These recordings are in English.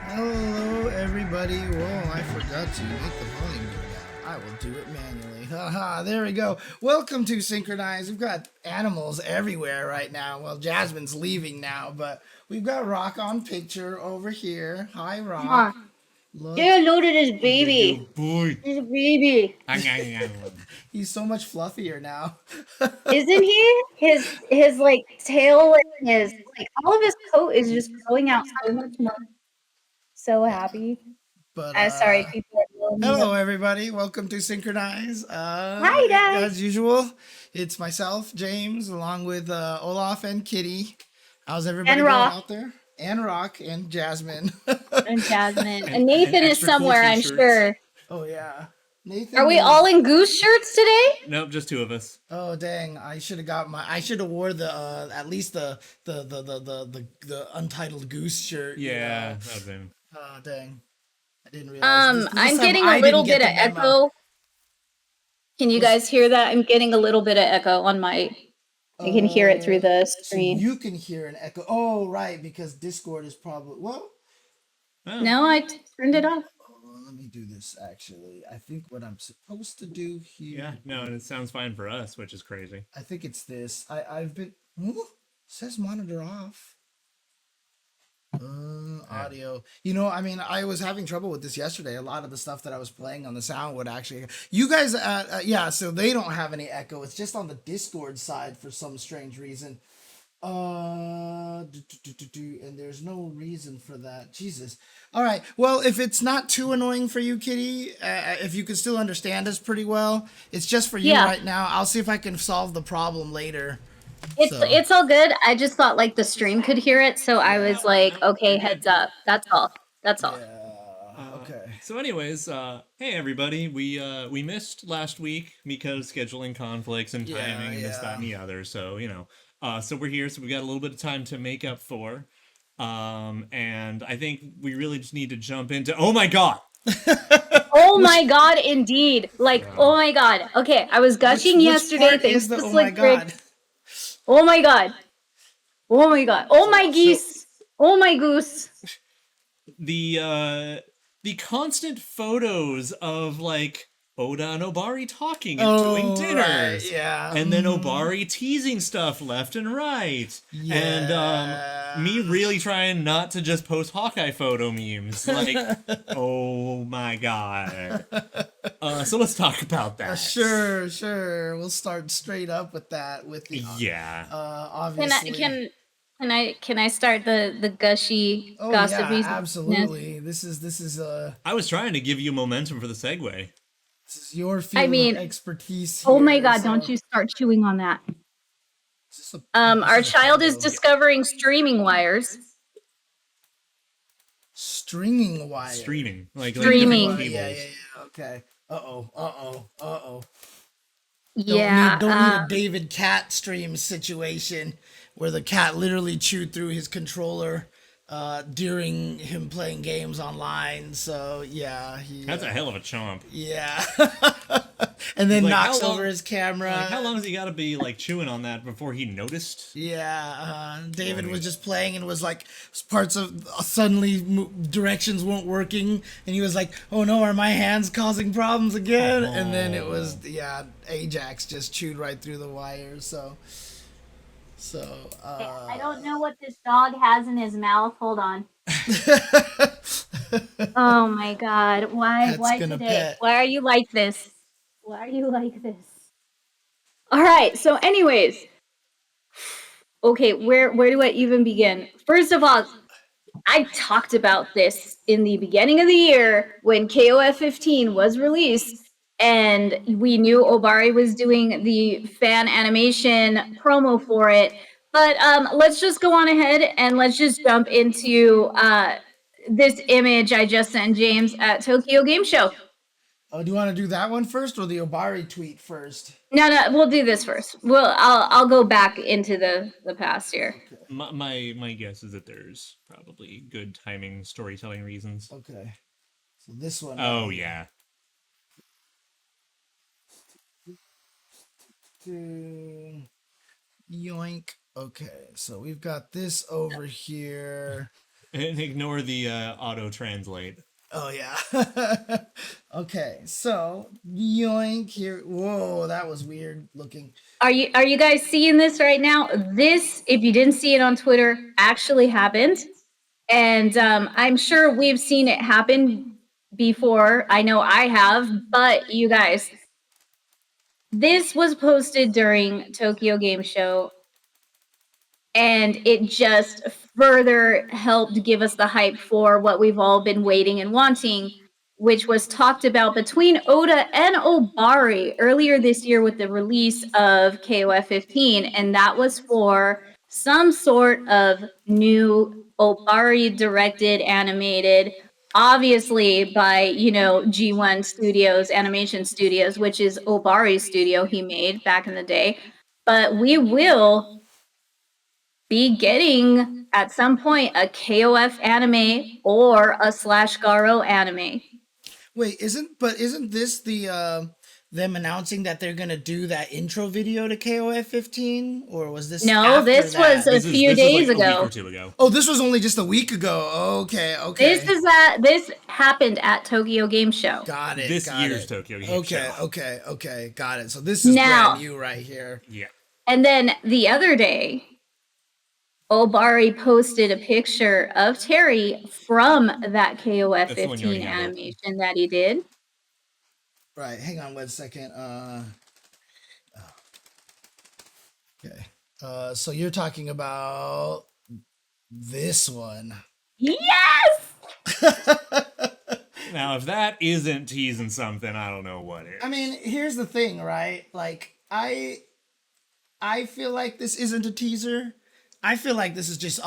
Hello, everybody. Whoa, I forgot to make the volume go down. I will do it manually. Haha, there we go. Welcome to SNKronize. We've got animals everywhere right now. Well, Jasmine's leaving now, but we've got Rock on picture over here. Hi, Rock. Look. Dude, look at his baby. Boy. He's a baby. He's so much fluffier now. Isn't he? His like tail and his like all of his coat is just growing out so much more. So happy. But sorry, people are hello, everybody. Welcome to SNKronize. Hi, guys. As usual, it's myself, James, along with Olaf and Kitty. How's everybody doing out there? And Rock and Jasmine. And Jasmine. And Nathan is somewhere, I'm sure. Oh, yeah. Nathan, are we all in goose shirts today? Nope, just two of us. Oh dang! I should have got I should have wore the at least the untitled goose shirt. Yeah, that would've been. Oh dang! I didn't realize. I'm getting a little bit of echo. Can you guys hear that? I'm getting a little bit of echo on my. I can hear it through the screen. So you can hear an echo. Oh right, because Discord is probably well. Oh. No, I turned it off. Let me do this, actually. I think what I'm supposed to do here... Yeah, no, and it sounds fine for us, which is crazy. I think it's this. I've been... Ooh, says monitor off. Audio. You know, I mean, I was having trouble with this yesterday. A lot of the stuff that I was playing on the sound would actually... You guys, yeah, so they don't have any echo. It's just on the Discord side for some strange reason. And there's no reason for that. Jesus. All right. Well, if it's not too annoying for you, Kitty, if you can still understand us pretty well, it's just for you right now. I'll see if I can solve the problem later. It's all good. I just thought like the stream could hear it, so I was like, okay, heads up. That's all. That's all. Yeah. Okay. So, anyways, hey everybody, we missed last week because scheduling conflicts and timing and this, that, and the other. So you know. So we're here, so we got a little bit of time to make up for. And I think we really just need to jump into... Oh my god! Oh my god, indeed. Like, oh my god. Okay, I was gushing yesterday. Thanks to Slick Rick. Oh my god. Oh my god. Oh my geese. Oh my goose. The constant photos of, like... Oda and Obari talking and doing dinners. Right, yeah. And then Obari teasing stuff left and right. Yeah. And me really trying not to just post Hawkeye photo memes. Like, oh my god. So let's talk about that. Sure. We'll start straight up with that. With the obviously. Can I start the gushy gossipy? Yeah, absolutely. This is I was trying to give you momentum for the segue. This is your field of expertise here, oh my god, don't you start chewing on that. Our child is discovering streaming wires. Stringing wires. Streaming. Streaming. Like yeah. Okay. Uh-oh. Yeah. Don't need a David Cat stream situation where the cat literally chewed through his controller during him playing games online. So yeah, that's a hell of a chomp. Yeah. And then knocks over his camera. Like, how long has he got to be like chewing on that before he noticed? Yeah, David was just playing and was like, parts of suddenly directions weren't working, and he was like, "Oh no, are my hands causing problems again?" And then it was Ajax just chewed right through the wires. So I don't know what this dog has in his mouth. Hold on. Oh my god. Why today? Pet. Why are you like this? Why are you like this? All right. So anyways. Okay, where do I even begin? First of all, I talked about this in the beginning of the year when KOF 15 was released. And we knew Obari was doing the fan animation promo for it. But let's just go on ahead and let's just jump into this image I just sent James at Tokyo Game Show. Oh, do you want to do that one first or the Obari tweet first? No, we'll do this first. I'll go back into the past here. Okay. My guess is that there's probably good timing, storytelling reasons. Okay. So this one. Oh, yeah. Yoink. Okay, so we've got this over here. And ignore the auto translate. Oh yeah. Okay, so yoink here. Whoa, that was weird looking. Are you guys seeing this right now? This, if you didn't see it on Twitter, actually happened. And I'm sure we've seen it happen before. I know I have, but you guys, this was posted during Tokyo Game Show, and it just further helped give us the hype for what we've all been waiting and wanting, which was talked about between Oda and Obari earlier this year with the release of KOF 15, and that was for some sort of new Obari directed animated, obviously by G1 Studios, Animation Studios, which is Obari's studio he made back in the day. But we will be getting at some point a KOF anime or a /Garo anime. Wait, isn't this the them announcing that they're gonna do that intro video to KOF 15, or was this? No, this was a few days ago. A week or two ago. Oh, this was only just a week ago. Okay. This happened at Tokyo Game Show. Got it. This year's Tokyo Game Show. Okay. Got it. So this is brand new right here. Yeah. And then the other day, Obari posted a picture of Terry from that KOF 15 animation that he did. Right, hang on 1 second. Okay. So you're talking about this one. Yes! Now, if that isn't teasing something, I don't know what is. I mean, here's the thing, right? Like, I feel like this isn't a teaser. I feel like this is just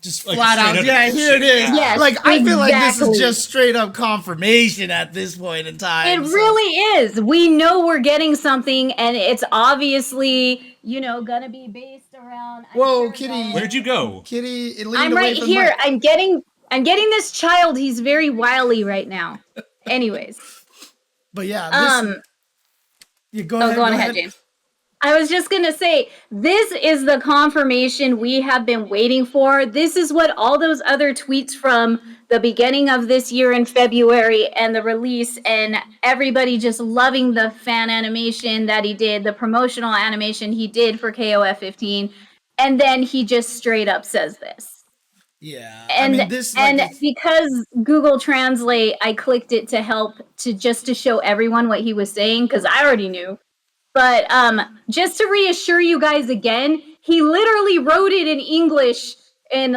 just like flat out. Yeah, here it is. Yes, like I feel like this is just straight up confirmation at this point in time. It really is. We know we're getting something, and it's obviously gonna be based around. Whoa, Kitty! Where'd you go, Kitty? I'm right here. I'm getting this child. He's very wily right now. Anyways. But yeah. You go ahead. Go on ahead, James. I was just going to say, this is the confirmation we have been waiting for. This is what all those other tweets from the beginning of this year in February and the release and everybody just loving the fan animation that he did, the promotional animation he did for KOF 15. And then he just straight up says this. Yeah. And because Google Translate, I clicked it to help to show everyone what he was saying because I already knew. But just to reassure you guys again, he literally wrote it in English and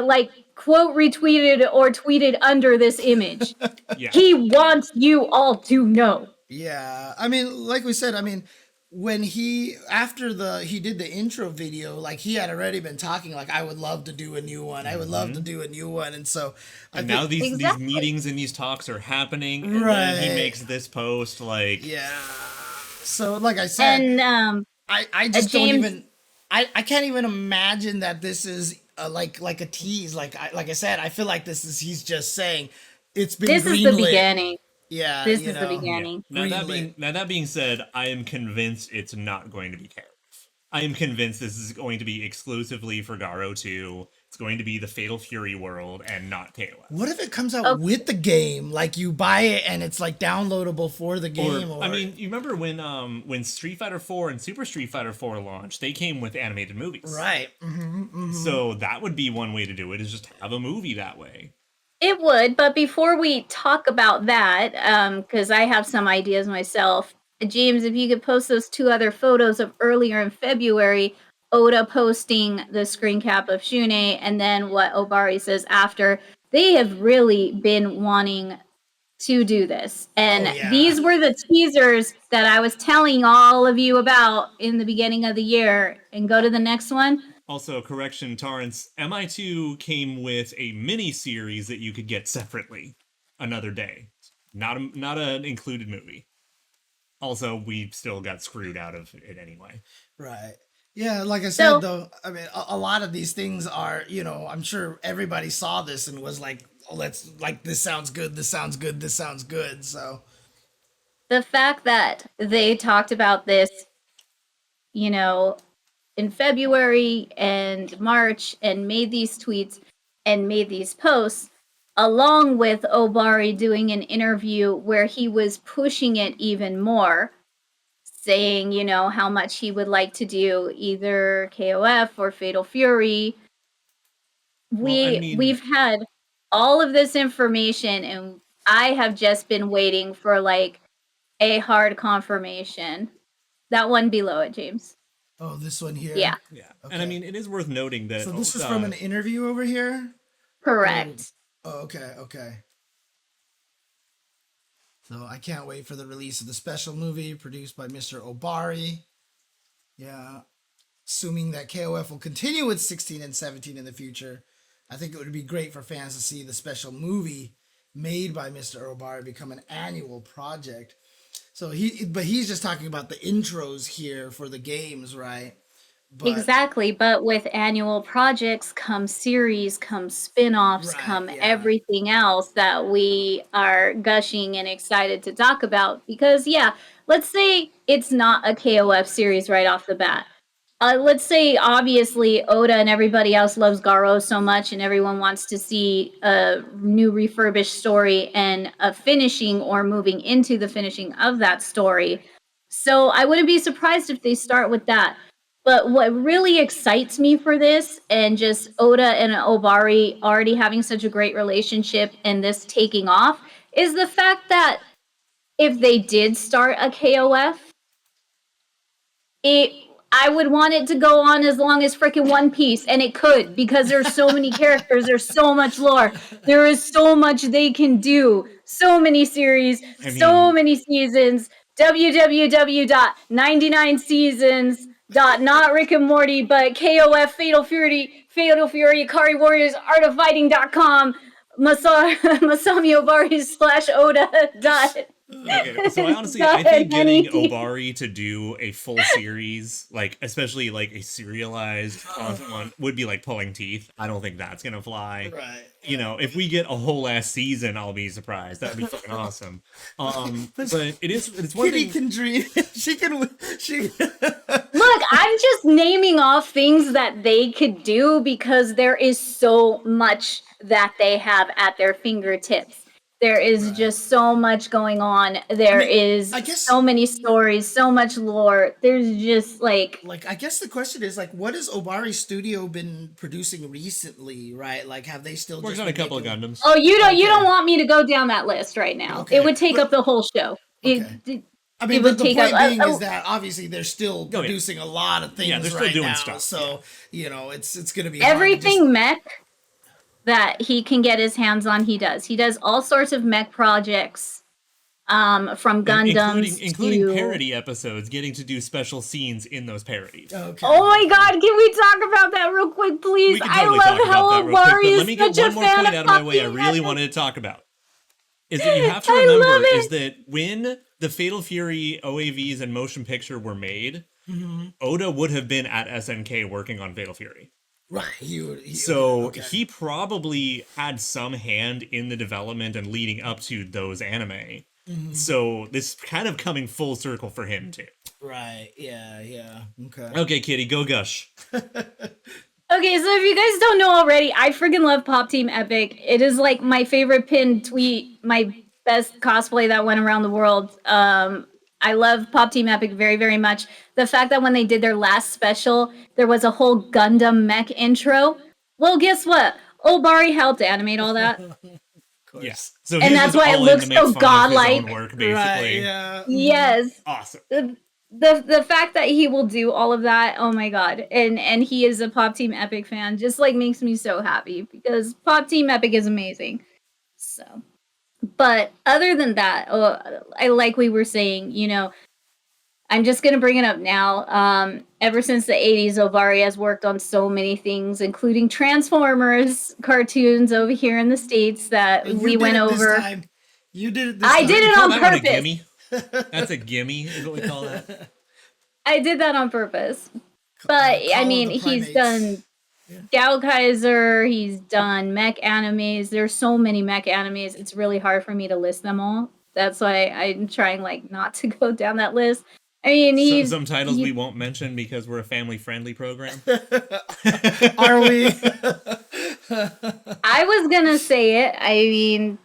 quote retweeted or tweeted under this image. Yeah. He wants you all to know. Yeah. I mean, like we said, when he did the intro video, he had already been talking I would love to do a new one. I would love to do a new one. And so now these meetings and these talks are happening. And then he makes this post yeah. So, like I said, and I just don't even. I can't even imagine that this is like a tease. Like I said, I feel like he's just saying it's been. This is the beginning. Yeah, this is the beginning. Yeah. Now that being said, I am convinced it's not going to be KOF. I am convinced this is going to be exclusively for Garo 2. It's going to be the Fatal Fury world and not KOF. What if it comes out with the game? Like you buy it and it's downloadable for the game? I mean, you remember when Street Fighter 4 and Super Street Fighter 4 launched, they came with animated movies. Right. Mm-hmm, mm-hmm. So that would be one way to do it, is just have a movie that way. It would, but before we talk about that, because I have some ideas myself, James, if you could post those two other photos of earlier in February, Oda posting the screen cap of Shune, and then what Obari says after. They have really been wanting to do this. And these were the teasers that I was telling all of you about in the beginning of the year. And go to the next one. Also, correction, Torrance, MI2 came with a mini-series that you could get separately another day. Not an included movie. Also, we still got screwed out of it anyway. Right. Yeah, like I said, though, I mean, a lot of these things are, I'm sure everybody saw this and was like, oh, this sounds good, this sounds good, this sounds good, so. The fact that they talked about this, in February and March and made these tweets and made these posts, along with Obari doing an interview where he was pushing it even more, saying, you know, how much he would like to do either KOF or Fatal Fury. We've had all of this information, and I have just been waiting for like a hard confirmation. That one below it, James. Oh, this one here? Yeah. Yeah. Okay. And I mean, it is worth noting that... So this is from an interview over here? Correct. Oh, okay. So I can't wait for the release of the special movie produced by Mr. Obari. Yeah. Assuming that KOF will continue with 16 and 17 in the future, I think it would be great for fans to see the special movie made by Mr. Obari become an annual project. So he's just talking about the intros here for the games, right? Exactly, but with annual projects come series, come spin-offs, come everything else that we are gushing and excited to talk about. Because let's say it's not a KOF series right off the bat. Let's say, obviously, Oda and everybody else loves Garo so much and everyone wants to see a new refurbished story and a finishing or moving into the finishing of that story. So I wouldn't be surprised if they start with that. But what really excites me for this, and just Oda and Obari already having such a great relationship and this taking off, is the fact that if they did start a KOF, I would want it to go on as long as freaking One Piece, and it could, because there's so many characters, there's so much lore, there is so much they can do, so many series, so many seasons, www.99seasons.not Rick and Morty, but KOF, Fatal Fury, Akari Warriors, artoffighting.com, Masami Obari /Oda. Okay, so I think getting Obari to do a full series, like especially like a serialized constant one, would be like pulling teeth. I don't think that's gonna fly. Right. You know, if we get a whole last season, I'll be surprised. That'd be fucking awesome. But it's one Kitty thing. Can dream. She can. Look, I'm just naming off things that they could do because there is so much that they have at their fingertips. There is just so much going on. There is so many stories, so much lore. There's just like I guess the question is like, what has Obari Studio been producing recently, right? Like, have they still worked on a couple of Gundams? Oh, you don't want me to go down that list right now. Okay. It would take up the whole show. Okay. I mean, the point being is that obviously they're still producing a lot of things they're still doing now. Stuff. So you know, it's going to be everything mech that he can get his hands on. He does all sorts of mech projects, from Gundams, including parody episodes, getting to do special scenes in those parodies. Okay. Oh my god, can we talk about that real quick, please? I love how Obari is such a fan of Let me get one more point out of my way I really wanted to talk about. Is that you have to remember is that when the Fatal Fury OAVs and motion picture were made, Oda would have been at SNK working on Fatal Fury. Right. He probably had some hand in the development and leading up to those anime. So this kind of coming full circle for him too. Right. Yeah. Okay, Kitty, go gush. Okay, so if you guys don't know already, I freaking love Pop Team Epic. It is like my favorite pinned tweet, my best cosplay that went around the world. I love Pop Team Epic very, very much. The fact that when they did their last special, there was a whole Gundam mech intro. Well, guess what? Obari helped animate all that. Yes. So and that's why it looks so godlike. Work, basically. Right, yeah. Yes. Awesome. The fact that he will do all of that, oh my god. And he is a Pop Team Epic fan just like makes me so happy because Pop Team Epic is amazing. So, but other than that, like we were saying, you know, I'm just going to bring it up now. Ever since the 80s, Obari has worked on so many things, including Transformers cartoons over here in the States that we went over. You did it this I time. did it on purpose. That's a gimme, is what we call that. I did that on purpose. But, I mean, he's done Gal Kaiser, he's done mech animes. There's so many mech animes, it's really hard for me to list them all. That's why I'm trying, like, not to go down that list. I mean, some titles we won't mention because we're a family-friendly program. Are we? I was gonna say it. I mean,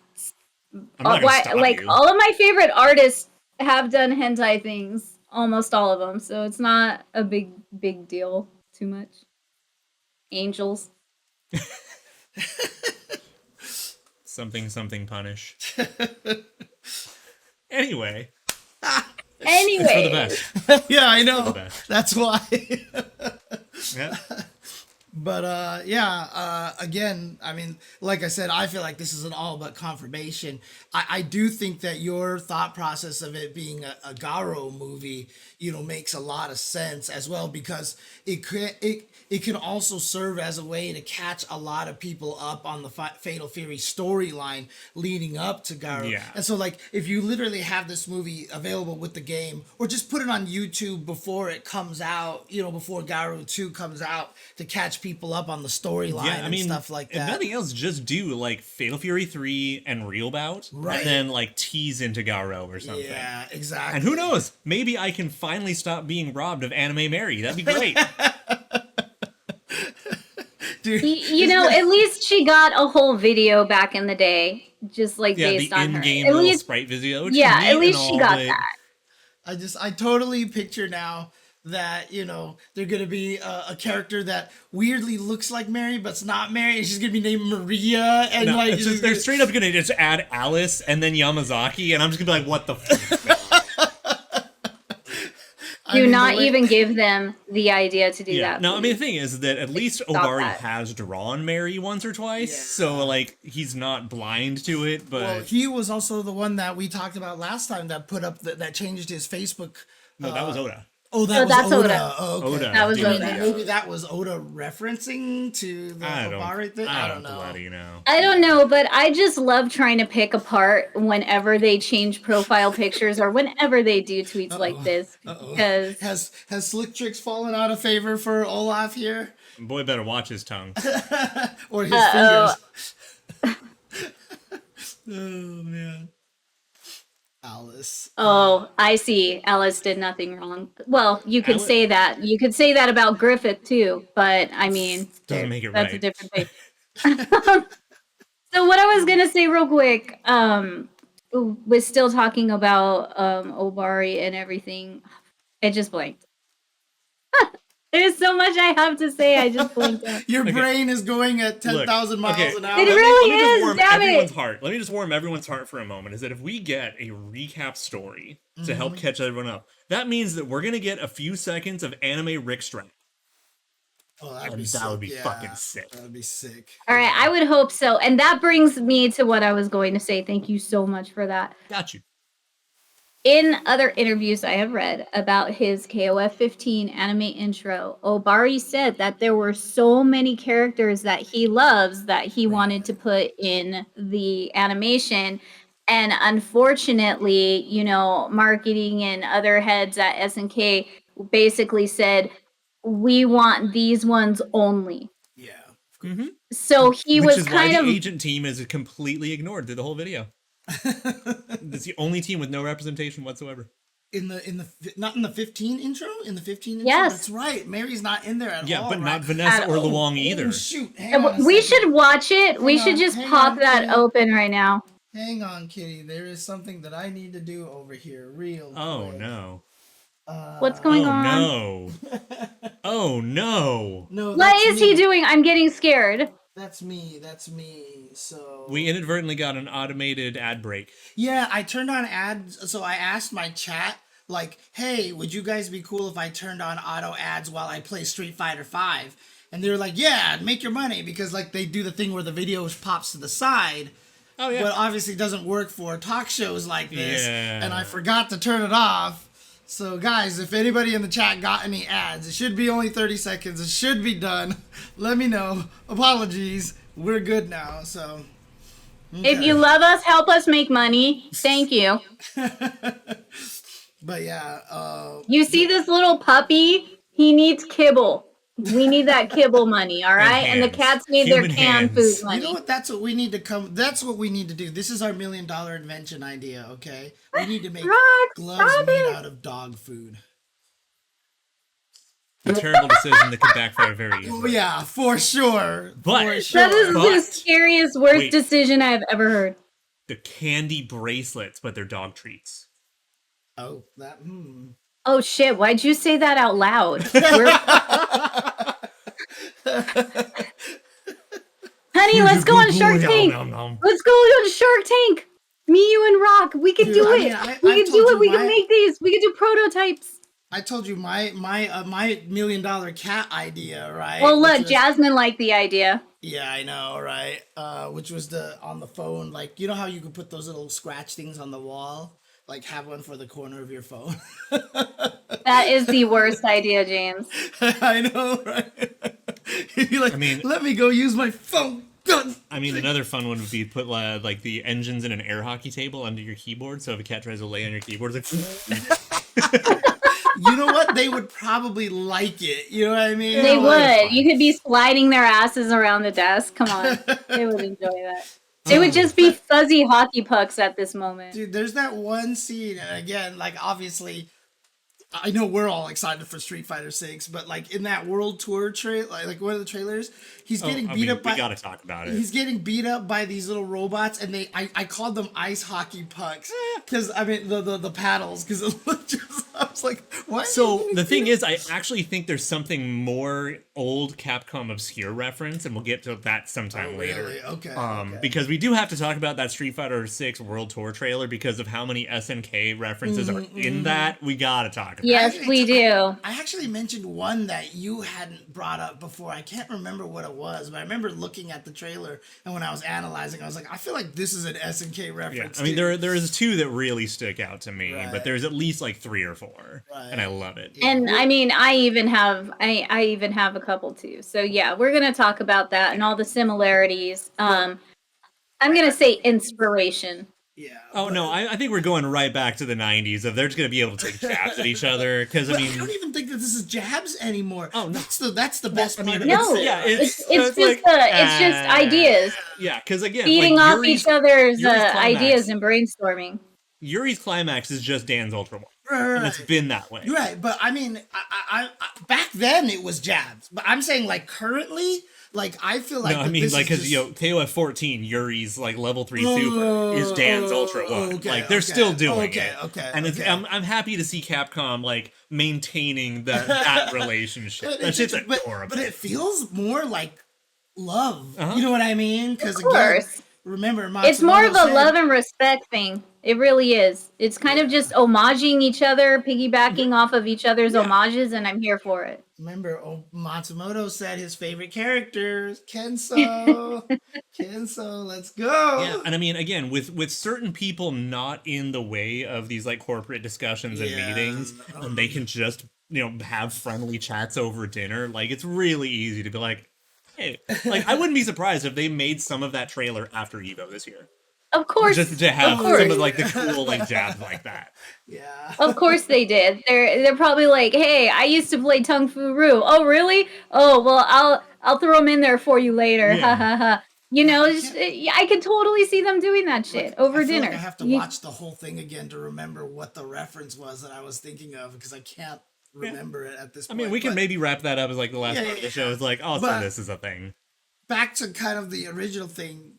I'm not gonna stop like you. all of my favorite artists have done hentai things, almost all of them. So it's not a big deal too much. Angels. Something punish. Anyway. Anyway. It's for the best. Yeah, I know. That's why. Yeah. But again, I mean, like I said, I feel like this is an all but confirmation. I do think that your thought process of it being a Garo movie, makes a lot of sense as well, because it can also serve as a way to catch a lot of people up on the Fatal Fury storyline leading up to Garo. Yeah. And so, like, if you literally have this movie available with the game, or just put it on YouTube before it comes out, before Garo 2 comes out, to catch people up on the storyline and stuff like that. If nothing else, just do like Fatal Fury 3 and Real Bout, right, and then like tease into Garo or something. Yeah, exactly. And who knows? Maybe I can finally stop being robbed of Anime Mary. That'd be great. Dude, at least she got a whole video back in the day, just like based on her. At least sprite video. At least she got that. I totally picture now that they're gonna be a character that weirdly looks like Mary but's not Mary, and she's gonna be named Maria, and they're straight up gonna just add Alice and then Yamazaki, and I'm just gonna be like, what the fuck? Do not even give them the idea to do that. No, I mean, the thing is that at least Obari has drawn Mary once or twice, so like he's not blind to it. But he was also the one that we talked about last time that put up that changed his Facebook. No, that was Oda. Oh, that's Oda. Oh, okay. Oda. That was Oda. Maybe that was Oda referencing to the Obari thing. I don't know. Bloody know. I don't know, but I just love trying to pick apart whenever they change profile pictures or whenever they do tweets like this. Because has Slick Tricks fallen out of favor for Olaf here? Boy better watch his tongue. Or his fingers. Oh man. Alice. Oh, I see. Alice did nothing wrong. Well, you could say that. You could say that about Griffith too, but I mean, doesn't make it that's right. a different thing. So what I was gonna say real quick, was still talking about Obari and everything. It just blanked. There's so much I have to say. I just blinked out. Your brain is going at 10,000 miles an hour. It really is. Damn it. Let me just warm everyone's heart for a moment. Is that if we get a recap story to help catch everyone up, that means that we're gonna get a few seconds of anime Rick Strap. Oh, that would be fucking sick. That would be sick. All right, I would hope so. And that brings me to what I was going to say. Thank you so much for that. Got you. In other interviews I have read about his KOF 15 anime intro, Obari said that there were so many characters that he loves that he wanted to put in the animation. And unfortunately, marketing and other heads at SNK basically said, we want these ones only. Yeah. Mm-hmm. So he Which was is kind why of... the agent team is completely ignored through the whole video. It's the only team with no representation whatsoever. Not in the 15 intro? In the 15 intro? Yes. That's right. Mary's not in there at all. Yeah, but right? not Vanessa or Luong either. Oh, shoot. Hang on we should watch it. We should just pop that open right now. Hang on, Kitty. There is something that I need to do over here real quick. Oh, no. What's going on? No. Oh, no. No. What is he doing? I'm getting scared. That's me. So we inadvertently got an automated ad break. Yeah, I turned on ads. So I asked my chat, like, hey, would you guys be cool if I turned on auto ads while I play Street Fighter 5? And they were like, yeah, make your money, because like they do the thing where the video pops to the side. Oh yeah. But obviously doesn't work for talk shows like this. Yeah. And I forgot to turn it off. So guys, if anybody in the chat got any ads, it should be only 30 seconds. It should be done. Let me know. Apologies. We're good now. So okay. If you love us, help us make money. Thank you. But yeah, you see this little puppy? He needs kibble. We need that kibble money, all right? And the cats need their canned food money. You know what? That's what we need to come. That's what we need to do. This is our $1 million invention idea. Okay, we need to make gloves made out of dog food. A terrible decision that could backfire very easily. Oh yeah, for sure. But for sure. That is the scariest, worst decision I've ever heard. The candy bracelets, but they're dog treats. Oh, that. Oh shit! Why'd you say that out loud? Honey, let's go on Shark Tank. Let's go on Shark Tank. Me, you, and Rock. We can do it. We can do it. We can make these. We can do prototypes. I told you my $1 million cat idea, right? Well, look, Jasmine liked the idea. Yeah, I know, right? Which was on the phone, like, you know how you can put those little scratch things on the wall? Like, have one for the corner of your phone. That is the worst idea, James. I know, right? You're like, let me go use my phone. I mean, another fun one would be put like the engines in an air hockey table under your keyboard. So if a cat tries to lay on your keyboard, it's like. You know what? They would probably like it. You know what I mean? They would. You could be sliding their asses around the desk. Come on. They would enjoy that. It would just be fuzzy hockey pucks at this moment. Dude, there's that one scene, and again, like, obviously, I know we're all excited for Street Fighter 6, but like in that World Tour trailer, like one of the trailers, he's getting beat up by. We gotta talk about it. He's getting beat up by these little robots, and I called them ice hockey pucks because I mean the paddles because it looked just. I was like, what? So the thing is, I actually think there's something more old Capcom obscure reference, and we'll get to that sometime later. Really? Okay. Because we do have to talk about that Street Fighter 6 World Tour trailer because of how many SNK references are in that. We gotta talk about. Yes, we do. I actually mentioned one that you hadn't brought up before. I can't remember what it was, but I remember looking at the trailer, and when I was analyzing, I was like, I feel like this is an SNK reference. Yeah, I mean, there is two that really stick out to me, but there's at least like 3 or 4, and I love it. And I mean, I even have a couple too. So yeah, we're gonna talk about that and all the similarities. I'm gonna say inspiration. Yeah. Oh no, I think we're going right back to the 90s of they're just gonna be able to take jabs at each other because I mean I don't even think that this is jabs anymore. Oh no, that's the best part. No, it's just ideas. Yeah, because again, feeding off each other's ideas and brainstorming. Yuri's climax is just Dan's Ultra One. And it's been that way. You're right, but I mean, I back then it was jabs, but I'm saying like currently. Like, I feel like... No, I mean, like, because, KOF 14, Yuri's, like, level 3 super is Dan's Ultra 1. Like, they're still doing it. And I'm happy to see Capcom, like, maintaining that relationship. That's just adorable. But it feels more like love. You know what I mean? Because, again, remember... It's more of a love and respect thing. It really is. It's kind of just homaging each other, piggybacking off of each other's homages, and I'm here for it. Remember, Matsumoto said his favorite characters, Kenso. Kenso, let's go. Yeah, and I mean, again, with certain people not in the way of these like corporate discussions and meetings, and they can just have friendly chats over dinner. Like, it's really easy to be like, hey, like I wouldn't be surprised if they made some of that trailer after Evo this year. Of course. Just to have some of like the cool like jabs like that. Yeah. Of course they did. They're probably like, hey, I used to play Tung Fu Ru. Oh really? Oh well, I'll throw them in there for you later. Ha ha ha. I could totally see them doing that shit over dinner. Like I have to watch the whole thing again to remember what the reference was that I was thinking of because I can't remember it at this point. I mean, we can maybe wrap that up as like the last part of the show. It's like, oh, so this is a thing. Back to kind of the original thing.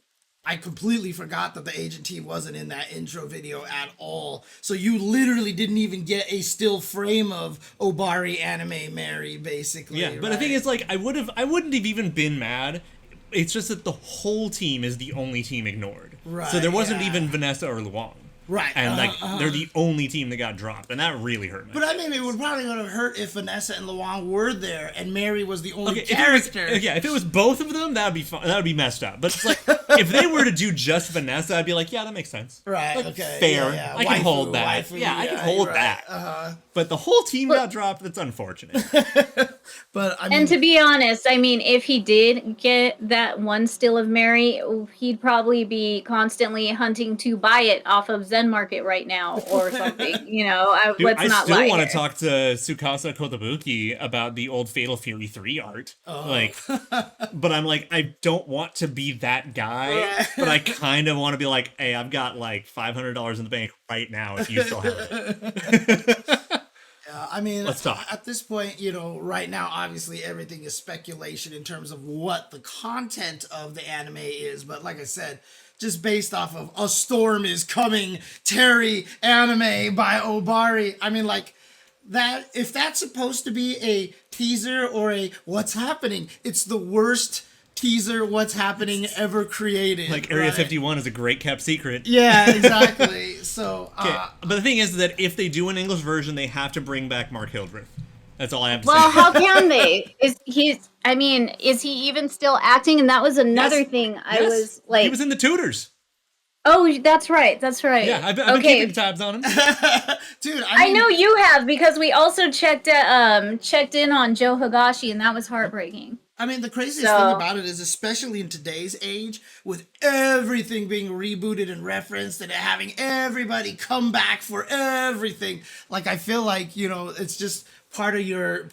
I completely forgot that the agent team wasn't in that intro video at all. So you literally didn't even get a still frame of Obari anime Mary, basically. Yeah, but the thing is, like, I wouldn't have even been mad. It's just that the whole team is the only team ignored. Right. So there wasn't even Vanessa or Luong. Right. And they're the only team that got dropped, and that really hurt me. But I mean, it would probably have hurt if Vanessa and Luong were there and Mary was the only character. If it was both of them, that would be fun. That would be messed up. But it's like if they were to do just Vanessa, I'd be like, yeah, that makes sense. Right. Like, okay. Fair. Yeah. I can hold that. I can hold that. But the whole team got dropped. That's unfortunate. But I mean, and to be honest, I mean, if he did get that one still of Mary, he'd probably be constantly hunting to buy it off of Zen market right now or something. You know, Dude, let's not lie. I still want to talk to Tsukasa Kotobuki about the old Fatal Fury 3 art. Like, but I'm like, I don't want to be that guy, but I kind of want to be like, hey, I've got like $500 in the bank right now if you still have it. I mean, let's talk. At this point, you know, right now, obviously everything is speculation in terms of what the content of the anime is. But like I said, just based off of A Storm is Coming, Terry anime by Obari. I mean, like, that, if that's supposed to be a teaser or a what's happening, it's the worst teaser what's happening ever created. Like Area 51 is a great kept secret. Yeah, exactly. So but the thing is that if they do an English version, they have to bring back Mark Hildreth. That's all I have to say. Well, how can they? Is he even still acting? And that was another thing. I was like, he was in The Tutors. Oh, that's right. Yeah, I've been keeping tabs on him. Dude, I know you have, because we also checked in on Joe Higashi, and that was heartbreaking. I mean, the craziest thing about it is, especially in today's age, with everything being rebooted and referenced and having everybody come back for everything, like, I feel like, you know, it's just part of your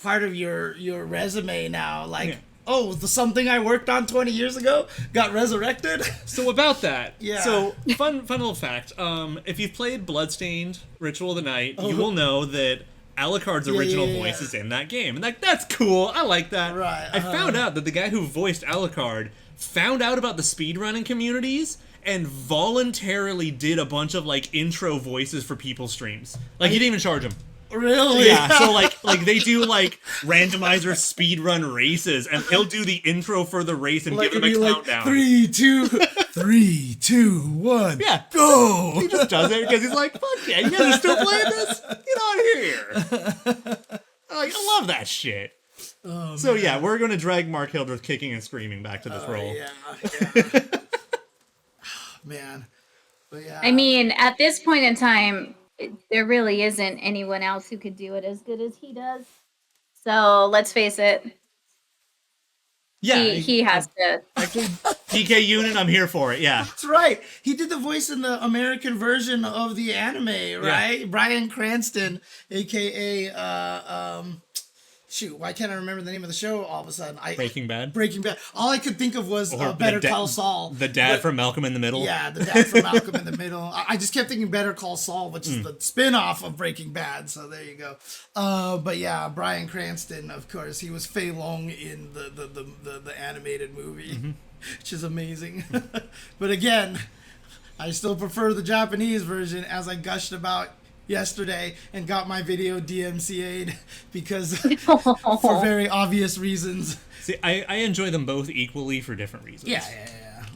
resume now. Like, oh, the something I worked on 20 years ago got resurrected. So about that, yeah. So fun little fact. If you've played Bloodstained: Ritual of the Night, you will know that Alucard's original voice is in that game, and that's cool. I like that. Right. I found out that the guy who voiced Alucard found out about the speedrunning communities and voluntarily did a bunch of like intro voices for people's streams. Like, he didn't even charge them. Really? Yeah, so like they do like randomizer speedrun races, and he'll do the intro for the race and give them a countdown. 3, 2, 3, 2, 1. Yeah, go. He just does it because he's like, fuck yeah, you guys are still playing this? Get out of here. Like, I love that shit. Oh, so yeah, we're gonna drag Mark Hildreth kicking and screaming back to this role. Yeah. Man. But yeah. I mean, at this point in time, there really isn't anyone else who could do it as good as he does. So let's face it. Yeah, he has to. Actually, PK Unit, I'm here for it. Yeah, that's right. He did the voice in the American version of the anime, right? Yeah. Bryan Cranston, aka shoot, why can't I remember the name of the show all of a sudden? Breaking Bad. All I could think of was Better Call Saul. The dad from Malcolm in the Middle. Yeah, the dad from Malcolm in the Middle. I just kept thinking Better Call Saul, which is the spin-off of Breaking Bad. So there you go. But yeah, Bryan Cranston, of course, he was Fei Long in the animated movie, which is amazing. But again, I still prefer the Japanese version, as I gushed about yesterday and got my video DMCA'd because for very obvious reasons. See, I enjoy them both equally for different reasons. Yeah.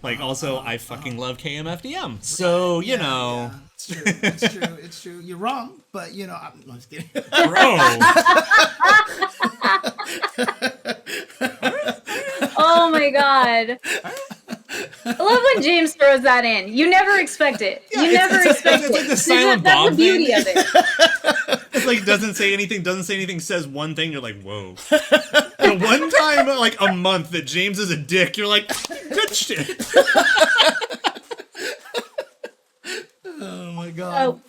Like, also, I fucking love KMFDM. So, you know. Yeah. It's true. You're wrong, but, you know, I'm just kidding. Bro. Oh, my God. I love when James throws that in. You never expect it. Yeah, you never expect it. It's like the Silent That's Bob the beauty thing. of it. It's like doesn't say anything, says one thing, you're like, whoa. The one time, like, a month that James is a dick, you're like, good shit. Oh, my God. Oh,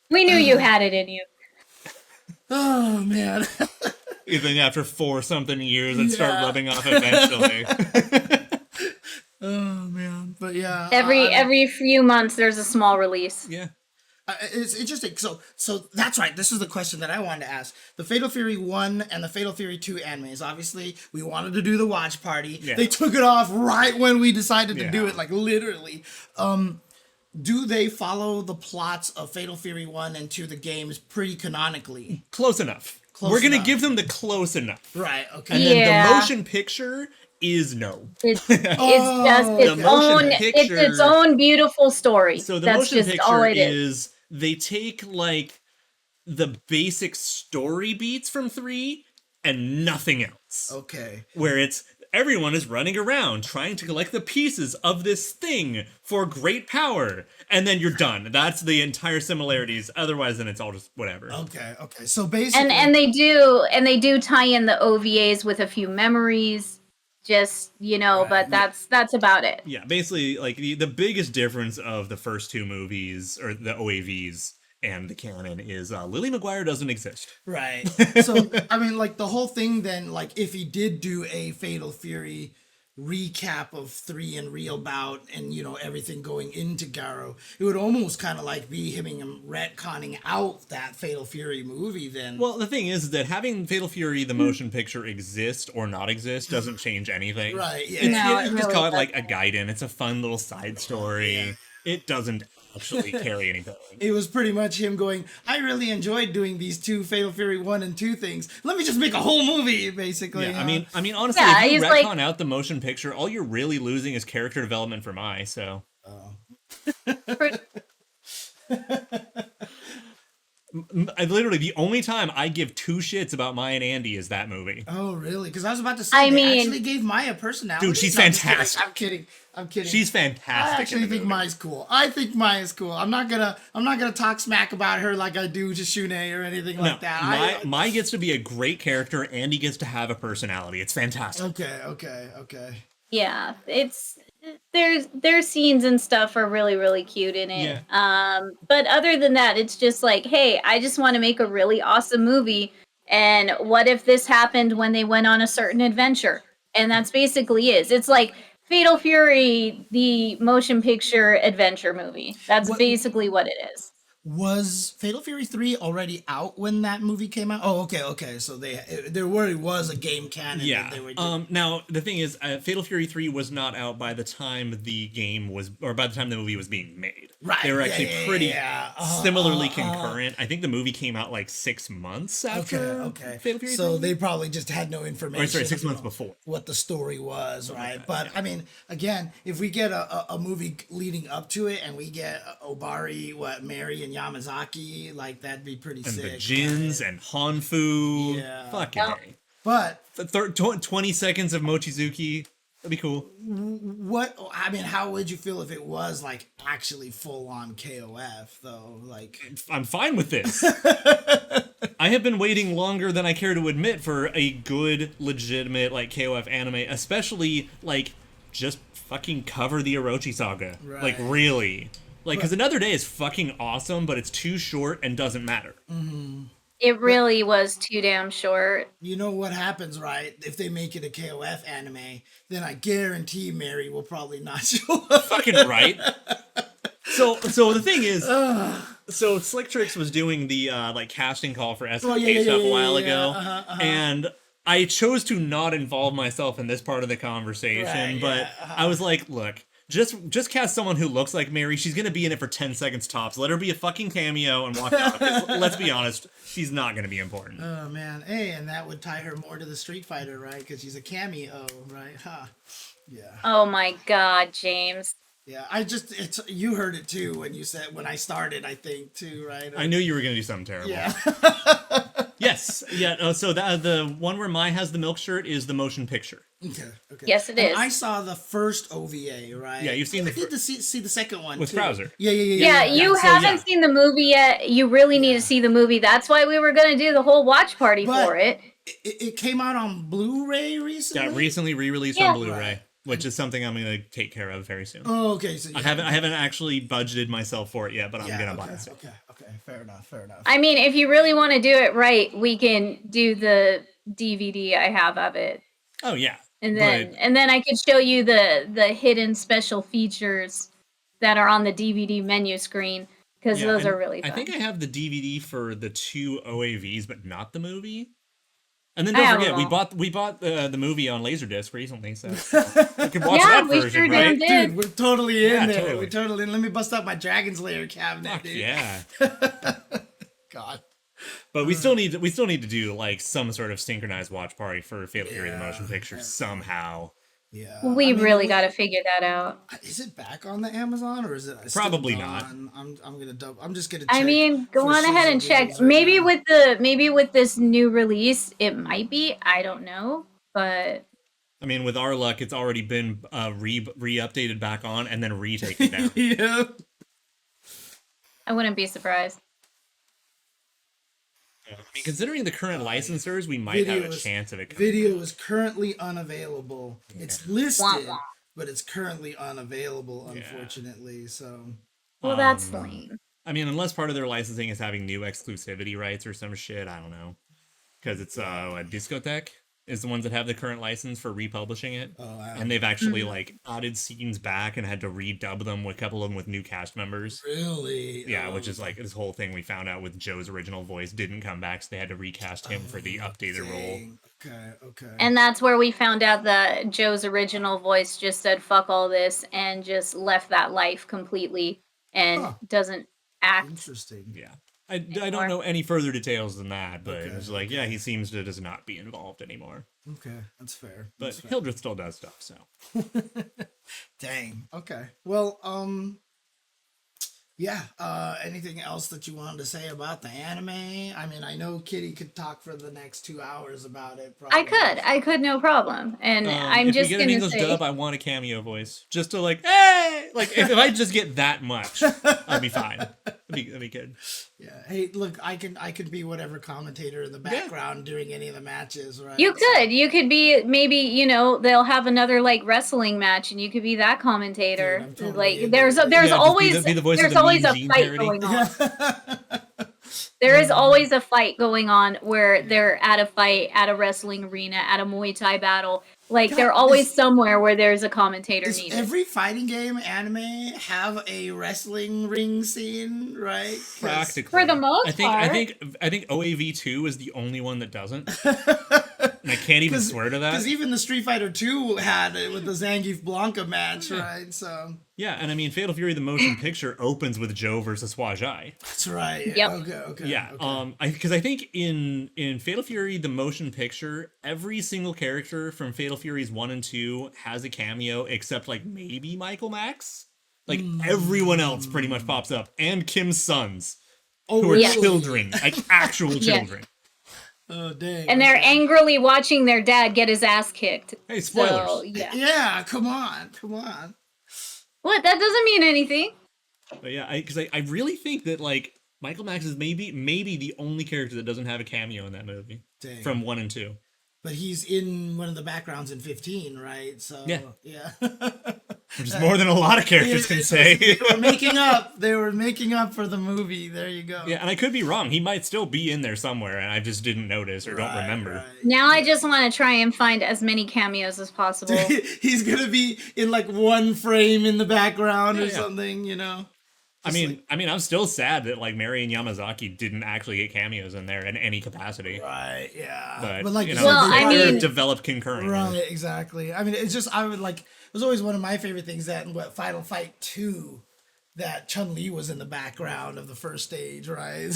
we knew you had it in you. Oh, man. Even after 4-something years, it'd start rubbing off eventually. Oh, man. But yeah. Every few months, there's a small release. Yeah. It's interesting. So that's right. This is the question that I wanted to ask. The Fatal Fury 1 and the Fatal Fury 2 animes, obviously, we wanted to do the watch party. Yeah. They took it off right when we decided to do it, like, literally. Do they follow the plots of Fatal Fury 1 and 2, the games, pretty canonically? Close enough. We're going to give them the close enough. Right, okay. And then the motion picture is no. It's just its own beautiful story. So the That's motion just picture all it is they take, like, the basic story beats from 3 and nothing else. Okay. Where it's everyone is running around trying to collect the pieces of this thing for great power, and then you're done. That's the entire similarities. Otherwise, then it's all just whatever. Okay. So basically, and they do tie in the OVAs with a few memories. just, but that's about it. Yeah, basically, like, the biggest difference of the first two movies, or the OAVs, and the canon is Lily McGuire doesn't exist. Right. So, I mean, like, the whole thing then, like, if he did do a Fatal Fury recap of 3 and real bout and, everything going into Garo, it would almost kind of like be him retconning out that Fatal Fury movie then. Well, the thing is that having Fatal Fury, the motion picture, exist or not exist doesn't change anything. Right, yeah. It's just call it like a Gaiden. It's a fun little side story. Yeah. It doesn't actually carry anything. It was pretty much him going, I really enjoyed doing these two Fatal Fury 1 and 2 things. Let me just make a whole movie, basically. Yeah, I mean, honestly, if you retcon out the motion picture, all you're really losing is character development for Mai, so. Literally, the only time I give 2 shits about Mai and Andy is that movie. Oh, really? Because I was about to say, they actually gave Mai a personality. Dude, she's fantastic. I'm kidding. She's fantastic. I actually think Mai's cool. I'm not gonna talk smack about her like I do to Shune or anything like that. Mai gets to be a great character. Andy gets to have a personality. It's fantastic. Okay. Yeah, their scenes and stuff are really, really cute in it. Yeah. But other than that, it's just like, hey, I just want to make a really awesome movie. And what if this happened when they went on a certain adventure? And that's basically it. It's like Fatal Fury, the motion picture adventure movie. That's basically what it is. Was Fatal Fury 3 already out when that movie came out? Oh, okay. So there already was a game canon. Yeah. That they were doing. Now, the thing is, Fatal Fury 3 was not out by the time the movie was being made. Right. They were actually pretty similarly concurrent. I think the movie came out like 6 months after Fatal Fury 3. So they probably just had no information. 6 months before. What the story was, right? But, I mean, again, if we get a movie leading up to it and we get Obari, Mary, and Yamazaki, like, that'd be pretty sick. And the Jins and Hanfu. Yeah. Fucking A. But 20 seconds of Mochizuki. That'd be cool. How would you feel if it was, like, actually full-on KOF, though? Like, I'm fine with this. I have been waiting longer than I care to admit for a good, legitimate, like, KOF anime, especially, like, just fucking cover the Orochi saga. Right. Like, really. Like, because Another Day is fucking awesome, but it's too short and doesn't matter. Mm-hmm. It really was too damn short. You know what happens, right? If they make it a KOF anime, then I guarantee Mary will probably not show up. Fucking right. So the thing is, so Slick Tricks was doing the casting call for SNK stuff a while ago, and I chose to not involve myself in this part of the conversation, but I was like, look. Just cast someone who looks like Mary. She's gonna be in it for 10 seconds tops. Let her be a fucking cameo and walk out. Let's be honest, she's not gonna be important. Oh man, hey, and that would tie her more to the Street Fighter, right? Because she's a cameo, right? Yeah. Oh my God, James. Yeah, you heard it too when I started, I think too, right? I knew you were gonna do something terrible. Yeah. Yes. Yeah. So the one where Mai has the milk shirt is the motion picture. Okay. Yes, it is. I saw the first OVA, right? Yeah, you've seen I did see the second one with Krauser. Yeah, you haven't seen the movie yet. You really need to see the movie. That's why we were gonna do the whole watch party for it. It came out on Blu-ray recently. Yeah, recently re-released on Blu-ray. Which is something I'm gonna take care of very soon. Oh, okay. So I haven't actually budgeted myself for it yet, but I'm gonna buy it soon. Okay. Fair enough. I mean, if you really want to do it right, we can do the DVD I have of it. Oh yeah. And then I could show you the hidden special features that are on the DVD menu screen because those are really fun. I think I have the DVD for the 2 OAVs, but not the movie. And then don't forget, we bought the movie on Laserdisc recently, so we can watch that version, right? Dude, we're totally in there. Totally. We're totally in. Let me bust out my Dragon's Lair cabinet, dude. Yeah. God. But we still need to do like some sort of synchronized watch party for Fatal Fury the motion picture somehow. Yeah. We really got to figure that out. Is it back on the Amazon or is it probably not? I'm just gonna check. I mean, go on ahead and check. Maybe with this new release, it might be. I don't know, but I mean, with our luck, it's already been re-updated back on and then retaken down. Yeah. I wouldn't be surprised. I mean, considering the current licensors, we might have a chance of it. Video is currently unavailable. Yeah. It's listed, but it's currently unavailable, unfortunately. So, well, that's lame. I mean, unless part of their licensing is having new exclusivity rights or some shit, I don't know. Because it's a Discotheque is the ones that have the current license for republishing it. Oh, wow. And they've actually like added scenes back and had to redub them with a couple of them with new cast members. Really? Yeah, which is like this whole thing we found out with Joe's original voice didn't come back, so they had to recast him for the updated role. Okay. And that's where we found out that Joe's original voice just said fuck all this and just left that life completely and doesn't act. Interesting. Yeah. I don't know any further details than that, but it's like, he seems to just not be involved anymore. Okay, that's fair. But Hildreth still does stuff, so. Dang. Okay. Well, anything else that you wanted to say about the anime? I mean, I know Kitty could talk for the next 2 hours about it. Probably. I could, no problem. And I'm just gonna say, if we get an English dub, I want a cameo voice, just to like, hey, like if I just get that much, I'd be fine. That'd be good. Yeah. Hey, look, I can be whatever commentator in the background during any of the matches, right? You could be, maybe, they'll have another like wrestling match and you could be that commentator. Dude, totally there's always a fight going on. There is always a fight going on where they're at a fight at a wrestling arena, at a Muay Thai battle. Like, they're always somewhere where there's a commentator needed. Every fighting game anime have a wrestling ring scene, right? Practically. For the most part. I think OAV2 is the only one that doesn't. And I can't even swear to that. Because even the Street Fighter 2 had it with the Zangief Blanca match, right? So yeah, and I mean, Fatal Fury the motion picture opens with Joe versus Hwajai. That's right. Yep. Okay. Yeah. Okay. Because I think in Fatal Fury the motion picture, every single character from Fatal Furies 1 and 2 has a cameo, except like maybe Michael Max. Like everyone else pretty much pops up, and Kim's sons, who are children, like actual children. Oh, dang. And they're angrily watching their dad get his ass kicked. Hey, spoilers. So, yeah, come on. What? That doesn't mean anything. But yeah, because I really think that like Michael Max is maybe the only character that doesn't have a cameo in that movie. Dang. From 1 and 2. But he's in one of the backgrounds in 15, right? So yeah. Which is more than a lot of characters can say. They were making up. They were making up for the movie. There you go. Yeah, and I could be wrong. He might still be in there somewhere, and I just didn't notice or don't remember. Right. Now I just want to try and find as many cameos as possible. He's gonna be in like one frame in the background or something, I mean, I'm still sad that like Mary and Yamazaki didn't actually get cameos in there in any capacity. Right. Yeah. But like, they developed concurrently. Right. Exactly. I mean, it's just it was always one of my favorite things that in Final Fight 2 that Chun-Li was in the background of the first stage, right?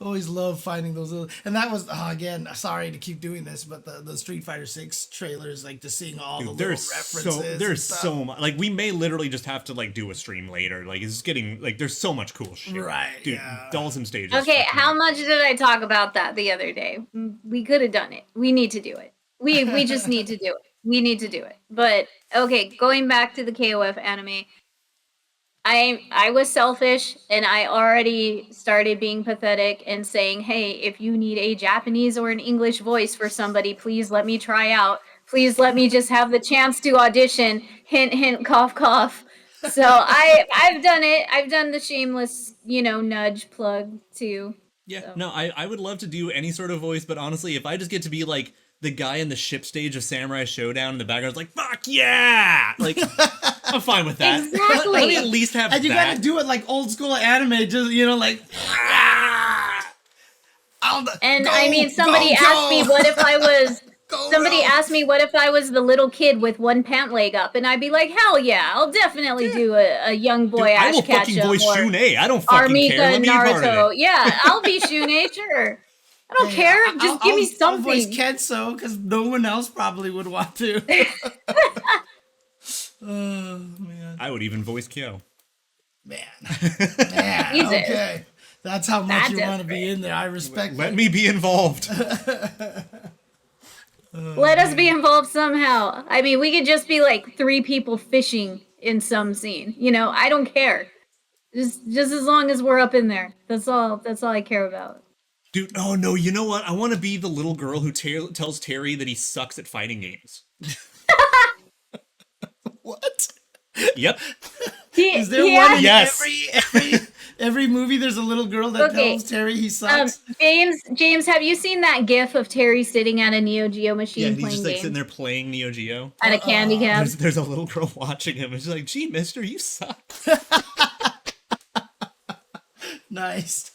Always love finding those little, and that was again, sorry to keep doing this, but the Street Fighter 6 trailers, like just seeing all the little references. There's so much. Like we may literally just have to like do a stream later. Like it's getting like there's so much cool shit. Right. Dude, Dawson stages. Okay, how much did I talk about that the other day? We could have done it. We need to do it. We just need to do it. We need to do it. But okay, going back to the KOF anime, I was selfish and I already started being pathetic and saying, hey, if you need a Japanese or an English voice for somebody, please let me try out. Please let me just have the chance to audition. Hint, hint, cough, cough. So I've done it. I've done the shameless, nudge plug too. Yeah, so. No, I would love to do any sort of voice, but honestly, if I just get to be like the guy in the ship stage of Samurai Showdown in the background, like, fuck yeah! Like, I'm fine with that. Exactly. Let me at least have that. And you gotta do it like old school anime, just, like... somebody asked me what if I was... asked me what if I was the little kid with one pant leg up, and I'd be like, hell yeah, I'll definitely do a young boy Ash Ketchum. I will fucking voice Shune. I don't fucking Armika, care. Let me Naruto. be part of it. Yeah, I'll be Shune, sure. I don't care. Just give me something. I'll voice Ketso, because no one else probably would want to. Oh, man. I would even voice Kyo. Man. Okay. That's how much you want to be in there. I respect Let me be involved. Let us be involved somehow. I mean, we could just be like 3 people fishing in some scene. I don't care. Just as long as we're up in there. That's all I care about. Dude, oh no, you know what? I want to be the little girl who tells Terry that he sucks at fighting games. What? Yep. Is there one in yes. every movie? There's a little girl that tells Terry he sucks. James, have you seen that GIF of Terry sitting at a Neo Geo machine and playing he's just games? Sitting there playing Neo Geo at a candy cab. There's a little girl watching him, and she's like, "Gee, Mister, you suck." Nice.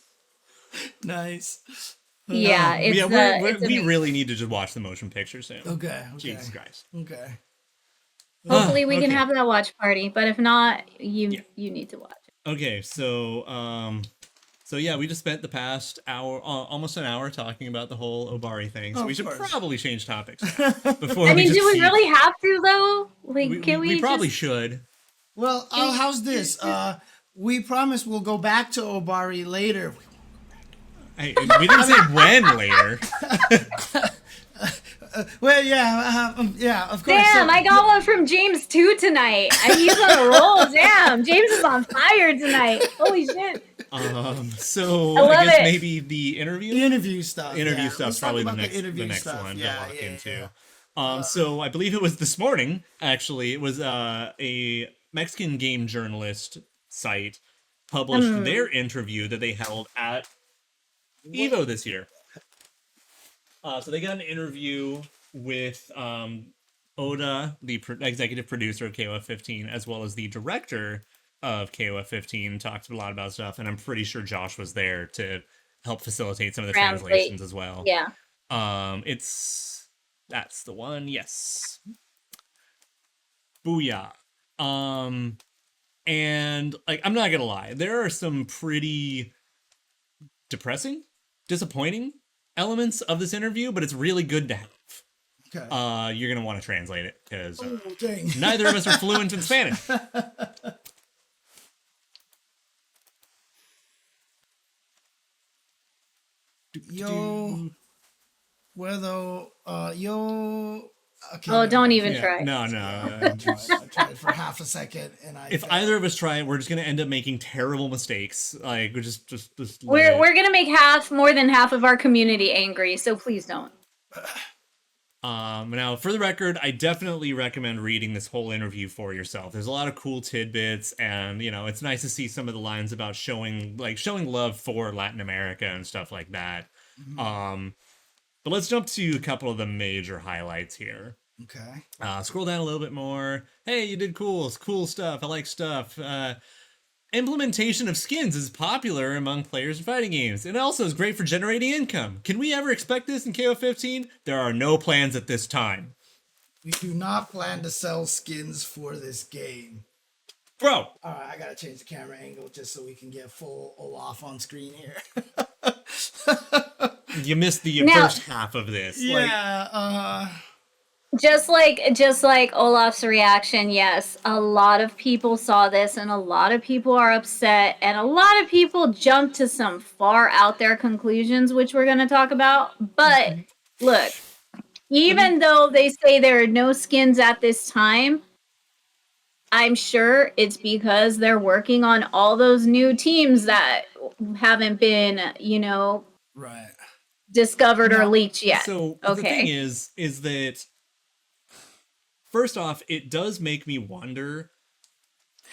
Yeah, we really need to just watch the motion picture soon. Okay. Jesus Christ. Okay. Hopefully we can have that watch party, but if not, you need to watch it. Okay, so yeah, we just spent the past hour, almost an hour, talking about the whole Obari thing. So we should probably change topics before. I mean, do we really have to though? Like, can we? We probably should. Well, how's this? We promise we'll go back to Obari later. Hey, we didn't say when later. Well, yeah, of course. Damn, I got one from James too tonight. He's on a roll. Damn, James is on fire tonight. Holy shit. So I guess maybe the interview stuff's probably the next one to look into. So I believe it was this morning, actually. It was a Mexican game journalist site published their interview that they held at Evo this year. So they got an interview with Oda, the executive producer of KOF 15, as well as the director of KOF 15. Talked a lot about stuff, and I'm pretty sure Josh was there to help facilitate some of the translations as well. Yeah. That's the one. Yes. Booyah. And like, I'm not gonna lie, there are some pretty depressing, disappointing elements of this interview, but it's really good to have. Okay. You're gonna want to translate it because neither of us are fluent in Spanish. Yo, okay. Oh, don't even try. No. I tried for half a second, and if either of us try it, we're just gonna end up making terrible mistakes. Like we're just we're gonna make more than half of our community angry. So please don't. Now, for the record, I definitely recommend reading this whole interview for yourself. There's a lot of cool tidbits, and it's nice to see some of the lines about showing love for Latin America and stuff like that. Mm-hmm. But let's jump to a couple of the major highlights here. Okay. Scroll down a little bit more. Hey, you did cool stuff. I like stuff. Implementation of skins is popular among players in fighting games. It also is great for generating income. Can we ever expect this in KO 15? There are no plans at this time. We do not plan to sell skins for this game. Bro! Alright, I gotta change the camera angle just so we can get full Olaf on screen here. You missed the first half of this. Yeah, Just like Olaf's reaction, yes, a lot of people saw this and a lot of people are upset and a lot of people jumped to some far out there conclusions, which we're going to talk about. But look, even though they say there are no skins at this time, I'm sure it's because they're working on all those new teams that haven't been, right, discovered or leaked yet. So the thing is that first off, it does make me wonder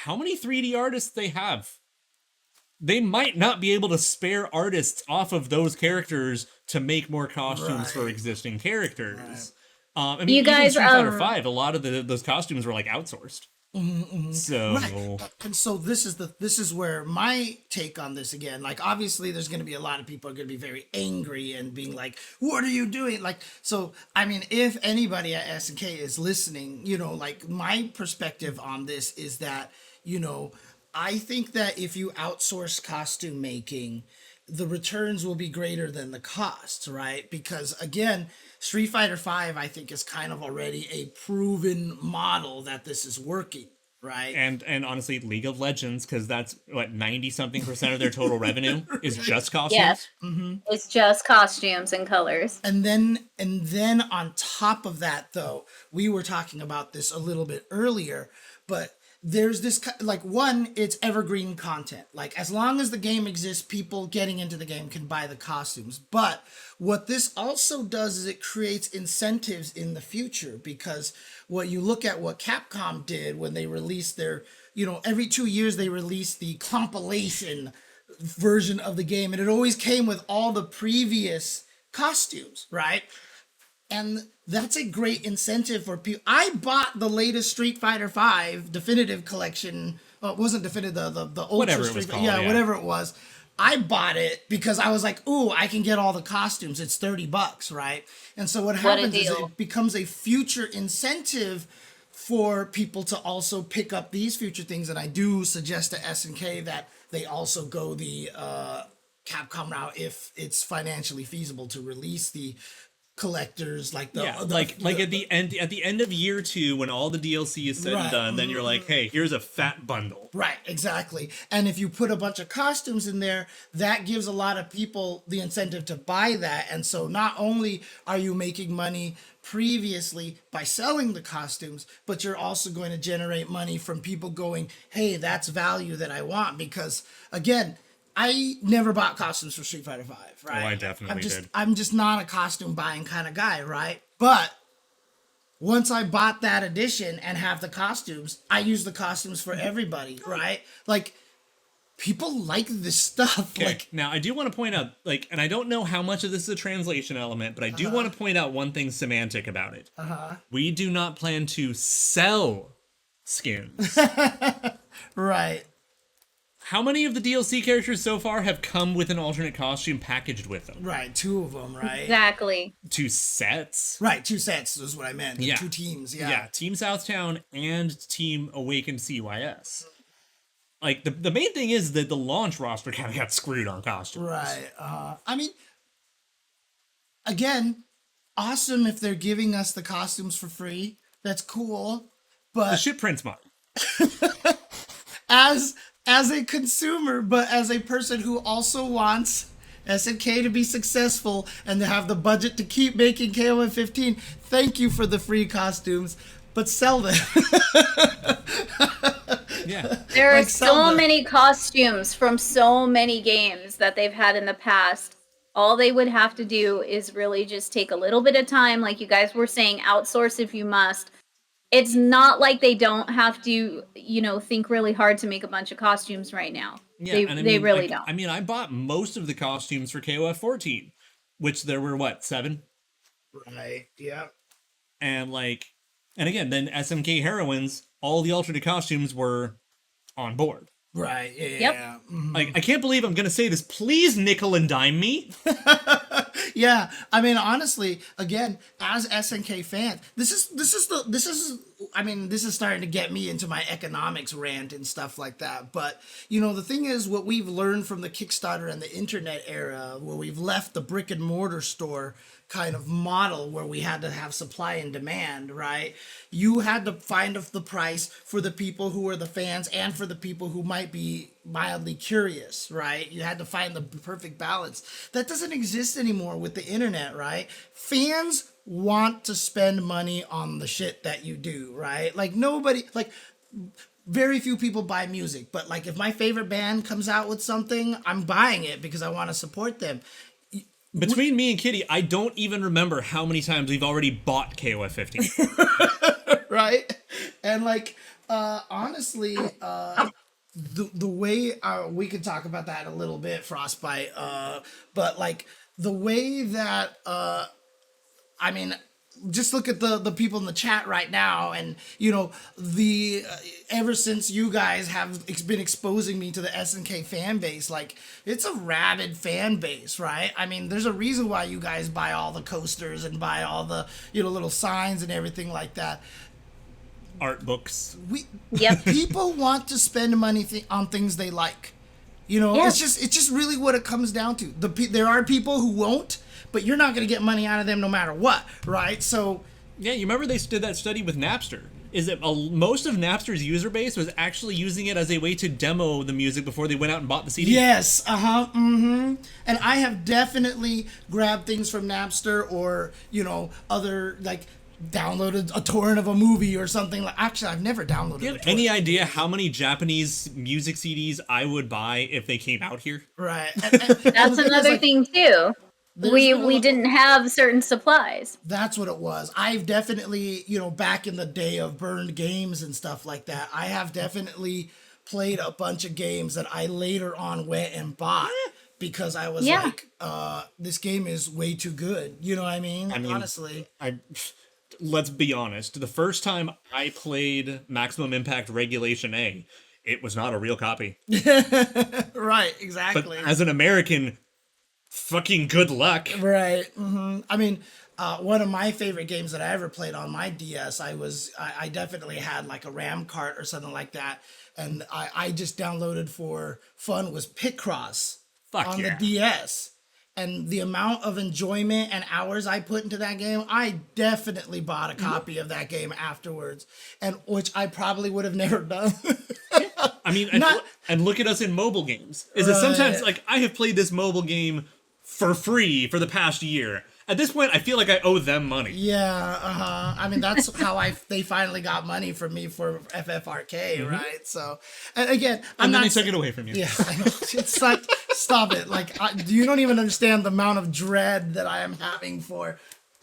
how many 3D artists they have. They might not be able to spare artists off of those characters to make more costumes for existing characters. Right. I mean, you guys, Street Fighter 5, a lot of those costumes were like outsourced. So and so this is where my take on this again, like obviously there's going to be a lot of people are going to be very angry and being like, what are you doing? Like, so I mean, if anybody at SNK is listening, like my perspective on this is that I think that if you outsource costume making, the returns will be greater than the costs, right? Because again, Street Fighter 5, I think, is kind of already a proven model that this is working, right? And honestly, League of Legends, because that's what 90-something% of their total revenue is just costumes. Yes, it's just costumes and colors. And then on top of that, though, we were talking about this a little bit earlier, but there's this like one, it's evergreen content. Like as long as the game exists, people getting into the game can buy the costumes. But what this also does is it creates incentives in the future, because what you look at what Capcom did when they released their, every 2 years they released the compilation version of the game, and it always came with all the previous costumes, right? And that's a great incentive for people. I bought the latest Street Fighter V Definitive Collection. Well, it wasn't Definitive, the Ultra whatever Street it was Fighter. called, Yeah, whatever it was. I bought it because I was like, ooh, I can get all the costumes. It's $30, right? And so what happens is it becomes a future incentive for people to also pick up these future things. And I do suggest to SNK that they also go the Capcom route if it's financially feasible to release the collectors, like the at the end of year 2, when all the DLC is said and done, then you're like, hey, here's a fat bundle. Right, exactly. And if you put a bunch of costumes in there, that gives a lot of people the incentive to buy that. And so not only are you making money previously by selling the costumes, but you're also going to generate money from people going, hey, that's value that I want. Because again, I never bought costumes for Street Fighter V, right? Oh, I definitely did. I'm just not a costume buying kind of guy, right? But once I bought that edition and have the costumes, I use the costumes for everybody, right? Like, people like this stuff. Okay. Like, now, I do want to point out, and I don't know how much of this is a translation element, but I do want to point out one thing semantic about it. We do not plan to sell skins. Right. How many of the DLC characters so far have come with an alternate costume packaged with them? Right, 2 of them, right? Exactly. 2 sets? Right, 2 sets is what I meant. Yeah. 2 teams, yeah. Yeah, Team Southtown and Team Awakened CYS. Like, the main thing is that the launch roster kind of got screwed on costumes. Right. I mean, again, awesome if they're giving us the costumes for free. That's cool. But The shit prints money. as a consumer, but as a person who also wants SNK to be successful and to have the budget to keep making KOF 15, thank you for the free costumes, but sell them. Yeah. There are so many costumes from so many games that they've had in the past. All they would have to do is really just take a little bit of time, like you guys were saying, outsource if you must. It's not like they don't have to, think really hard to make a bunch of costumes right now. Yeah, they really don't. I mean, I bought most of the costumes for KOF 14, which there were, 7? Right, yeah. And, and again, then SMK Heroines, all the alternate costumes were on board. Right, yeah. Yep. Mm-hmm. I can't believe I'm going to say this. Please nickel and dime me. Yeah, I mean, honestly, again, as SNK fans, this is starting to get me into my economics rant and stuff like that. But, the thing is, what we've learned from the Kickstarter and the internet era, where we've left the brick and mortar store kind of model where we had to have supply and demand, right? You had to find the price for the people who are the fans and for the people who might be mildly curious, right? You had to find the perfect balance. That doesn't exist anymore with the internet, right? Fans want to spend money on the shit that you do, right? Very few people buy music, but if my favorite band comes out with something, I'm buying it because I want to support them. Between me and Kitty, I don't even remember how many times we've already bought KOF 15. Right? And honestly, the way we could talk about that a little bit, Frostbite, but the way that I mean, just look at the people in the chat right now, and ever since you guys have been exposing me to the SNK fan base, it's a rabid fan base, right? I mean, there's a reason why you guys buy all the coasters and buy all the little signs and everything like that. Art books. People want to spend money on things they like. It's just really what it comes down to. There are people who won't, but you're not going to get money out of them no matter what, right? So, yeah, you remember they did that study with Napster? Is that most of Napster's user base was actually using it as a way to demo the music before they went out and bought the CD? Yes, and I have definitely grabbed things from Napster or, other, downloaded a torrent of a movie or something. Like, actually, I've never downloaded. Do you have any idea how many Japanese music CDs I would buy if they came out here? Right. That's another thing too. We didn't have certain supplies. That's what it was. I've definitely, back in the day of burned games and stuff like that, I have definitely played a bunch of games that I later on went and bought because I was like, this game is way too good. You know what I mean? Honestly. Let's be honest. The first time I played Maximum Impact Regulation A, it was not a real copy. Right, exactly. But as an American, fucking good luck. Right. Mm-hmm. I mean, one of my favorite games that I ever played on my DS, I definitely had like a RAM cart or something like that. And I just downloaded for fun was Picross on the DS. And the amount of enjoyment and hours I put into that game, I definitely bought a copy of that game afterwards, and which I probably would have never done. I mean, and look at us in mobile games. Is that sometimes, like, I have played this mobile game for free for the past year. At this point, I feel like I owe them money. Yeah, I mean, that's how they finally got money from me for FFRK, right? So, and again, and then they took it away from you. Yeah, I know. It's like, stop it. Like, you don't even understand the amount of dread that I am having for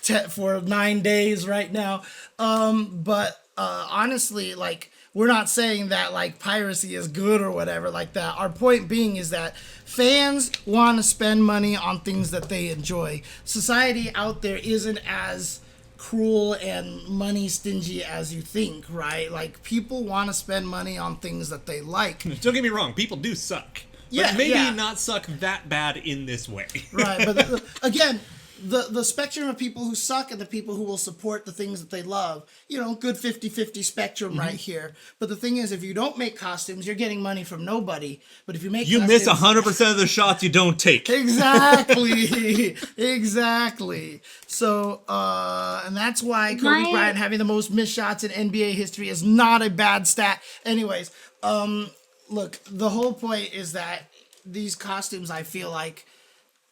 9 days right now. But honestly, like, we're not saying that like piracy is good or whatever like that. Our point being is that fans want to spend money on things that they enjoy. Society out there isn't as cruel and money stingy as you think, right? Like, people want to spend money on things that they like. Don't get me wrong, people do suck. But maybe not suck that bad in this way. Right, but again, the spectrum of people who suck and the people who will support the things that they love, good 50-50 spectrum right here. But the thing is, if you don't make costumes, you're getting money from nobody. But if you make costumes, miss 100% of the shots you don't take. Exactly. Exactly. So, and that's why Kobe Bryant having the most missed shots in NBA history is not a bad stat. Anyways, look, the whole point is that these costumes, I feel like,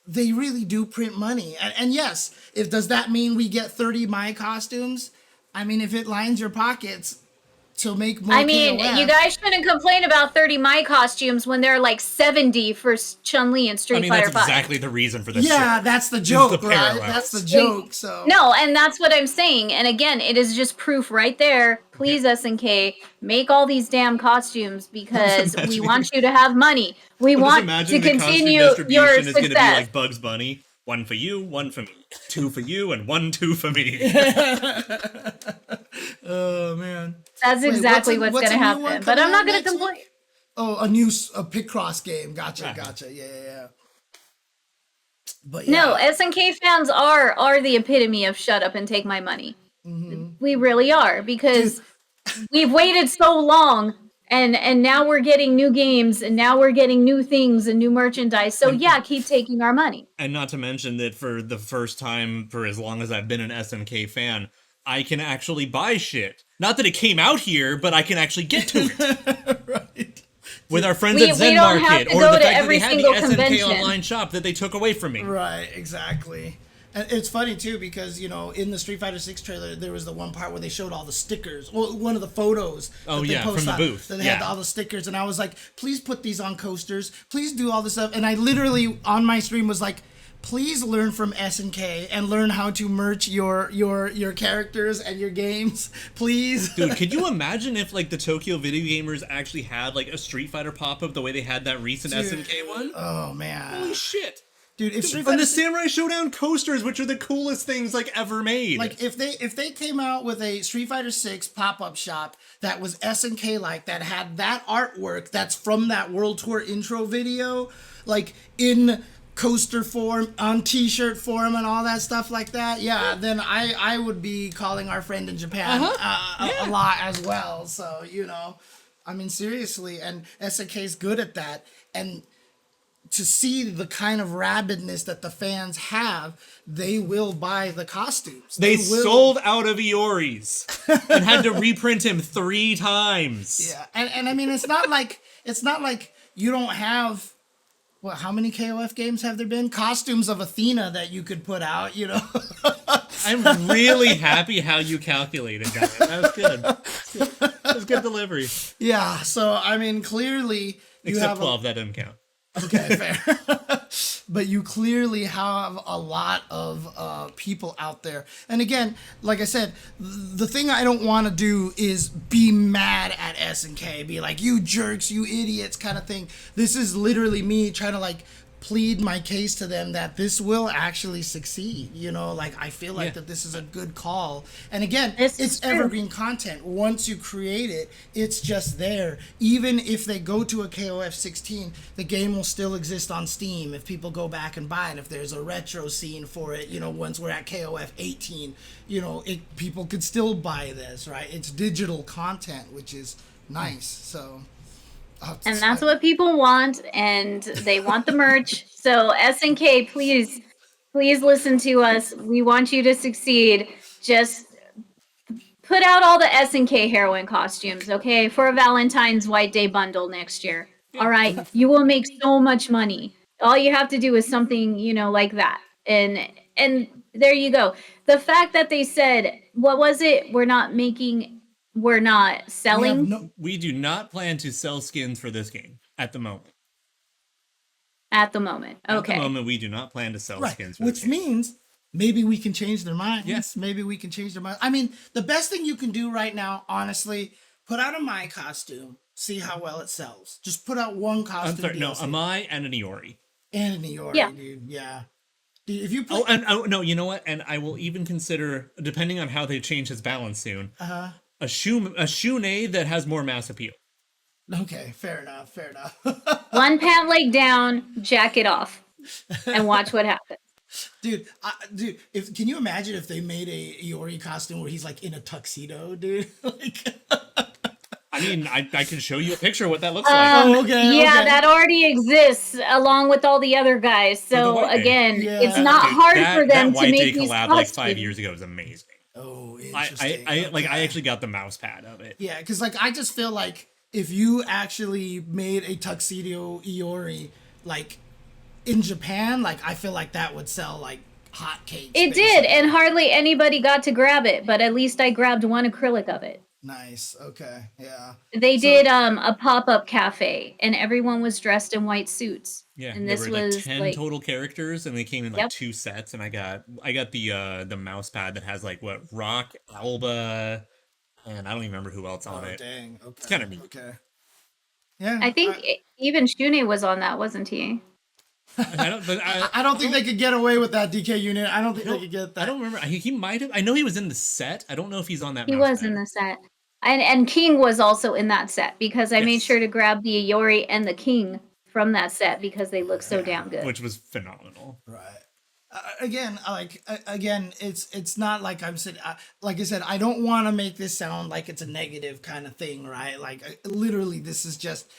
they really do print money. And yes, does that mean we get 30 My costumes? I mean, if it lines your pockets to make more KOF, you guys shouldn't complain about 30 My costumes when there are like 70 for Chun-Li and Street Fighter V. That's exactly the reason for this shit. That's the joke, right? That's the joke, so. No, and that's what I'm saying. And again, it is just proof right there. Please, SNK, make all these damn costumes because we want you to have money. We want to continue your success. Is going to be like Bugs Bunny. 1 for you, 1 for me. 2 for you, and 2 for me. Oh, man. That's exactly what's going to happen. But I'm not going to complain. Oh, a Picross game. Gotcha. Yeah. But no, SNK fans are the epitome of shut up and take my money. Mm-hmm. We really are, because we've waited so long, and now we're getting new games, and now we're getting new things and new merchandise. So keep taking our money. And not to mention that for the first time for as long as I've been an SNK fan, I can actually buy shit. Not that it came out here, but I can actually get to it. Right. With our friends at Zen Market, or the fact that they had the SNK online shop that they took away from me. Right, exactly. And it's funny too because in the Street Fighter 6 trailer there was the one part where they showed all the stickers. Well, one of the photos. Oh yeah, from the booth. That they had all the stickers, and I was like, please put these on coasters. Please do all this stuff. And I literally on my stream was like, please learn from SNK and learn how to merch your characters and your games, please. Dude, could you imagine if like the Tokyo Video Gamers actually had like a Street Fighter pop-up the way they had that recent SNK one? Oh man. Holy shit. Dude, and the Samurai Showdown coasters, which are the coolest things like ever made. Like if they came out with a Street Fighter 6 pop-up shop that was SNK like, that had that artwork that's from that World Tour intro video, like in coaster form, on t-shirt form and all that stuff like that, then I would be calling our friend in Japan a lot as well. So, I mean, seriously, and SNK's good at that. And to see the kind of rabidness that the fans have, they will buy the costumes. They sold out of Iori's and had to reprint him 3 times. Yeah, and I mean, it's not like you don't have. Well, how many KOF games have there been? Costumes of Athena that you could put out, I'm really happy how you calculated that. That was good. That was good delivery. Yeah, so I mean, clearly you Except have 12, that didn't count. Okay, fair. But you clearly have a lot of people out there. And again, like I said, the thing I don't want to do is be mad at SNK, be like, you jerks, you idiots kind of thing. This is literally me trying to like plead my case to them that this will actually succeed. You know, like I feel like that this is a good call. And again, it's evergreen content. Once you create it, it's just there. Even if they go to a KOF 16, the game will still exist on Steam if people go back and buy it. If there's a retro scene for it, you know, once we're at KOF 18, you know, people could still buy this, right? It's digital content, which is nice. So and that's what people want, and they want the merch. So SNK, please listen to us. We want you to succeed. Just put out all the SNK heroine costumes, okay, for a Valentine's White Day bundle next year. All right, you will make so much money. All you have to do is something, you know, like that, and there you go. The fact that they said, what was it? We're not selling. We do not plan to sell skins for this game at the moment. At the moment, okay. At the moment, we do not plan to sell skins for which means maybe we can change their minds. Yes. Maybe we can change their mind. I mean, the best thing you can do right now, honestly, put out a Mai costume, see how well it sells. Just put out one costume. I'm sorry, no, a Mai and an Iori. And an Iori, dude. Yeah. Dude, if you play... no, you know what? And I will even consider, depending on how they change his balance soon, a Shune that has more mass appeal. Okay, fair enough. One pant leg down, jacket off, and watch what happens. Dude, can you imagine if they made a Iori costume where he's like in a tuxedo, dude? Like, I mean, I can show you a picture of what that looks like. Okay. That already exists along with all the other guys. So again, it's not hard for them to make these collab costumes. like 5 years ago was amazing. Oh, interesting. I actually got the mouse pad of it. Yeah, because like I just feel like if you actually made a tuxedo Iori, like in Japan, like I feel like that would sell like hotcakes. It did, and hardly anybody got to grab it, but at least I grabbed one acrylic of it. Nice. Okay. Yeah. They did a pop-up cafe, and everyone was dressed in white suits. Yeah, and there this were was 10 total characters, and they came in like 2 sets. And I got the mouse pad that has like what Rock, Alba, and I don't even remember who else on it. Dang. Okay. It's kind of neat. Okay. Yeah. I think even Shune was on that, wasn't he? I don't think they could get away with that, DK unit. I don't think they could get that. I don't remember. He might have. I know he was in the set. I don't know if he's on that. He was in the set. And King was also in that set because I made sure to grab the Iori and the King from that set because they look so damn good. Which was phenomenal. Right. Again, it's not like I'm saying. Like I said, I don't want to make this sound like it's a negative kind of thing, right? Like literally, this is just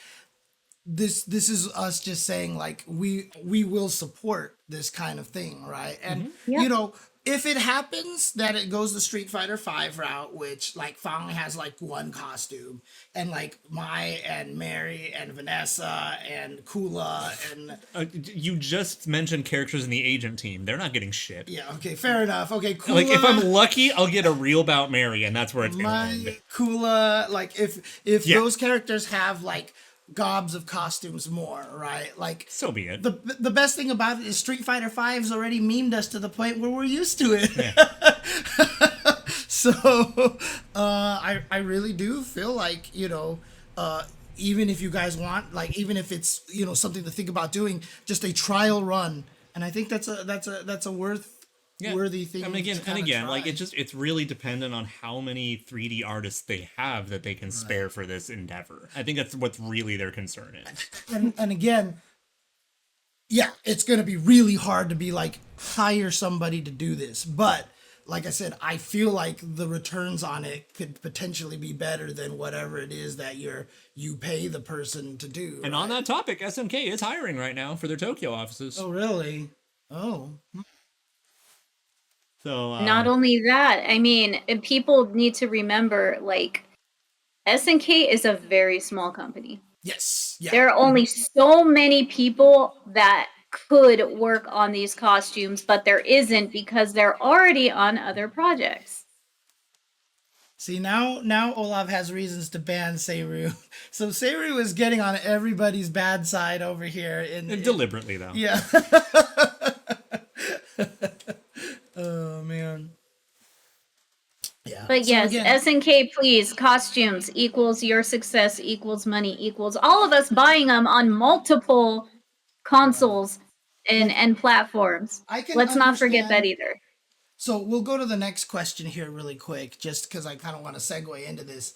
this is us just saying like we will support this kind of thing, right? And you know, if it happens that it goes the Street Fighter V route, which like finally has like one costume, and like Mai and Mary and Vanessa and Kula and you just mentioned characters in the agent team. They're not getting shit. Yeah, okay, fair enough. Okay, Kula, like if I'm lucky, I'll get a real Bout Mary, and that's where it's gonna end. Kula, like if those characters have like gobs of costumes more, right? Like so be it. The best thing about it is Street Fighter V's already memed us to the point where we're used to it. Yeah. So I really do feel like, you know, even if you guys want, like, even if it's, you know, something to think about doing, just a trial run, and I think that's a worthy thing. I mean, again, like it's really dependent on how many 3D artists they have that they can spare for this endeavor. I think that's what's really their concern is. And again, yeah, it's gonna be really hard to be like hire somebody to do this, but like I said, I feel like the returns on it could potentially be better than whatever it is that you pay the person to do. And on that topic, SNK is hiring right now for their Tokyo offices. Oh, really? Oh. So not only that, I mean, people need to remember, like, SNK is a very small company. Yes. Yeah. There are only so many people that could work on these costumes, but there isn't because they're already on other projects. See, now Olaf has reasons to ban Seiru. So Seiru is getting on everybody's bad side over here. Deliberately, though. Yeah. Oh, man. Yeah. But yes, SNK, please, costumes equals your success equals money equals all of us buying them on multiple consoles and platforms. Let's not forget that either. So we'll go to the next question here really quick, just because I kind of want to segue into this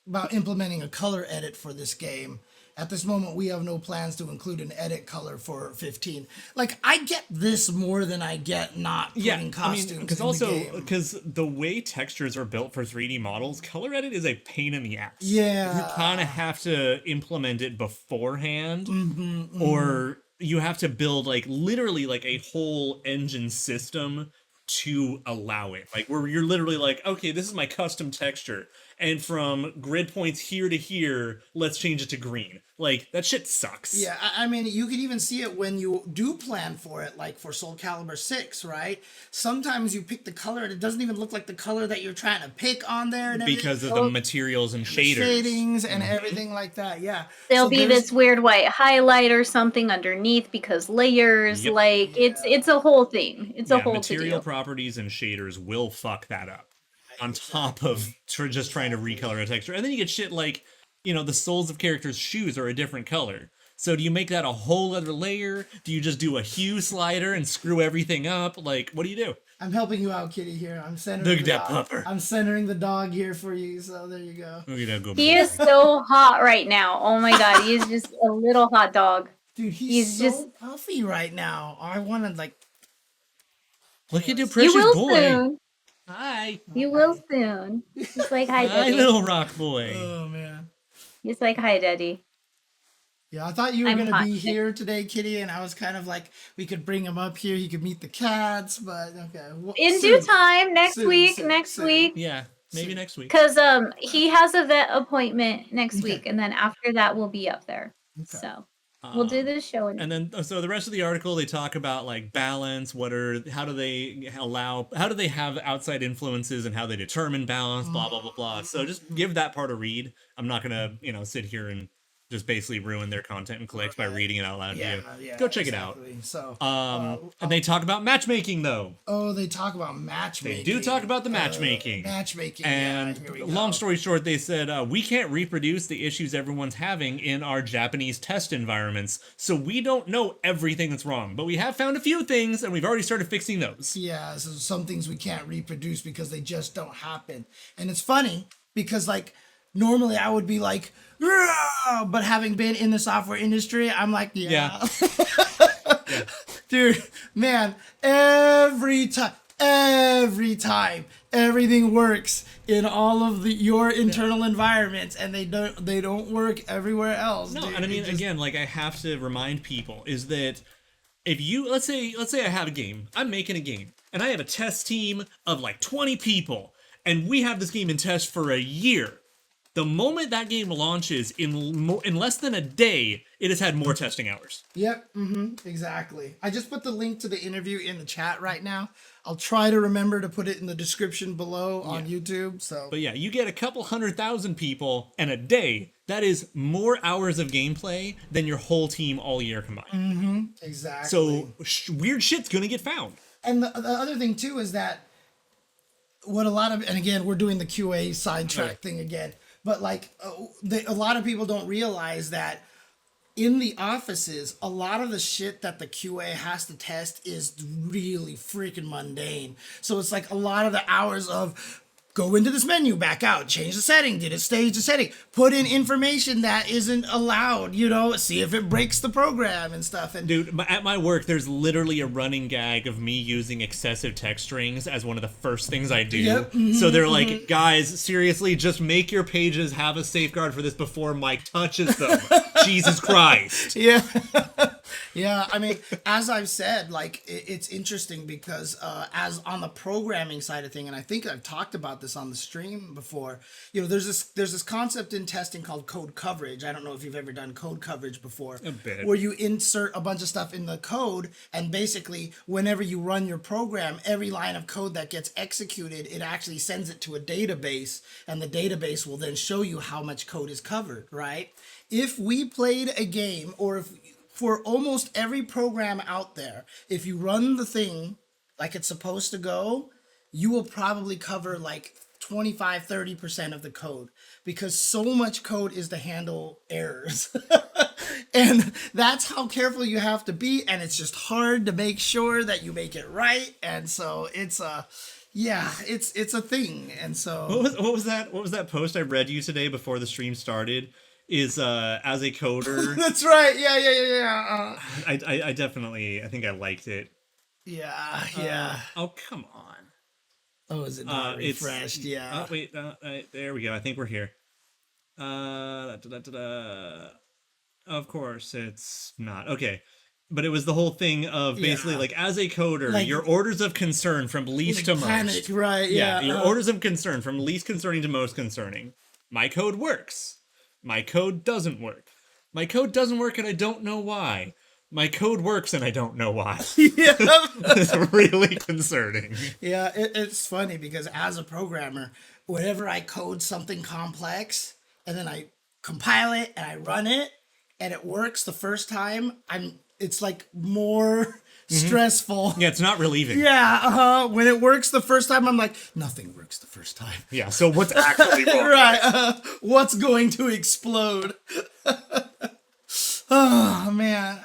about implementing a color edit for this game. At this moment, we have no plans to include an edit color for 15. Like, I get this more than I get not putting costumes because in also the game. because the way textures are built for 3D models, color edit is a pain in the ass. Yeah, you kind of have to implement it beforehand, or you have to build like literally like a whole engine system to allow it. Like where you're literally like, okay, this is my custom texture, and from grid points here to here, let's change it to green. Like, that shit sucks. Yeah, I mean, you can even see it when you do plan for it, like for Soul Calibur 6, right? Sometimes you pick the color and it doesn't even look like the color that you're trying to pick on there. And because of the materials and shaders. Shadings and everything like that, yeah. There'll be this weird white highlight or something underneath because layers, it's a whole thing. It's a whole material properties and shaders will fuck that up. On top of just trying to recolor a texture. And then you get shit like, you know, the soles of characters' shoes are a different color. So do you make that a whole other layer? Do you just do a hue slider and screw everything up? Like, what do you do? I'm helping you out, Kitty, here. I'm centering the dog. Pupper. I'm centering the dog here for you, so there you go. He is so hot right now. Oh my god, he is just a little hot dog. Dude, he's so just puffy right now. I want to, like... Look at your precious boy. Soon. Hi. You will soon. He's like, hi, Daddy. Hi, little rock boy. Oh, man. He's like, hi, Daddy. Yeah, I thought you were going to be here today, Kitty, and I was kind of like, we could bring him up here. He could meet the cats, but okay. Well, in due time, next week. Yeah, maybe next week. Because he has a vet appointment next week, and then after that, we'll be up there. Okay. So we'll do this show. And then, so the rest of the article, they talk about like balance. How do they have outside influences and how they determine balance, blah, blah, blah, blah. So just give that part a read. I'm not going to, sit here and just basically ruin their content and clicks by reading it out loud to you. Yeah, go check it out. So, and they talk about matchmaking, though. Oh, they talk about matchmaking. They do talk about the matchmaking. And long story short, they said, we can't reproduce the issues everyone's having in our Japanese test environments, so we don't know everything that's wrong. But we have found a few things, and we've already started fixing those. Yeah, so some things we can't reproduce because they just don't happen. And it's funny, because, like, normally I would be like, but having been in the software industry, I'm like, yeah. Dude, man, every time, everything works in all of your internal environments, and they don't work everywhere else. No, and I mean, again, like, I have to remind people is that if you, let's say I have a game, I'm making a game, and I have a test team of like 20 people, and we have this game in test for a year. The moment that game launches, in less than a day, it has had more testing hours. Yep, exactly. I just put the link to the interview in the chat right now. I'll try to remember to put it in the description below on YouTube. So, but yeah, you get a couple 100,000 people in a day. That is more hours of gameplay than your whole team all year combined. Exactly. So weird shit's gonna get found. And the other thing too is that and again, we're doing the QA sidetrack thing again. But like a lot of people don't realize that in the offices, a lot of the shit that the QA has to test is really freaking mundane. So it's like a lot of the hours of go into this menu, back out, change the setting, did it stage the setting, put in information that isn't allowed, see if it breaks the program and stuff. And dude, at my work, there's literally a running gag of me using excessive text strings as one of the first things I do. Yep. So they're like, guys, seriously, just make your pages have a safeguard for this before Mike touches them. Jesus Christ. Yeah. Yeah, I mean, as I've said, like it's interesting because as on the programming side of thing, and I think I've talked about this on the stream before. You know, there's this concept in testing called code coverage. I don't know if you've ever done code coverage before, A bit. where you insert a bunch of stuff in the code, and basically, whenever you run your program, every line of code that gets executed, it actually sends it to a database, and the database will then show you how much code is covered, right? If we played a game, or if for almost every program out there, if you run the thing like it's supposed to go, you will probably cover like 25-30% of the code, because so much code is to handle errors. And that's how careful you have to be, and it's just hard to make sure that you make it right. And so it's a it's a thing. And so what was that post I read you today before the stream started? Is as a coder. That's right. Yeah. I definitely, I think I liked it. Yeah. Oh, come on. Oh, is it not refreshed? Yeah. Oh, wait. There we go. I think we're here. Of course, it's not. Okay. But it was the whole thing of basically like as a coder, like, your orders of concern from least to most. Right. Yeah. Your orders of concern from least concerning to most concerning. My code works. My code doesn't work. My code doesn't work and I don't know why. My code works and I don't know why. Yeah. It's really concerning. Yeah, it's funny because as a programmer, whenever I code something complex and then I compile it and I run it and it works the first time, it's like more stressful. Yeah, it's not relieving. Yeah, when it works the first time, I'm like, nothing works the first time. Yeah, so what's actually wrong? Right, what's going to explode? Oh, man.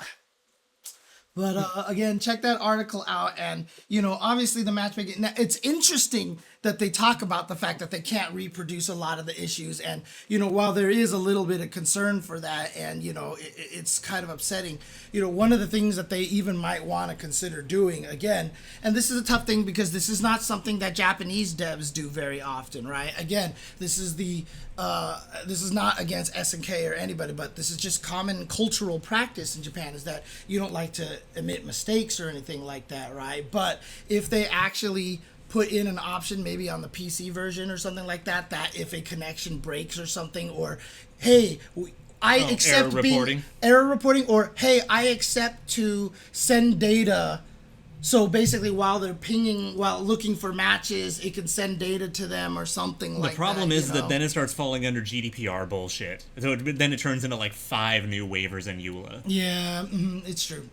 But again, check that article out. And, you know, obviously the matchmaking, it's interesting that they talk about the fact that they can't reproduce a lot of the issues. And, you know, while there is a little bit of concern for that, and, you know, it's kind of upsetting, you know, one of the things that they even might want to consider doing, again, and this is a tough thing because this is not something that Japanese devs do very often, right? Again, this is not against SNK or anybody, but this is just common cultural practice in Japan, is that you don't like to admit mistakes or anything like that, right? But if they actually put in an option maybe on the PC version or something like that, that if a connection breaks or something, or hey, I accept error reporting, or hey, I accept to send data. So basically, while they're pinging, while looking for matches, it can send data to them or something like that. The problem is that then it starts falling under GDPR bullshit. So then it turns into like 5 new waivers in EULA. Yeah, it's true.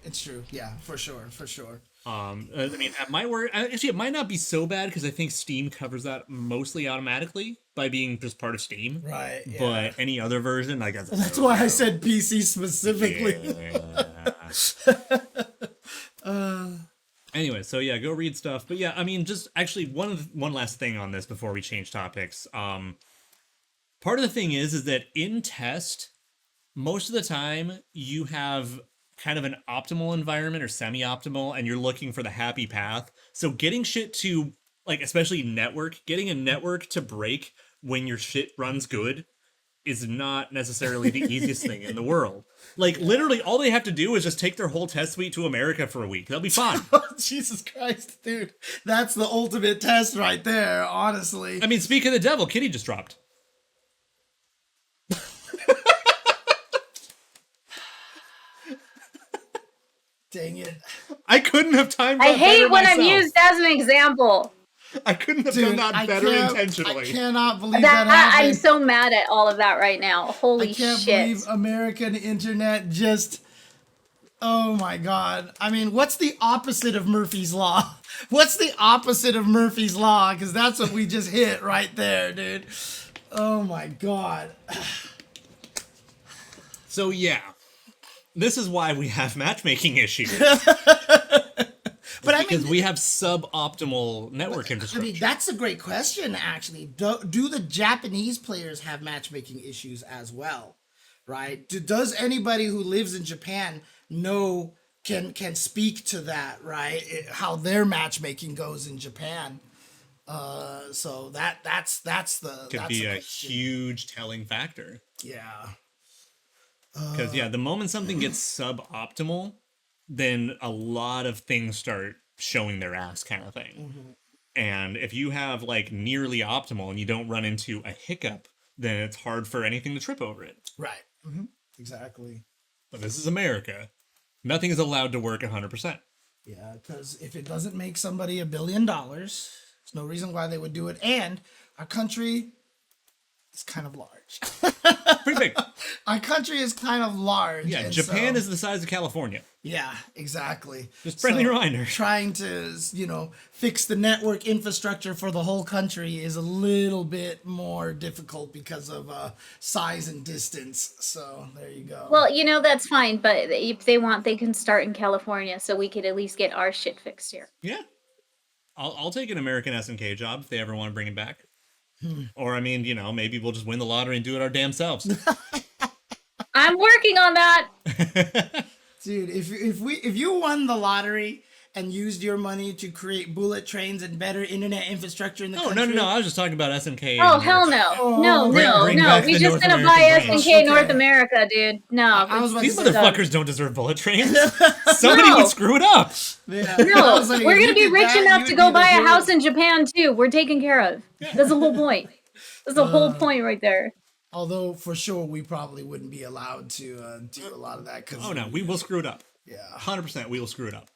Yeah, for sure. I mean, at my word, actually, it might not be so bad because I think Steam covers that mostly automatically by being just part of Steam. Right. Yeah. But any other version, I guess. That's why I said PC specifically. Yeah. Anyway, so yeah, go read stuff. But yeah, I mean, just actually one last thing on this before we change topics. Part of the thing is that in test, most of the time you have kind of an optimal environment or semi-optimal, and you're looking for the happy path. So getting shit to, like, especially getting a network to break when your shit runs good is not necessarily the easiest thing in the world. Like, literally, all they have to do is just take their whole test suite to America for a week. They'll be fine. Jesus Christ, dude. That's the ultimate test right there, honestly. I mean, speak of the devil, Kitty just dropped. Dang it. I couldn't have timed that I hate better when myself. I'm used as an example. I couldn't have done that better intentionally. I cannot believe that happened. I'm so mad at all of that right now. Holy shit. I can't believe American internet just... Oh my God. I mean, what's the opposite of Murphy's Law? What's the opposite of Murphy's Law? Because that's what we just hit right there, dude. Oh my God. So yeah. This is why we have matchmaking issues. Because we have suboptimal network infrastructure. I mean, that's a great question, actually. Do the Japanese players have matchmaking issues as well? Right? Does anybody who lives in Japan can speak to that, right? How their matchmaking goes in Japan. So that's could be a huge telling factor. Yeah. Because the moment something gets suboptimal, then a lot of things start showing their ass kind of thing. Mm-hmm. And if you have like nearly optimal and you don't run into a hiccup, then it's hard for anything to trip over it. Right. Mm-hmm. Exactly. But this is America. Nothing is allowed to work 100%. Yeah, because if it doesn't make somebody $1 billion, there's no reason why they would do it. And our country is kind of large. Pretty big. Our country is kind of large. Yeah, Japan is the size of California. Yeah, exactly. Just friendly reminder. Trying to, fix the network infrastructure for the whole country is a little bit more difficult because of size and distance. So there you go. Well, that's fine, but if they want, they can start in California, so we could at least get our shit fixed here. Yeah. I'll take an American SNK job if they ever want to bring it back. Or, I mean, maybe we'll just win the lottery and do it our damn selves. I'm working on that. Dude, if you won the lottery and used your money to create bullet trains and better internet infrastructure in the country. No. I was just talking about SNK. Oh, hell no. No. We just gonna buy SNK North America, dude. No. These motherfuckers don't deserve bullet trains. Somebody would screw it up. Yeah. No, we're gonna be rich enough to go buy a house in Japan, too. We're taken care of. That's the whole point. That's the whole point right there. Although, for sure, we probably wouldn't be allowed to do a lot of that. Oh, no. We will screw it up. Yeah. 100% we will screw it up.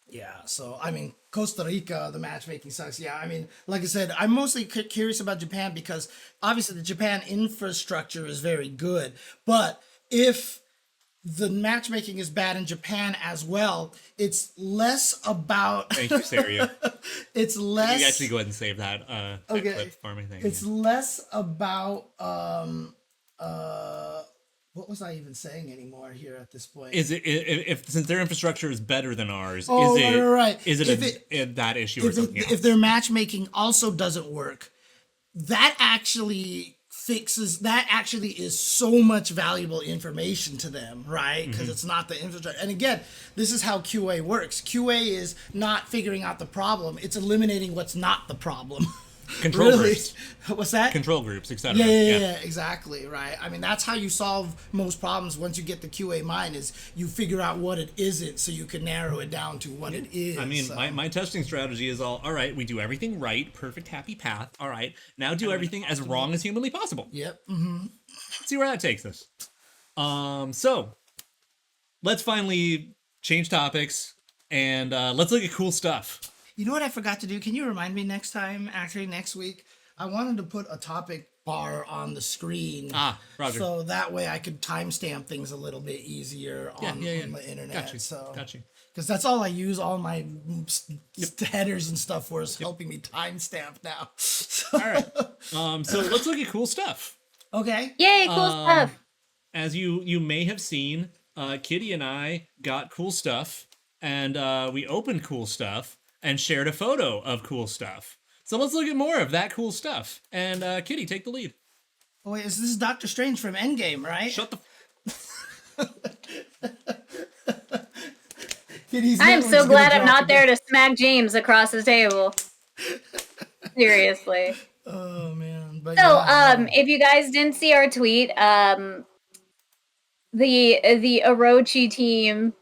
Yeah, so, I mean, Costa Rica, the matchmaking sucks. Yeah, I mean, like I said, I'm mostly curious about Japan because, obviously, the Japan infrastructure is very good. But if the matchmaking is bad in Japan as well, it's less about... Thank you, Saria. It's less... You actually go ahead and save that, that clip for me. It's less about... what was I even saying anymore here at this point? Is it if since their infrastructure is better than ours? Oh, is it right. Is it that issue or something else? If their matchmaking also doesn't work, that actually is so much valuable information to them, right? Because it's not the infrastructure. And again, this is how QA works. QA is not figuring out the problem; it's eliminating what's not the problem. Control groups. What's that? Control groups, etc. Yeah, exactly, right. I mean, that's how you solve most problems once you get the QA mind is you figure out what it isn't so you can narrow it down to what it is. I mean, my testing strategy is all right, we do everything right, perfect, happy path. All right, now do everything as wrong as humanly possible. Yep. Mm-hmm. See where that takes us. So, let's finally change topics and let's look at cool stuff. You know what I forgot to do? Can you remind me next week? I wanted to put a topic bar on the screen. Roger. So that way I could timestamp things a little bit easier on the internet. Got you. Because that's all I use all my headers and stuff for is helping me timestamp now. All right. So let's look at cool stuff. Okay. Yay, cool stuff. As you may have seen, Kitty and I got cool stuff, and we opened cool stuff and shared a photo of cool stuff. So let's look at more of that cool stuff. And Kitty, take the lead. Oh, wait, this is Doctor Strange from Endgame, right? Shut the... I'm so glad I'm not there to smack James across the table. Seriously. Oh, man. But if you guys didn't see our tweet, the Orochi team...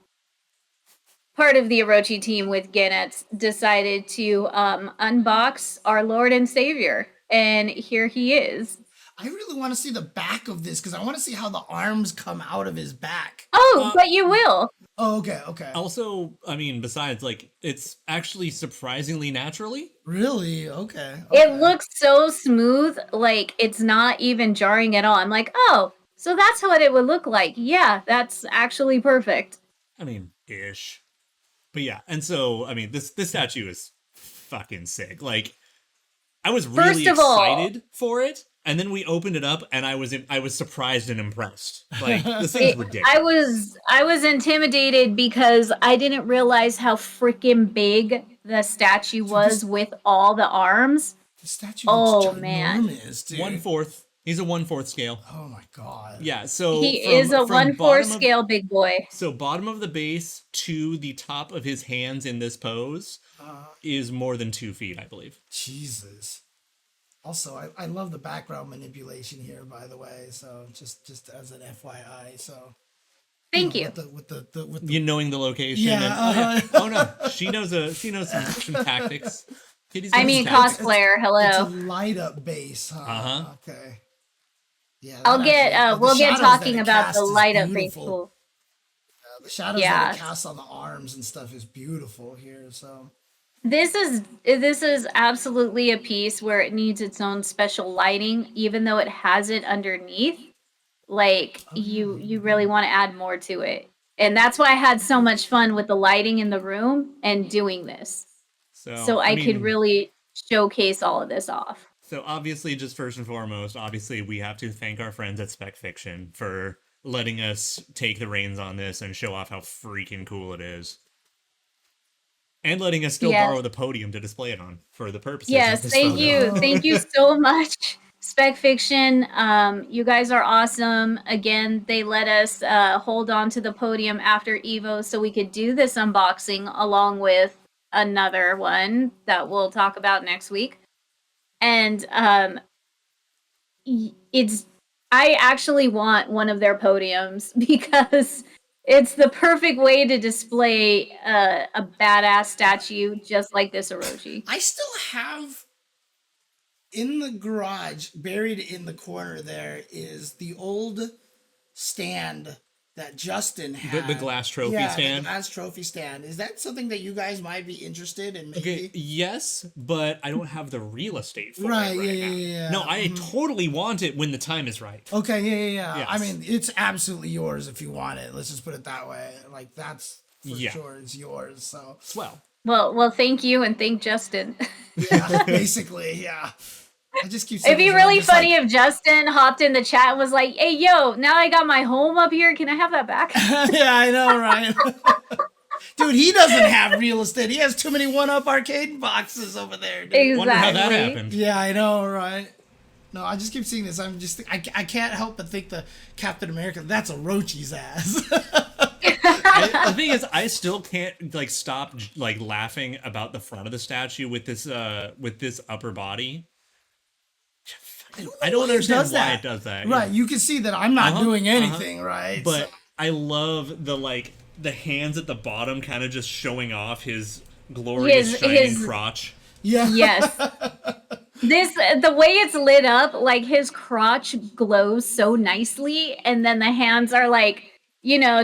Part of the Orochi team with Ginormous decided to unbox our Lord and Savior, and here he is. I really want to see the back of this because I want to see how the arms come out of his back. Oh, but you will. Oh, okay. Also, I mean, besides, like, it's actually surprisingly naturally. Really? Okay. It looks so smooth, like it's not even jarring at all. I'm like, oh, so that's what it would look like. Yeah, that's actually perfect. I mean, ish. But yeah, and so, I mean, this statue is fucking sick. Like, I was really excited for it, and then we opened it up, and I was surprised and impressed. Like, this thing's ridiculous. I was intimidated because I didn't realize how freaking big the statue was with all the arms. The statue looks ginormous, dude. 1/4. He's a 1/4 scale. Oh my god. Yeah, so he is a 1/4 scale big boy. So bottom of the base to the top of his hands in this pose is more than 2 feet, I believe. Jesus. Also, I love the background manipulation here, by the way. So just as an FYI. So Thank you. With the you knowing the location. Yeah. And, oh no, she knows some tactics. I mean, cosplayer. Hello. It's a light up base, huh? Uh-huh. Okay. Yeah. We'll get talking about the light up base tool. The shadows that it casts on the arms and stuff is beautiful here. So this is absolutely a piece where it needs its own special lighting, even though it has it underneath. Like you really want to add more to it, and that's why I had so much fun with the lighting in the room and doing this. So I could really showcase all of this off. So obviously, just first and foremost, obviously we have to thank our friends at Spec Fiction for letting us take the reins on this and show off how freaking cool it is. And letting us still borrow the podium to display it on for the purposes of this thank you. Thank you so much, Spec Fiction. You guys are awesome. Again, they let us hold on to the podium after Evo so we could do this unboxing along with another one that we'll talk about next week. And I actually want one of their podiums because it's the perfect way to display a badass statue just like this Orochi. I still have in the garage, buried in the corner there, is the old stand that Justin had. The glass trophy stand? The glass trophy stand. Is that something that you guys might be interested in? Maybe? Okay, yes, but I don't have the real estate for it right now. Yeah. No, I totally want it when the time is right. Okay, yeah. Yes. I mean, it's absolutely yours if you want it. Let's just put it that way. Like, that's for sure it's yours, so. Swell. Well, thank you and thank Justin. Yeah, basically, yeah. I just keep saying it'd be really funny if Justin hopped in the chat and was like, hey, yo, now I got my home up here. Can I have that back? Yeah, I know, right? Dude, he doesn't have real estate. He has too many one-up arcade boxes over there, dude. Exactly. Wonder how that happened. Yeah, I know, right? No, I just keep seeing this. I can't help but think the Captain America, that's Orochi's ass. The thing is, I still can't stop laughing about the front of the statue with this upper body. I don't understand why it does that. Right, you can see that I'm not doing anything, right? But I love the hands at the bottom kind of just showing off his glorious shining crotch. Yeah. Yes. The way it's lit up, like his crotch glows so nicely, and then the hands are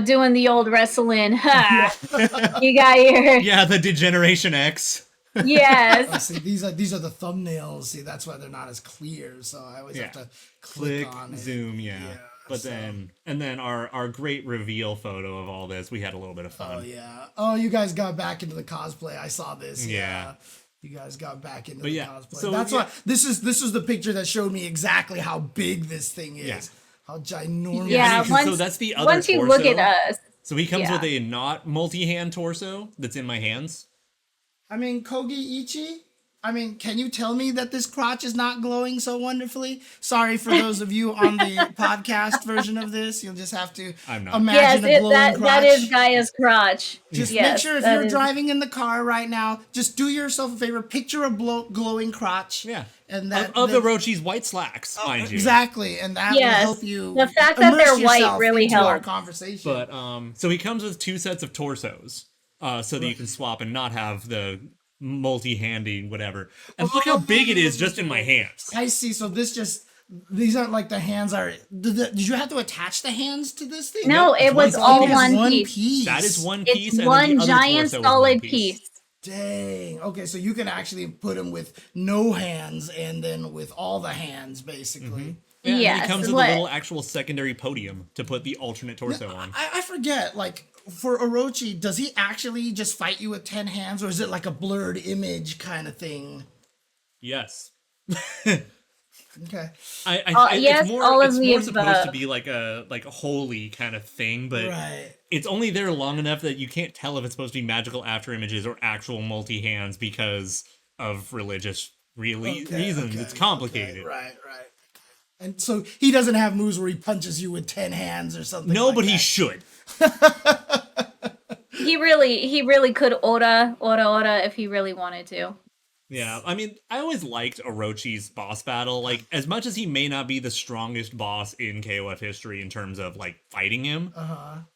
doing the old wrestling. Ha! You got your the Degeneration X. Yes. Oh, see, these are the thumbnails. See, that's why they're not as clear. So I always have to click on it. Zoom, But then our great reveal photo of all this, we had a little bit of fun. Oh yeah. Oh, you guys got back into the cosplay. I saw this. Yeah. You guys got back into the cosplay. So that's why this is the picture that showed me exactly how big this thing is. Yeah. How ginormous. Yeah. So that's the other once you look at us. So he comes with a not multi-hand torso that's in my hands. I mean, Kogi Ichi, can you tell me that this crotch is not glowing so wonderfully? Sorry for those of you on the podcast version of this. You'll just have to imagine a glowing crotch. That is Gaia's crotch. Just make sure if you're driving in the car right now, just do yourself a favor. Picture a glowing crotch. Yeah. And that of Orochi's white slacks, mind you. Exactly, and that will help you. The fact that they're white really helps our conversation. But so he comes with 2 sets of torsos. So that you can swap and not have the multi-handy whatever. And look how big it is just in my hands. I see. So these aren't like the hands are. Did you have to attach the hands to this thing? No, it was all one piece. That is one piece. It's and one the other giant solid piece. Dang. Okay, so you can actually put them with no hands and then with all the hands, basically. Yeah, and it comes with a little actual secondary podium to put the alternate torso on. I forget, for Orochi, does he actually just fight you with 10 hands, or is it like a blurred image kind of thing? Yes. Okay. yes, all of the above. It's more supposed to be like a holy kind of thing, but it's only there long enough that you can't tell if it's supposed to be magical after images or actual multi-hands because of religious reasons. It's complicated. Right. And so he doesn't have moves where he punches you with 10 hands or something. No, but he should. He really could ora if he really wanted to. Yeah, I mean, I always liked Orochi's boss battle. Like, as much as he may not be the strongest boss in KOF history in terms of, like, fighting him,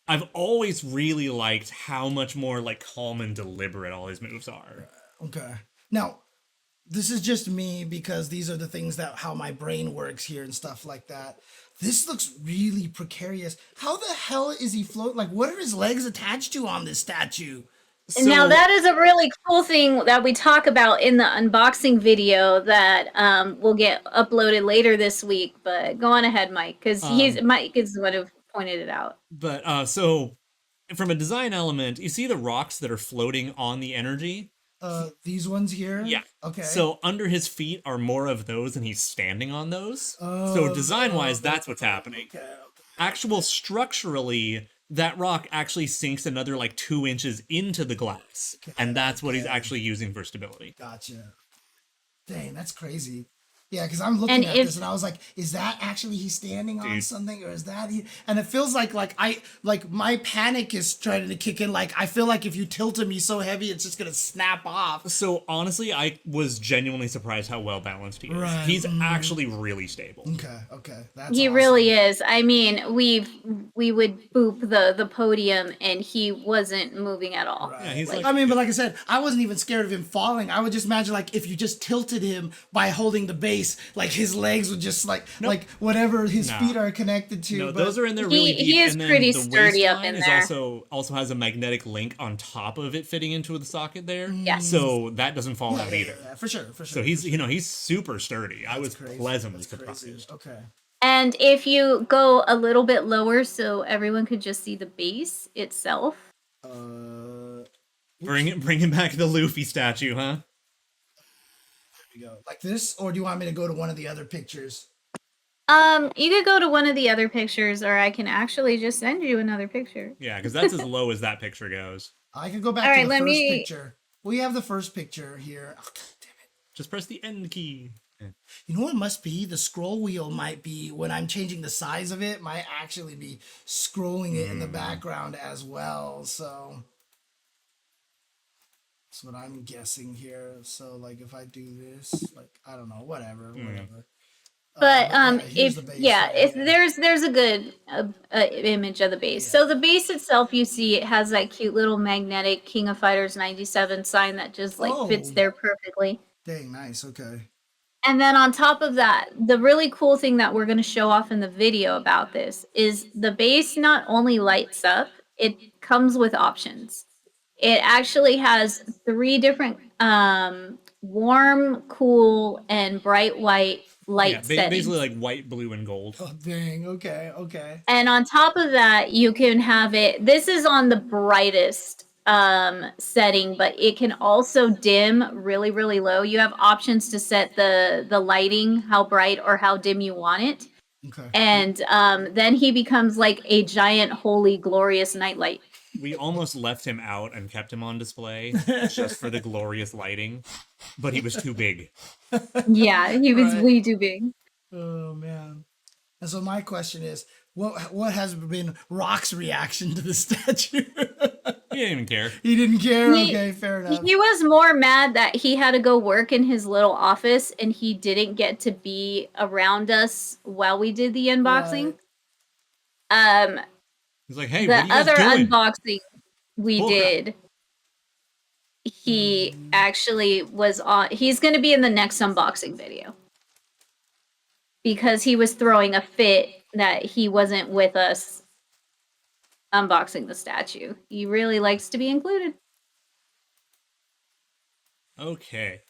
I've always really liked how much more, like, calm and deliberate all his moves are. Okay. Now, this is just me because these are the things that how my brain works here and stuff like that. This looks really precarious. How the hell is he float? Like, what are his legs attached to on this statue? So, now that is a really cool thing that we talk about in the unboxing video that will get uploaded later this week. But go on ahead, Mike, because Mike is the one who pointed it out. But so from a design element, you see the rocks that are floating on the energy? These ones here? Yeah. Okay. So under his feet are more of those and he's standing on those. So design-wise, that's what's happening. Okay. Actual structurally, that rock actually sinks another like 2 inches into the glass. And that's what he's actually using for stability. Gotcha. Dang, that's crazy. Yeah, because I'm looking at this and I was like, is that actually he's standing on something, or is that he? And it feels like my panic is trying to kick in. Like, I feel like if you tilt him, he's so heavy, it's just gonna snap off. So honestly, I was genuinely surprised how well balanced he is. Right. He's actually really stable. Okay, he awesome. Really is. I mean, we would boop the podium and he wasn't moving at all. Right. Yeah, he's like, I mean, but like I said, I wasn't even scared of him falling. I would just imagine like if you just tilted him by holding the base. Like his legs would just like whatever his feet are connected to. No, those are in there really deep. He is pretty sturdy up in there. Also has a magnetic link on top of it fitting into the socket there. Yes. So that doesn't fall out either. Yeah, for sure. So he's he's super sturdy. I was pleasantly surprised. Okay. And if you go a little bit lower, so everyone could just see the base itself. Bring him back to the Luffy statue, huh? Go like this, or do you want me to go to one of the other pictures? You could go to one of the other pictures, or I can actually just send you another picture. Yeah, because that's as low as that picture goes. I can go back to the first picture. We have the first picture here. Oh, God damn it. Just press the end key. You know what it must be? The scroll wheel might be, when I'm changing the size of it, might actually be scrolling it in the background as well. So that's what I'm guessing here. So like if I do this, like I don't know, whatever. But if there's a good image of the base. So the base itself, you see, it has that cute little magnetic King of Fighters 97 sign that just like fits there perfectly. Dang, nice. Okay. And then on top of that, the really cool thing that we're going to show off in the video about this is the base not only lights up, it comes with options. It actually has 3 different warm, cool, and bright white light settings. Basically like white, blue, and gold. Oh, dang. Okay. And on top of that, you can have it. This is on the brightest setting, but it can also dim really, really low. You have options to set the lighting, how bright or how dim you want it. Okay. And then he becomes like a giant, holy, glorious nightlight. We almost left him out and kept him on display just for the glorious lighting, but he was too big. Yeah, he was way too big. Oh, man. And so my question is, what has been Rock's reaction to the statue? He didn't even care. He didn't care? Okay, fair enough. He was more mad that he had to go work in his little office and he didn't get to be around us while we did the unboxing. Right. He's like, hey, the what are you guys other doing? Unboxing we did, he actually was on. He's going to be in the next unboxing video because he was throwing a fit that he wasn't with us unboxing the statue. He really likes to be included. Okay,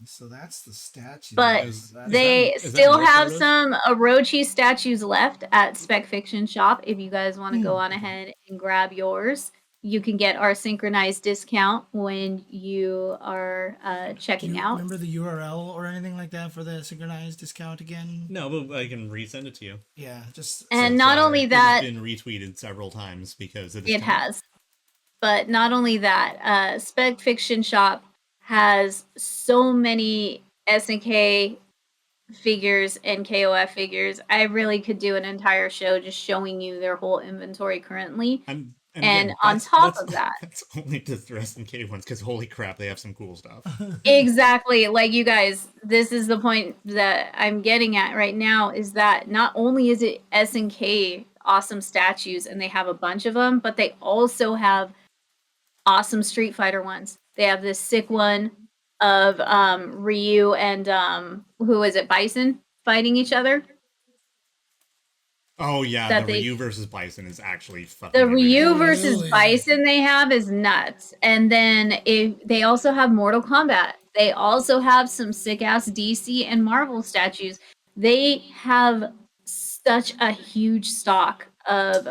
so that's the statue. But they still have some Orochi statues left at Spec Fiction Shop. If you guys want to go on ahead and grab yours, you can get our synchronized discount when you are checking out. Remember the URL or anything like that for the synchronized discount again? No, but I can resend it to you. Yeah, just and not only that, it's been retweeted several times because it has. But not only that, Spec Fiction Shop has so many SNK figures and KOF figures. I really could do an entire show just showing you their whole inventory currently. And again, on top of that, that's only just the SNK ones, because holy crap, they have some cool stuff. exactly. Like, you guys, this is the point that I'm getting at right now, is that not only is it SNK awesome statues, and they have a bunch of them, but they also have awesome Street Fighter ones. They have this sick one of Ryu and who is it, Bison, fighting each other. Oh yeah, That the they Ryu versus Bison is actually fucking the really Ryu cool. versus Really? Bison they have is nuts. And then they also have Mortal Kombat. They also have some sick ass DC and Marvel statues. They have such a huge stock of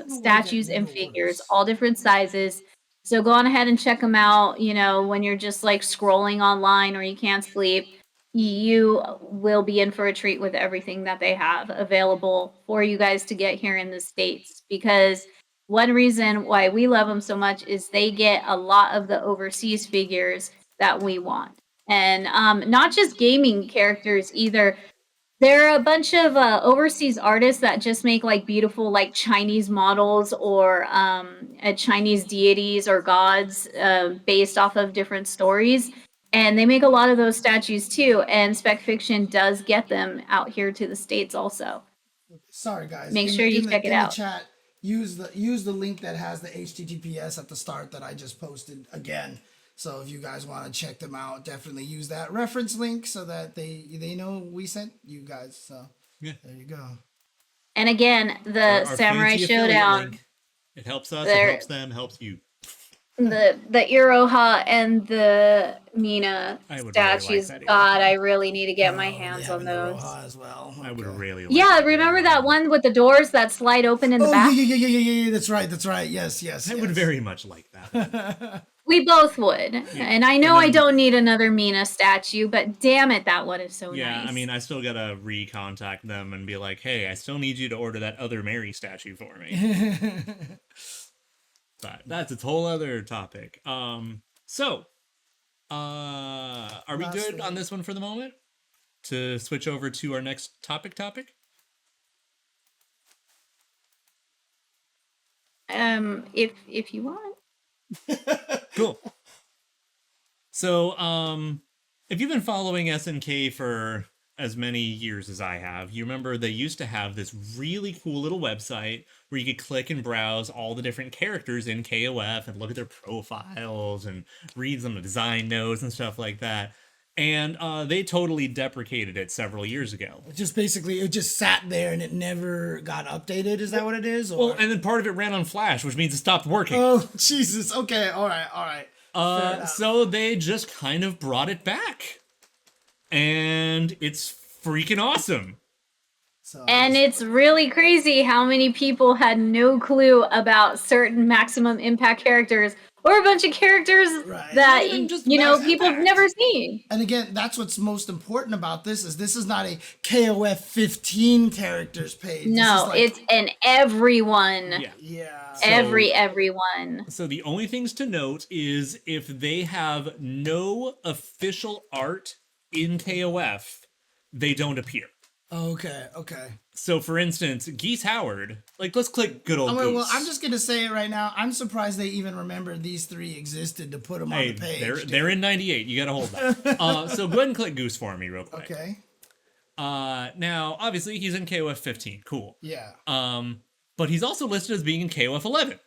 statues and figures, all different sizes. So go on ahead and check them out. You know, when you're just like scrolling online or you can't sleep, you will be in for a treat with everything that they have available for you guys to get here in the States. Because one reason why we love them so much is they get a lot of the overseas figures that we want. And not just gaming characters either. There are a bunch of overseas artists that just make like beautiful like Chinese models or Chinese deities or gods based off of different stories. And they make a lot of those statues too. And Spec Fiction does get them out here to the States also. Sorry, guys. Make sure you check it out. In the chat, use the link that has the HTTPS at the start that I just posted again. So if you guys want to check them out, definitely use that reference link so that they know we sent you guys. So yeah, there you go. And again, the our Samurai fancy affiliate Showdown. link. It helps us. It helps them. Helps you. The Iroha and the Mina I would statues. really like that God, Iroha. I really need to get my hands They have on an those. Oroha as well. Okay. I would really like Yeah, that remember Iroha. that one with the doors that slide open in the back? Yeah. That's right. Yes. I would very much like that. We both would. Yeah. And I know I don't need another Mina statue, but damn it, that one is so nice. Yeah, I mean, I still gotta recontact them and be like, hey, I still need you to order that other Mary statue for me. But that's a whole other topic. So, are we good on this one for the moment? To switch over to our next topic? If you want. Cool. So, if you've been following SNK for as many years as I have, you remember they used to have this really cool little website where you could click and browse all the different characters in KOF and look at their profiles and read some design notes and stuff like that. And they totally deprecated it several years ago. It just sat there and it never got updated. Is that what it is? Or? Well, and then part of it ran on Flash, which means it stopped working. Oh, Jesus. Okay. All right. So they just kind of brought it back. And it's freaking awesome. And it's really crazy how many people had no clue about certain Maximum Impact characters or a bunch of characters that people have never seen. And again, that's what's most important about this is not a KOF 15 characters page. No, it's an everyone. Yeah. Everyone. So the only things to note is if they have no official art in KOF, they don't appear. Okay. So, for instance, Geese Howard, let's click good old Goose. Well, I'm just going to say it right now. I'm surprised they even remembered these three existed to put them on the page. They're in 98. You got to hold that. So go ahead and click Goose for me real quick. Okay. Now, obviously, he's in KOF 15. Cool. Yeah. But he's also listed as being in KOF 11.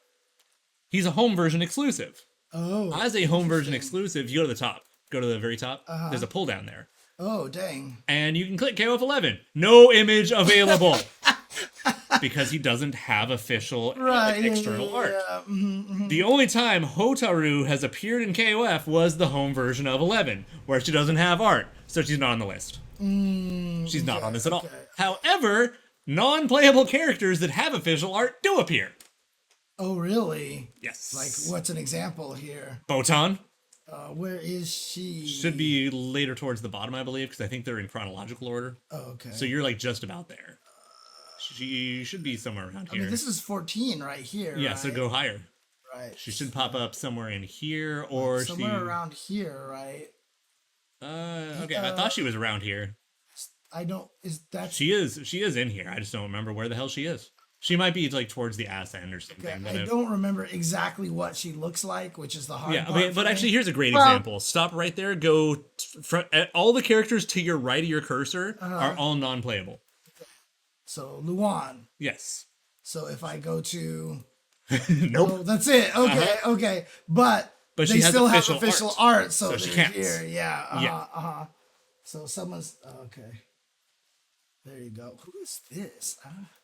He's a home version exclusive. Oh. As a home version exclusive, you go to the top. Go to the very top. There's a pull down there. Oh, dang. And you can click KOF 11. No image available. Because he doesn't have official external art. The only time Hotaru has appeared in KOF was the home version of 11, where she doesn't have art, so she's not on the list. She's not on this at all. However, non-playable characters that have official art do appear. Oh, really? Yes. Like, what's an example here? Botan. Where is she? Should be later towards the bottom, I believe, because I think they're in chronological order. Oh, okay. So you're just about there. She should be somewhere around here. I mean, this is 14 right here. Yeah, so go higher. Right. She should pop up somewhere in here, or somewhere around here, right? Okay, I thought she was around here. I don't. Is that? She is in here. I just don't remember where the hell she is. She might be like towards the ass end or something. Okay, I don't remember exactly what she looks like, which is the hard part. Yeah, but actually, here's a great example. Stop right there. Go all the characters to your right of your cursor are all non-playable. So Luan. Yes. So if I go to, nope. Oh, that's it. Okay, okay, but they she has still have official official art, so she they're counts. here. Yeah. Yeah. So someone's okay. There you go. Who is this?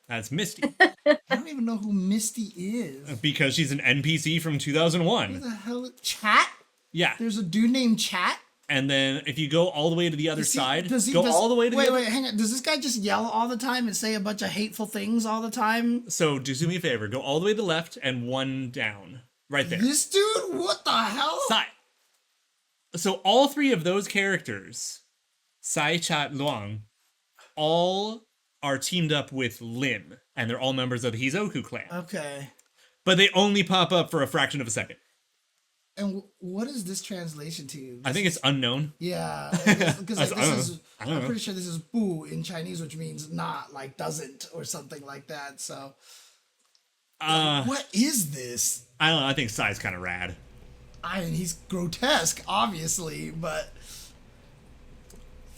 That's Misty. I don't even know who Misty is. Because she's an NPC from 2001. Who the hell? Chat? Yeah. There's a dude named Chat. And then if you go all the way to the other side, all the way to wait, the other. Wait, hang on. Does this guy just yell all the time and say a bunch of hateful things all the time? So do me a favor. Go all the way to the left and one down. Right there. This dude? What the hell? Sai. So all three of those characters, Sai, Chat, Luang, all are teamed up with Lin, and they're all members of the Hizoku clan. Okay. But they only pop up for a fraction of a second. And what is this translation to? I think it's unknown. Yeah, because I'm pretty sure this is bu in Chinese, which means not, like doesn't or something like that. So, what is this? I don't know. I think Sai's kind of rad. I mean, he's grotesque, obviously, but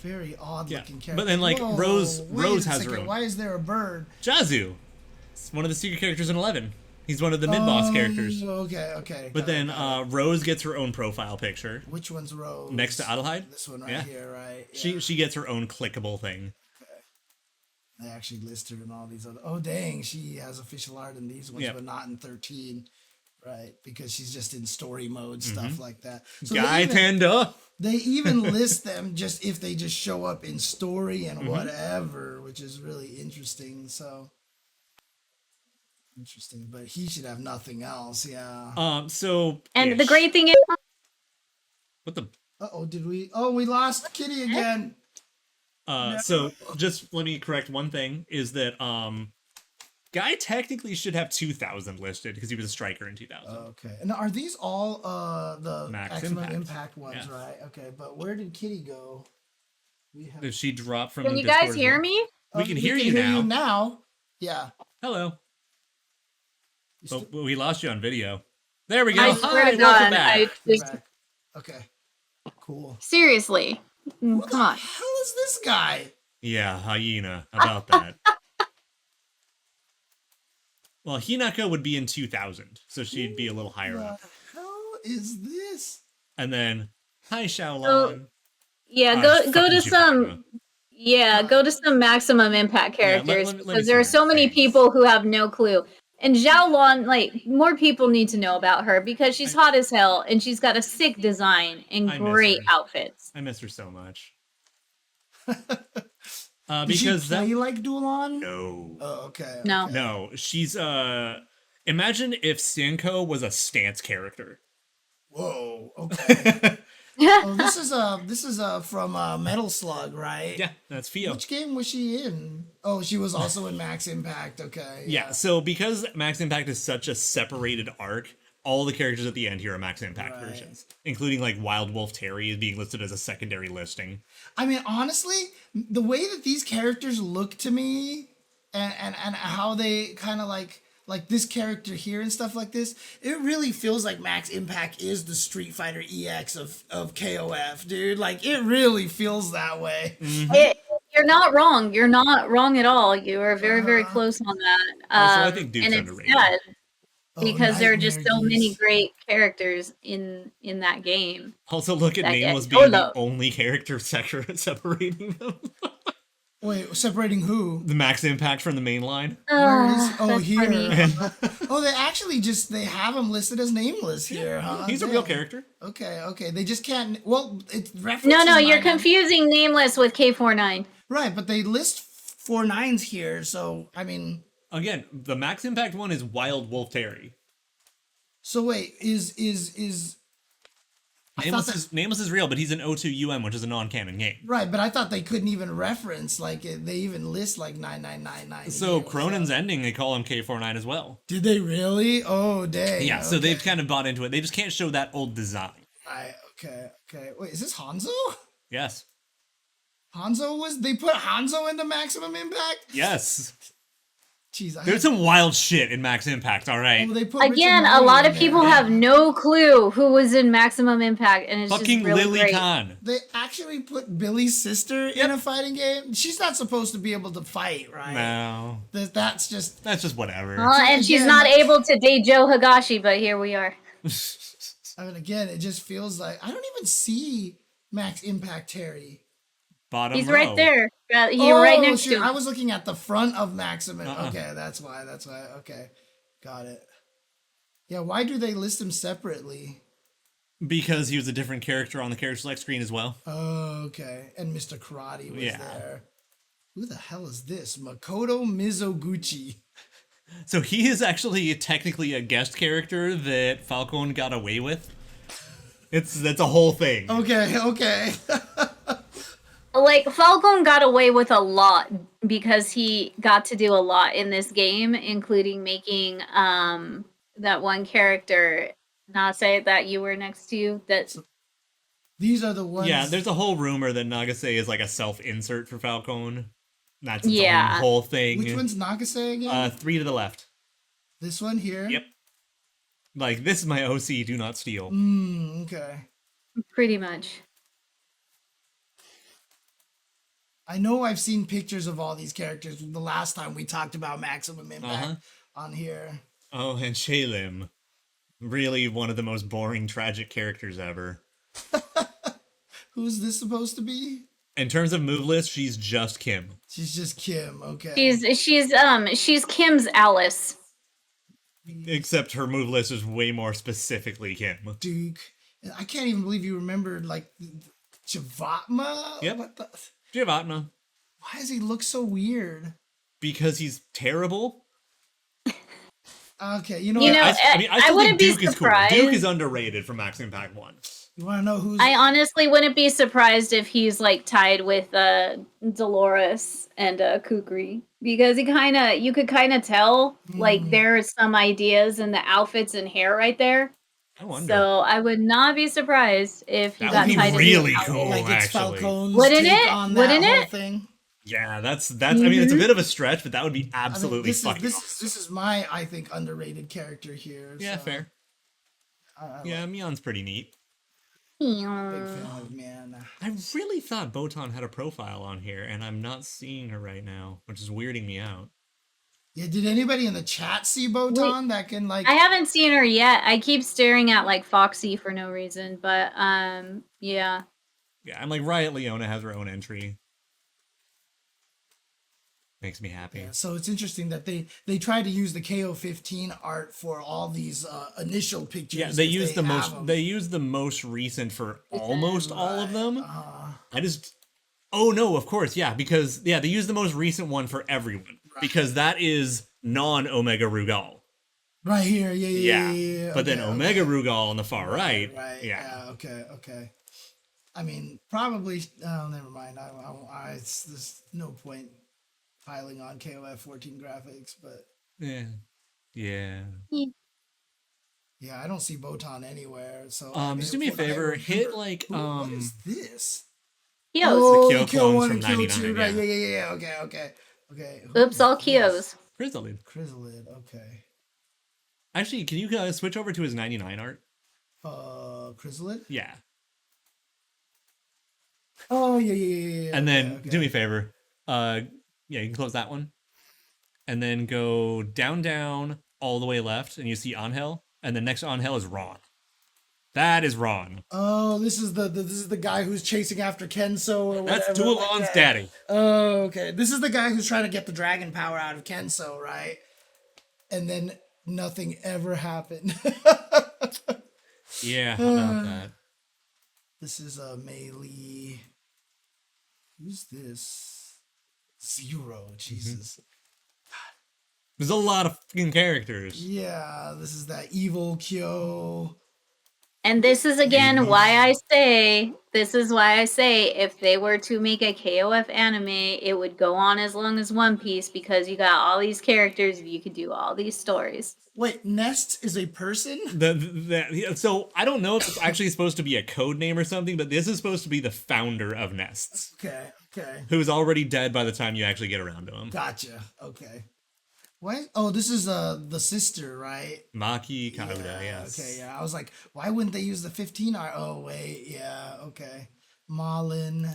very odd looking character. But then, like, Whoa, Rose has her own. Why is there a bird? Jazu. It's one of the secret characters in 11. He's one of the mid-boss characters. Okay. But then Rose gets her own profile picture. Which one's Rose? Next to Adelheid. This one right here, right? Yeah. She gets her own clickable thing. Okay. They actually list her in all these other... Oh, dang. She has official art in these ones, but not in 13. Right? Because she's just in story mode, stuff like that. So Guy Tanda. They even list them just if they just show up in story and whatever, which is really interesting. So... Interesting, but he should have nothing else, yeah. So... And the great thing is... What the... Uh-oh, did we... Oh, we lost Kitty again! So, just let me correct one thing, is that, Guy technically should have 2,000 listed, because he was a striker in 2000. Okay. And are these all, the Maximum Impact. Impact ones, right? Okay, but where did Kitty go? Did she drop from Can the you guys Discord hear me? We can hear you now. Now. Yeah. Hello. Oh, we lost you on video. There we go. I swear to God, I just... Okay. Cool. Seriously. Come on. How is this guy? Yeah, hyena. About that. Well, Hinako would be in 2000, so she'd be a little higher up. How is this? And then, hi, Xiaolong. So, yeah, go to some... Yeah, go to some Maximum Impact characters, because there are so many people who have no clue. And Xiaolong, like, more people need to know about her because she's hot as hell and she's got a sick design and great outfits. I miss her so much. Does she play like Dulan? No. Oh, okay. No, she's imagine if Senko was a stance character. Whoa. Okay. Oh, this is from Metal Slug, right? Yeah, that's Fio. Which game was she in? Oh, she was also in Max Impact. Okay. Yeah. So because Max Impact is such a separated arc, all the characters at the end here are Max Impact versions, including like Wild Wolf Terry being listed as a secondary listing. I mean, honestly, the way that these characters look to me, and how they kind of like this character here and stuff like this, it really feels like Max Impact is the Street Fighter EX of KOF, dude. Like, it really feels that way. You're not wrong. You're not wrong at all. You are very, very close on that. Also, I think Duke's underrated. Sad because there are just so many great characters in that game. Also, look at Nameless being the only character separating them. Wait, separating who? The Max Impact from the main line. Where is? Oh, here. Oh, they have him listed as nameless here, huh? He's a real character. Okay. They just can't. Well, it's references. No, you're confusing Nameless with K49. Right, but they list 49s here, so I mean. Again, the Max Impact one is Wild Wolf Terry. So wait, is Nameless is real, but he's an O2 which is a non-canon game. Right, but I thought they couldn't even reference, like, they even list, like, 9999. So, Cronin's ending, they call him K49 as well. Did they really? Oh, dang. Yeah, so they've kind of bought into it. They just can't show that old design. Okay. Wait, is this Hanzo? Yes. They put Hanzo into Maximum Impact? Yes. Jeez, There's some wild shit in Max Impact, all right. Again, a lot of people have no clue who was in Maximum Impact, and it's fucking just really Lily great. Khan. They actually put Billy's sister in a fighting game. She's not supposed to be able to fight, right? No. That's just whatever. And she's not able to date Joe Higashi, but here we are. I mean, again, it just feels like I don't even see Max Impact Terry. Bottom He's row. right there. Right next to him. I was looking at the front of Maximum. Okay, that's why. Okay, got it. Yeah, why do they list him separately? Because he was a different character on the character select screen as well. Oh, okay. And Mr. Karate was there. Who the hell is this? Makoto Mizoguchi. So he is actually technically a guest character that Falcone got away with. That's a whole thing. Okay. Like, Falcone got away with a lot because he got to do a lot in this game, including making that one character, Nase, that you were next to. These are the ones. Yeah, there's a whole rumor that Nagase is like a self-insert for Falcone. That's its own whole thing. Which one's Nagase again? 3 to the left. This one here? Yep. Like, this is my OC, do not steal. Okay. Pretty much. I know I've seen pictures of all these characters the last time we talked about Maximum Impact on here. Oh, and Shalim. Really one of the most boring, tragic characters ever. Who's this supposed to be? In terms of move list, she's just Kim. She's just Kim, okay. She's Kim's Alice. Except her move list is way more specifically Kim. Duke. I can't even believe you remembered, like, Javatma? Yep. What the... Javatma. Why does he look so weird? Because he's terrible. Okay, I wouldn't be surprised. Duke is underrated from Max Impact 1. You want to know who's... I honestly wouldn't be surprised if he's, like, tied with Dolores and Kukri. Because you could kind of tell, like, there are some ideas in the outfits and hair right there. I wonder. So I would not be surprised if he got tied in. Really cool, like it's Falcone's Wouldn't take it? on that Wouldn't whole it? thing. Yeah, that's. I mean, it's a bit of a stretch, but that would be absolutely fucking this is my, I think, underrated character here. Yeah, fair. Yeah, Mion's pretty neat. Big fan of man. I really thought Botan had a profile on here, and I'm not seeing her right now, which is weirding me out. Yeah, did anybody in the chat see Botan that can, like... I haven't seen her yet. I keep staring at, like, Foxy for no reason, but, yeah. Yeah, and, like, Riot Leona has her own entry. Makes me happy. Yeah, so it's interesting that they try to use the KO15 art for all these initial pictures. Yeah, they use the most recent for almost all of them. Oh no, of course, yeah, because they use the most recent one for everyone because that is non-Omega Rugal. Right here, yeah. But then Omega Rugal on the far right. Right. Yeah. Okay. I mean, probably. Oh, never mind. There's no point piling on KOF 14 graphics, but yeah. I don't see Botan anywhere. So just do me a favor, hit like what is this? Kyos. The Kyo clones from 99. Right. Yeah. Okay. Oops, all Kyos. Chrysalid. Okay. Actually, can you switch over to his 99 art? Chrysalid? Yeah. Oh, yeah. And then, do me a favor. You can close that one. And then go down, all the way left, and you see Angel. And the next Angel is Ron. That is Ron. Oh, this is the guy who's chasing after Kenso or whatever. That's Dualon's daddy. Oh, okay. This is the guy who's trying to get the dragon power out of Kenso, right? And then nothing ever happened. Yeah, how about that? This is Melee. Who's this? Zero. Jesus. There's a lot of fucking characters. Yeah, this is that evil Kyo. And this is again why I say if they were to make a KOF anime, it would go on as long as One Piece because you got all these characters, you could do all these stories. Wait, Nest is a person? So I don't know if it's actually supposed to be a code name or something, but this is supposed to be the founder of Nests. Okay. Who's already dead by the time you actually get around to him. Gotcha. Okay. What? Oh, this is the sister, right? Maki Kauda, yes. Okay, yeah. I was like, why wouldn't they use the 15 R? Oh, wait, yeah, okay. Malin.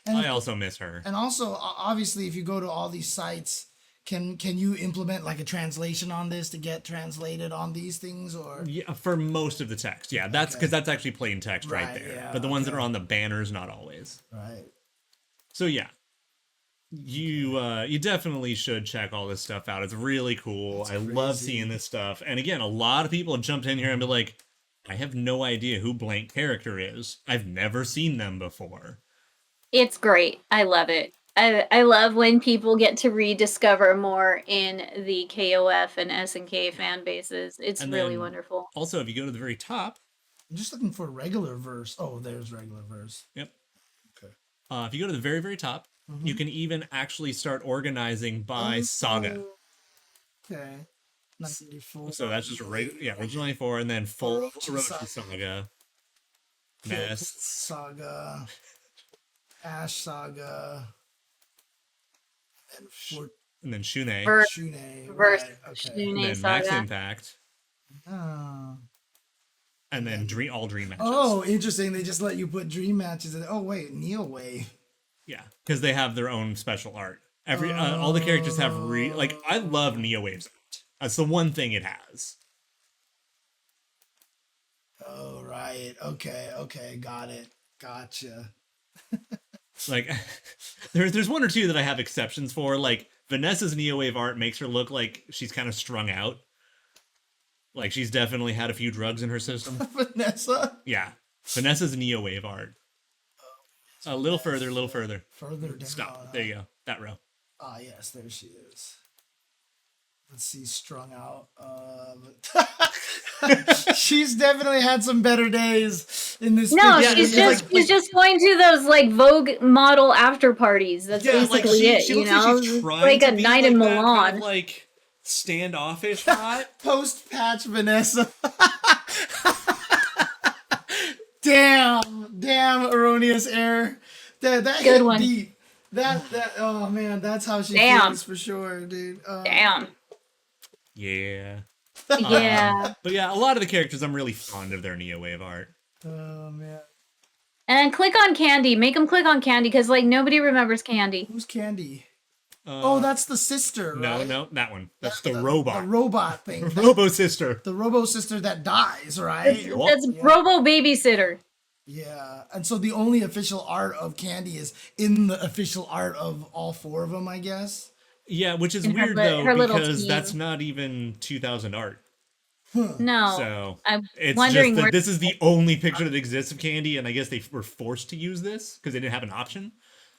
And I also miss her. And also, obviously, if you go to all these sites, can you implement like a translation on this to get translated on these things, or? Yeah, for most of the text, yeah. That's because that's actually plain text right there. Yeah, but the ones that are on the banners, not always. Right. So yeah, you definitely should check all this stuff out. It's really cool. I love seeing this stuff. And again, a lot of people have jumped in here and be like, I have no idea who blank character is. I've never seen them before. It's great. I love it. I love when people get to rediscover more in the KOF and SNK fan bases. It's really wonderful. Also, if you go to the very top, I'm just looking for regular verse. Oh, there's regular verse. Yep. Okay. If you go to the very, very top, you can even actually start organizing by saga. Okay. 94. So that's just original 94, and then full Orochi saga. Nest Saga. Ash Saga. And then Shune. Shune. Verse Right. Okay. Shune And then saga. Max Impact. Oh. And then all dream matches. Oh, interesting. They just let you put dream matches in. Oh, wait. Neo Wave. Yeah, because they have their own special art. All the characters have I love Neo Wave's art. That's the one thing it has. Oh, right. Okay. Got it. Gotcha. Like, there's one or two that I have exceptions for. Like, Vanessa's Neo Wave art makes her look like she's kind of strung out. Like, she's definitely had a few drugs in her system. Vanessa? Yeah. Vanessa's Neo Wave art. A little further. Further down. Stop. There you go. That row. Ah, yes, there she is. Let's see, strung out. She's definitely had some better days in this. No, picture. she's just going to those like Vogue model after parties. That's basically it. She You looks know, like she's trying like to a be night like in that Milan. kind of, like standoffish hot. Post patch Vanessa. Damn, erroneous error. That Good hit one. deep. That oh man, that's how she Damn. feels for sure, dude. Damn. Yeah. Yeah. But yeah, a lot of the characters I'm really fond of their Neo Wave art. Oh man. And then click on Candy. Make them click on Candy because like nobody remembers Candy. Who's Candy? Oh, that's the sister, right? No, that one. That's the robot. The robot thing. Robo sister. The robo sister that dies, right? That's Robo Babysitter. Yeah, and so the only official art of Candy is in the official art of all four of them, I guess. Yeah, which is And her weird her though, little because team. that's not even 2000 art. No. So I'm it's wondering just that where this is the only picture that exists of Candy, and I guess they were forced to use this because they didn't have an option.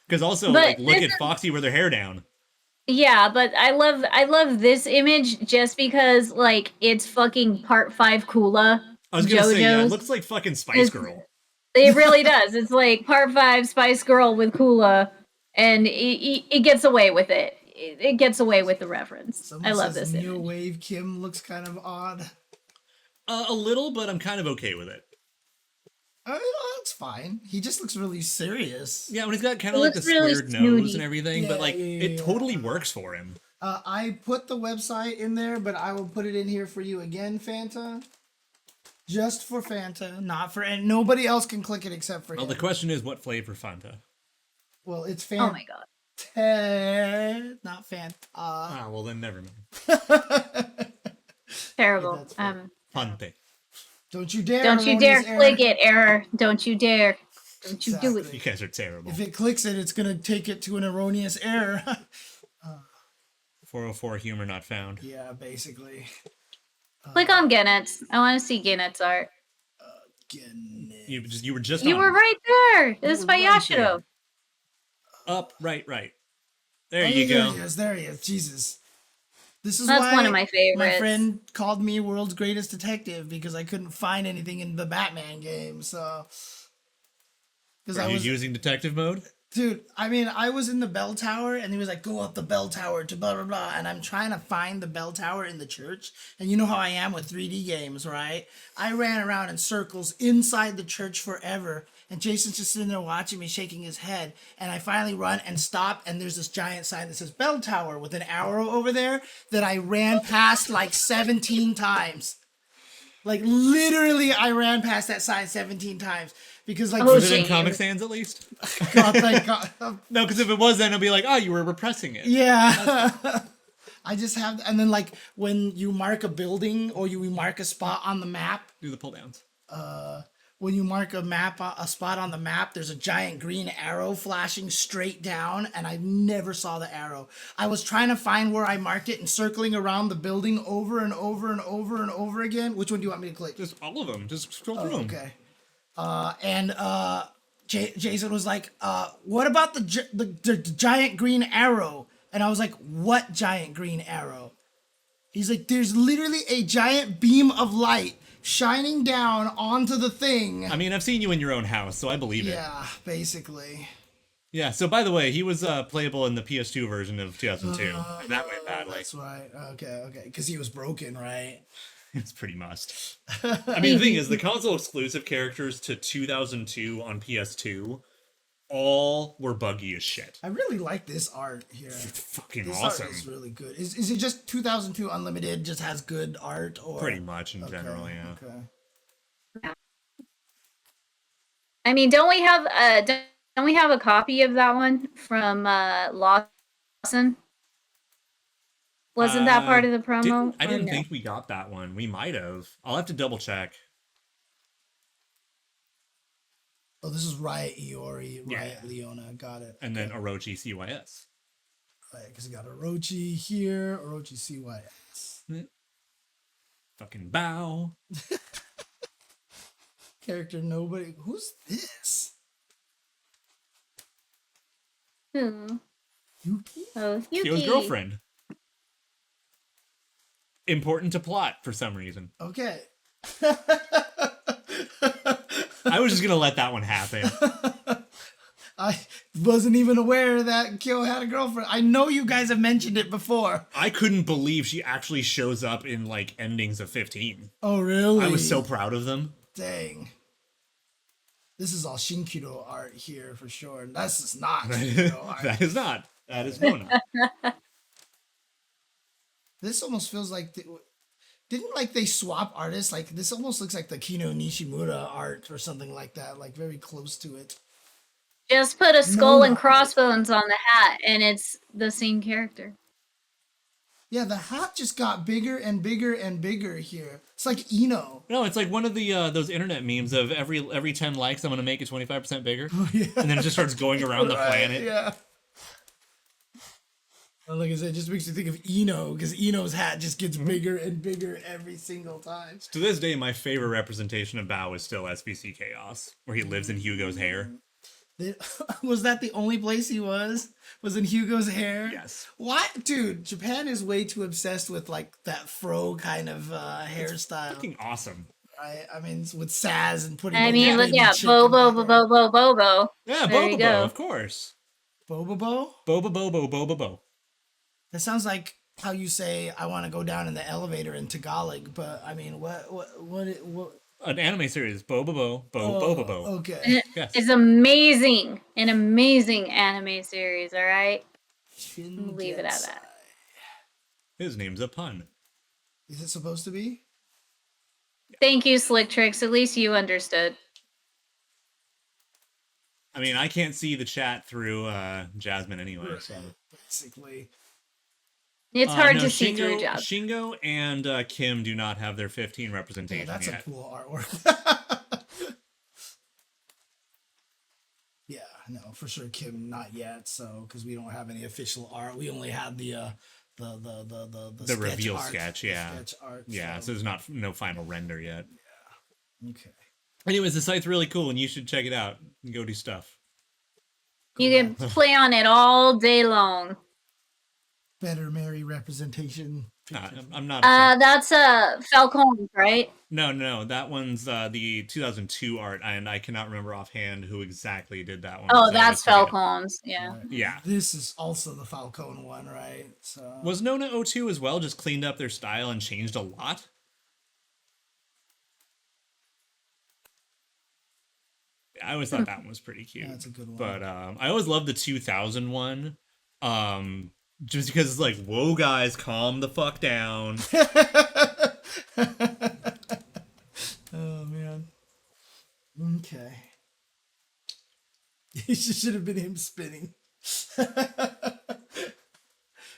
Because also, But like, look this at is- Foxy with her hair down. Yeah, but I love this image just because like it's fucking part 5 Kula. I was gonna say, yeah, it JoJo's. looks like fucking Spice Girl. It really does. It's like part 5 Spice Girl with Kula, and it gets away with it. It gets away with the reference. Someone I love says this Neo image. Wave Kim looks kind of odd. A little, but I'm kind of okay with it. That's fine. He just looks really serious. Yeah, when he's got kind of It like the looks really squared nose snooty. and everything, but like Yeah. it totally works for him. I put the website in there, but I will put it in here for you again, Fanta. Just for Fanta, not for and nobody else can click it except for Well, him. the question is, what flavor Fanta? Well, it's Oh Fanta, my god. not Fanta. Ah, well then never mind. Terrible. That's fair. Fante. Don't you dare! Don't you dare erroneous click error. it, error. Don't you dare. Don't you do Exactly. You guys are terrible. If it clicks it, it's gonna take it to an erroneous error. 404 humor not found. Yeah, basically. Click on Genet's. I want to see Genet's art. You were just You on were right there. This is were by right Yashido. up, right. There Oh, you go. There he is. Jesus. This is That's why one of my favorites. My friend called me world's greatest detective because I couldn't find anything in the Batman game. So, because Are I you was using detective mode? Dude, I mean, I was in the bell tower and he was like, go up the bell tower to blah, blah, blah. And I'm trying to find the bell tower in the church. And you know how I am with 3D games, right? I ran around in circles inside the church forever. And Jason's just sitting there watching me, shaking his head. And I finally run and stop. And there's this giant sign that says bell tower with an arrow over there that I ran past like 17 times. Like literally, I ran past that sign 17 times. Because like, was it in Comic Sans at least? God, thank God. No, because if it was, then it'll be like, oh, you were repressing it. Yeah. I just have, and then like when you mark a building or you mark a spot on the map, Do the pull downs. when you mark a spot on the map, there's a giant green arrow flashing straight down, and I never saw the arrow. I was trying to find where I marked it and circling around the building over and over and over and over again. Which one do you want me to click? Just all of them. Just scroll through them. Okay. Jason was like, what about the giant green arrow? And I was like, what giant green arrow? He's like, there's literally a giant beam of light shining down onto the thing. I mean, I've seen you in your own house, so I believe it. Yeah, basically. Yeah, so by the way, he was playable in the PS2 version of 2002. And that went badly. That's right. Okay. Because he was broken, right? It's pretty must. I mean, the thing is, the console exclusive characters to 2002 on PS2 all were buggy as shit. I really like this art here. It's fucking This awesome. art is really good. Is it just 2002 Unlimited just has good art? Or Pretty much in general, yeah. Okay. I mean, don't we have a copy of that one from Lawson? Wasn't that part of the promo? I didn't think we got that one. We might have. I'll have to double check. Oh, this is Riot Iori, Riot Leona. Got it. And then Orochi CYS. Right, because you got Orochi here, Orochi CYS. Fucking bow. Character nobody. Who's this? Who? Yuki? Oh, Yuki. Kyo's girlfriend. Important to plot for some reason. Okay. I was just gonna let that one happen. I wasn't even aware that Kyo had a girlfriend. I know you guys have mentioned it before. I couldn't believe she actually shows up in like endings of 15. Oh, really? I was so proud of them. Dang. This is all Shinkiro art here for sure. And this is not Shinkiro art. That is not. That is Mona. This almost feels like didn't like they swap artists? Like this almost looks like the Kino Nishimura art or something like that. Like very close to it. Just put a skull and crossbones on the hat, and it's the same character. Yeah, the hat just got bigger and bigger and bigger here. It's like Ino. No, it's like one of the those internet memes of every 10 likes, I'm gonna make it 25% bigger, Yeah. and then it just starts going around the planet. Yeah. Well, like I said, it just makes you think of Ino, because Ino's hat just gets bigger and bigger every single time. To this day, my favorite representation of Bao is still SBC Chaos, where he lives in Hugo's hair. Was that the only place he was? Was in Hugo's hair? Yes. What? Dude, Japan is way too obsessed with like that fro kind of hairstyle. Fucking awesome. Right? I mean, with Saz and putting. I mean, look at Bobo. Yeah, There you Bobo, go. of course. Bobo? Bobo. That sounds like how you say I want to go down in the elevator in Tagalog, but I mean, what? An anime series, Bobo. Okay. Yes. It's amazing. An amazing anime series, all right? Leave it at that. His name's a pun. Is it supposed to be? Thank you, Slick Tricks. At least you understood. I mean, I can't see the chat through Jasmine anyway, so. Basically. It's hard no, to see through Jasmine. Shingo and Kim do not have their 15 representation That's yet. a cool artwork. Yeah, no, for sure, Kim, not yet. So, because we don't have any official art, we only had the sketch reveal art, sketch, yeah, sketch art. yeah. So there's no final render yet. Yeah. Okay. Anyways, the site's really cool, and you should check it out and go do stuff. You can play on it all day long. better Mary representation. I'm not. That's Falcon, right? No. That one's the 2002 art, and I cannot remember offhand who exactly did that one. Oh, that's Falcon's. Yeah. Right. Yeah. This is also the Falcone one, right? So was Nona 02 as well? Just cleaned up their style and changed a lot. I always thought that one was pretty cute. Yeah, that's a good one. But I always loved the 2000 one. Just because it's like, whoa, guys, calm the fuck down. Oh man. Okay. It should have been him spinning.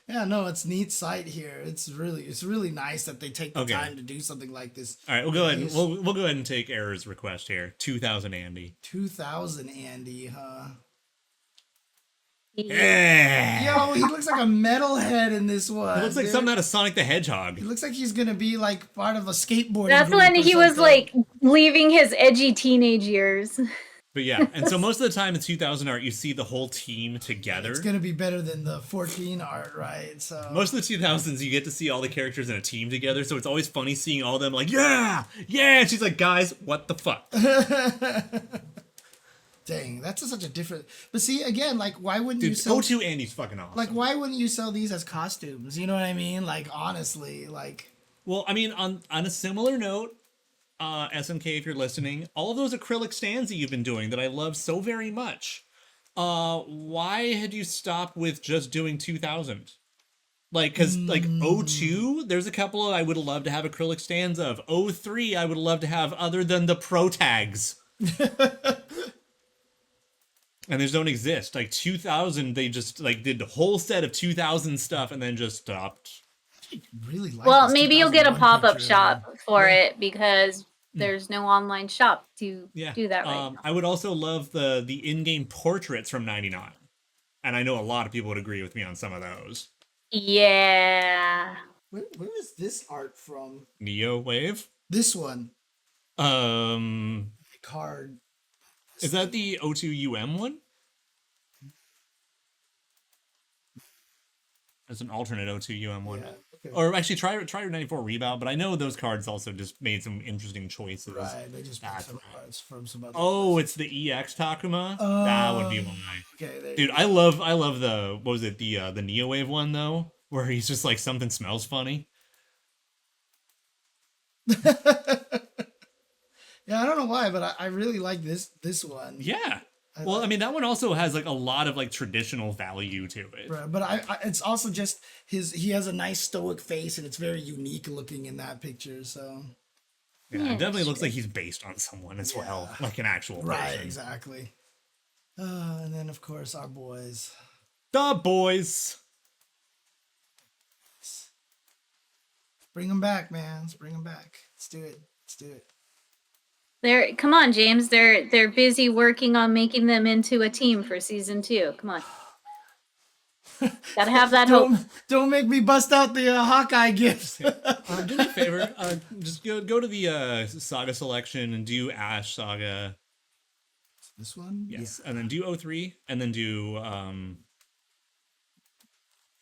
Yeah, no, it's neat sight here. It's really nice that they take the time to do something like this. All right, we'll go ahead and we'll go ahead and take Error's request here. 2000 Andy. 2000 Andy, huh? Yeah. Yo, he looks like a metalhead in this one. He looks like something out of Sonic the Hedgehog. He looks like he's gonna be like part of a skateboarding. That's when he was like leaving his edgy teenage years. But yeah, and so most of the time in 2000 art, you see the whole team together. It's gonna be better than the 14 art, right? So most of the 2000s, you get to see all the characters in a team together. So it's always funny seeing all of them like, yeah. And she's like, guys, what the fuck? Dang, that's such a different. But see, again, like, why wouldn't you sell? O2 Andy's fucking awesome. Like, why wouldn't you sell these as costumes? You know what I mean? Like, honestly, like. Well, I mean, on a similar note, SNK, if you're listening, all of those acrylic stands that you've been doing that I love so very much, why had you stopped with just doing 2000? Like, because, like, 02, there's a couple I would love to have acrylic stands of. 03, I would love to have other than the pro tags. And those don't exist. Like, 2000, they just, like, did the whole set of 2000 stuff and then just stopped. Really like well, maybe you'll get a pop-up shop for it because there's no online shop to do that right now. I would also love the in-game portraits from 99. And I know a lot of people would agree with me on some of those. Yeah. Where is this art from? Neo Wave? This one. Card. Is that the O2UM one? It's an alternate O2UM one. Yeah, okay. Or actually, try your 94 Rebound, but I know those cards also just made some interesting choices. Right, they just made some cards from some other cards. It's the EX Takuma? That would be one. Okay, dude, I love the, what was it, the Neo Wave one, though? Where he's just like, something smells funny. Yeah, I don't know why, but I really like this one. Yeah. Well, I mean, that one also has like a lot of like traditional value to it. Right, but it's also just he has a nice stoic face and it's very unique looking in that picture, so. Yeah, it definitely looks like he's based on someone as well, like an actual person. Right, exactly. And then of course our boys. The boys. Bring them back, man. Let's bring them back. Let's do it. Come on, James. They're busy working on making them into a team for season 2. Come on. Gotta have that hope. Don't make me bust out the Hawkeye gifts. Do me a favor. Just go to the Saga selection and do Ash Saga. This one? Yes. Yeah. And then do 03 and then do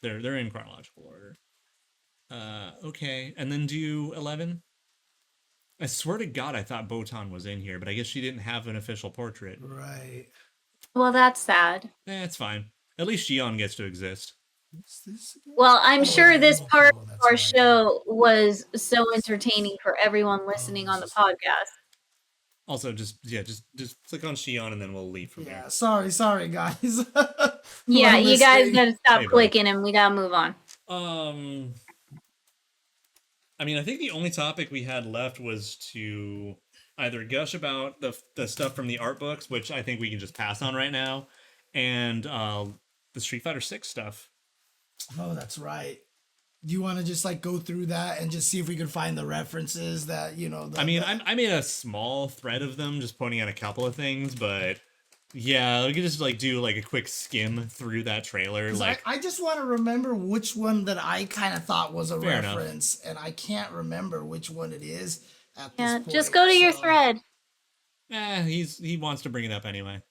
they're in chronological order. Okay. And then do 11. I swear to God, I thought Botan was in here, but I guess she didn't have an official portrait. Right. Well, that's sad. It's fine. At least Xion gets to exist. What's this again? Well, I'm sure this part of our show was so entertaining for everyone listening on the podcast. Also, just click on Xion and then we'll leave from here. Sorry, guys. Yeah, you guys gotta stop clicking and we gotta move on. I mean, I think the only topic we had left was to either gush about the stuff from the art books, which I think we can just pass on right now, and the Street Fighter 6 stuff. Oh, that's right. Do you want to just like go through that and just see if we can find the references that, you know? I made a small thread of them, just pointing out a couple of things, but yeah, we could just like do like a quick skim through that trailer. Like I just want to remember which one that I kind of thought was a reference, and I can't remember which one it is at this point. Just go to your thread. He wants to bring it up anyway.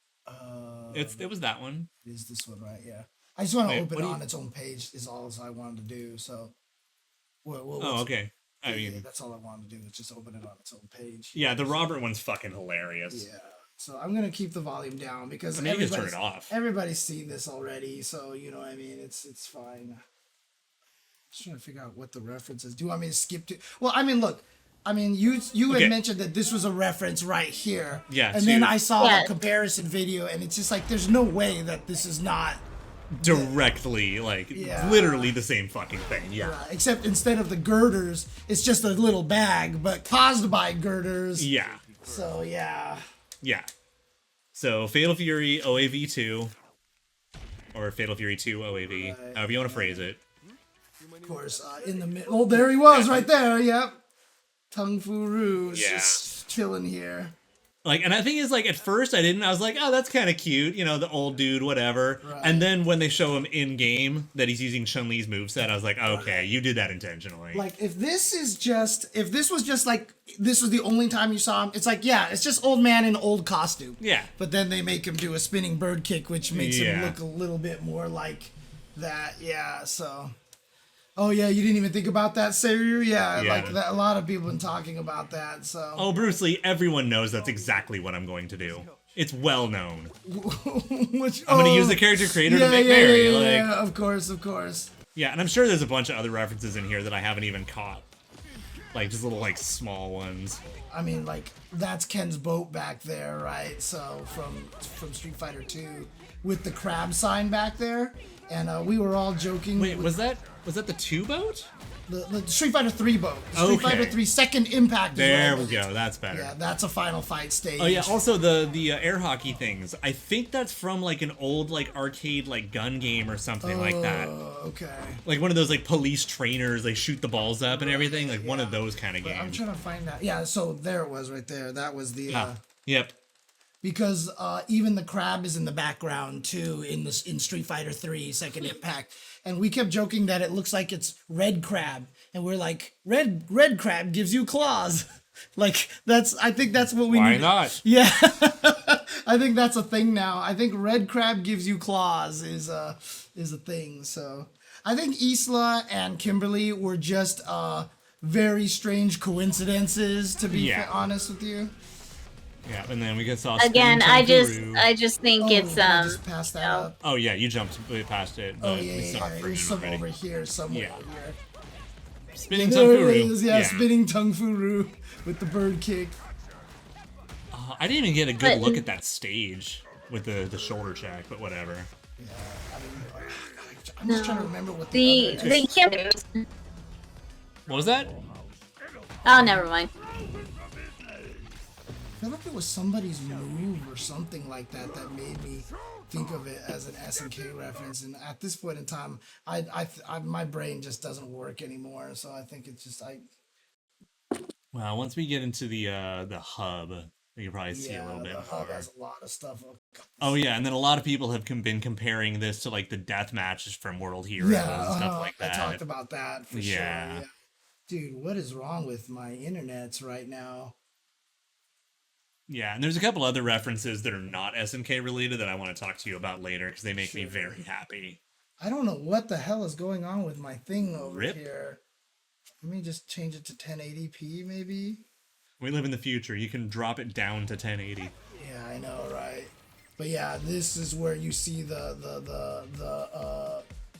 It was that one. It is this one, right? Yeah. I just want to open it on its own page is all I wanted to do. So. Okay. I mean, that's all I wanted to do. Is just open it on its own page. Yeah, the Robert one's fucking hilarious. Yeah. So I'm gonna keep the volume down because you can turn it off. Everybody's seen this already, so you know what I mean. It's fine. Just trying to figure out what the reference is. Do you want me to skip to? Well, I mean, look. I mean, you had mentioned that this was a reference right here. Yeah. And then I saw the comparison video, and it's just like there's no way that this is not directly literally the same fucking thing. Yeah. Except instead of the girders, it's just a little bag, but caused by girders. Yeah. So yeah. Yeah. So Fatal Fury OAV2 or Fatal Fury 2 OAV, however you want to phrase it. Of course, in the middle. Oh, there he was, right there. Yep. Tung Fu Ru's just chilling here. Like, and I think it's like at first I was like, oh, that's kind of cute, you know, the old dude, whatever. Right. And then when they show him in game that he's using Chun-Li's moveset, I was like, okay, you did that intentionally. Like, if this was just like, this was the only time you saw him, it's like, yeah, it's just old man in old costume. Yeah. But then they make him do a spinning bird kick, which makes him look a little bit more like that. Yeah, so. Oh, yeah, you didn't even think about that, Saru? Yeah, like that, a lot of people have been talking about that, so. Oh, Bruce Lee, everyone knows that's exactly what I'm going to do. It's well known. I'm going to use the character creator to make Mary. Yeah, of course. Yeah, and I'm sure there's a bunch of other references in here that I haven't even caught. Like, just little, like, small ones. I mean, like, that's Ken's boat back there, right? So, from Street Fighter 2, with the crab sign back there. And we were all joking. Wait, was that the 2 boat? The Street Fighter 3 boat. Street Fighter 3 Second Impact. There we go. That's better. Yeah, that's a final fight stage. Oh yeah. Also the air hockey things. I think that's from like an old like arcade like gun game or something like that. Okay. Like one of those like police trainers. They shoot the balls up and everything. Like one of those kind of games. I'm trying to find that. Yeah. So there it was right there. That was the. Yep. Because even the crab is in the background too in Street Fighter 3 Second Impact, and we kept joking that it looks like it's red crab, and we're like red crab gives you claws, like I think that's what we need. Why not? Yeah, I think that's a thing now. I think red crab gives you claws is a thing. So I think Isla and Kimberly were just very strange coincidences, to be honest with you. Yeah, and then we saw again. I just think it's just pass that up. Oh yeah, you jumped past it. But There's some over here somewhere. Yeah. Spinning Tung Fu Ru. Spinning Tung Fu Ru with the bird kick. I didn't even get a good look at that stage with the shoulder check, but whatever. Yeah, I'm just trying to remember what the What was that? Oh, never mind. I feel like it was somebody's move or something like that that made me think of it as an SNK reference. And at this point in time, my brain just doesn't work anymore. So I think it's just Well, once we get into the hub, we can probably see a little bit. The hub has a lot of stuff. Oh yeah, and then a lot of people have been comparing this to like the death matches from World Heroes and stuff like that. I talked about that for sure. Yeah. Dude, what is wrong with my internets right now? Yeah, and there's a couple other references that are not SNK related that I want to talk to you about later because they make me very happy. I don't know what the hell is going on with my thing over here. Let me just change it to 1080p maybe. We live in the future. You can drop it down to 1080. Yeah, I know, right? But yeah, this is where you see the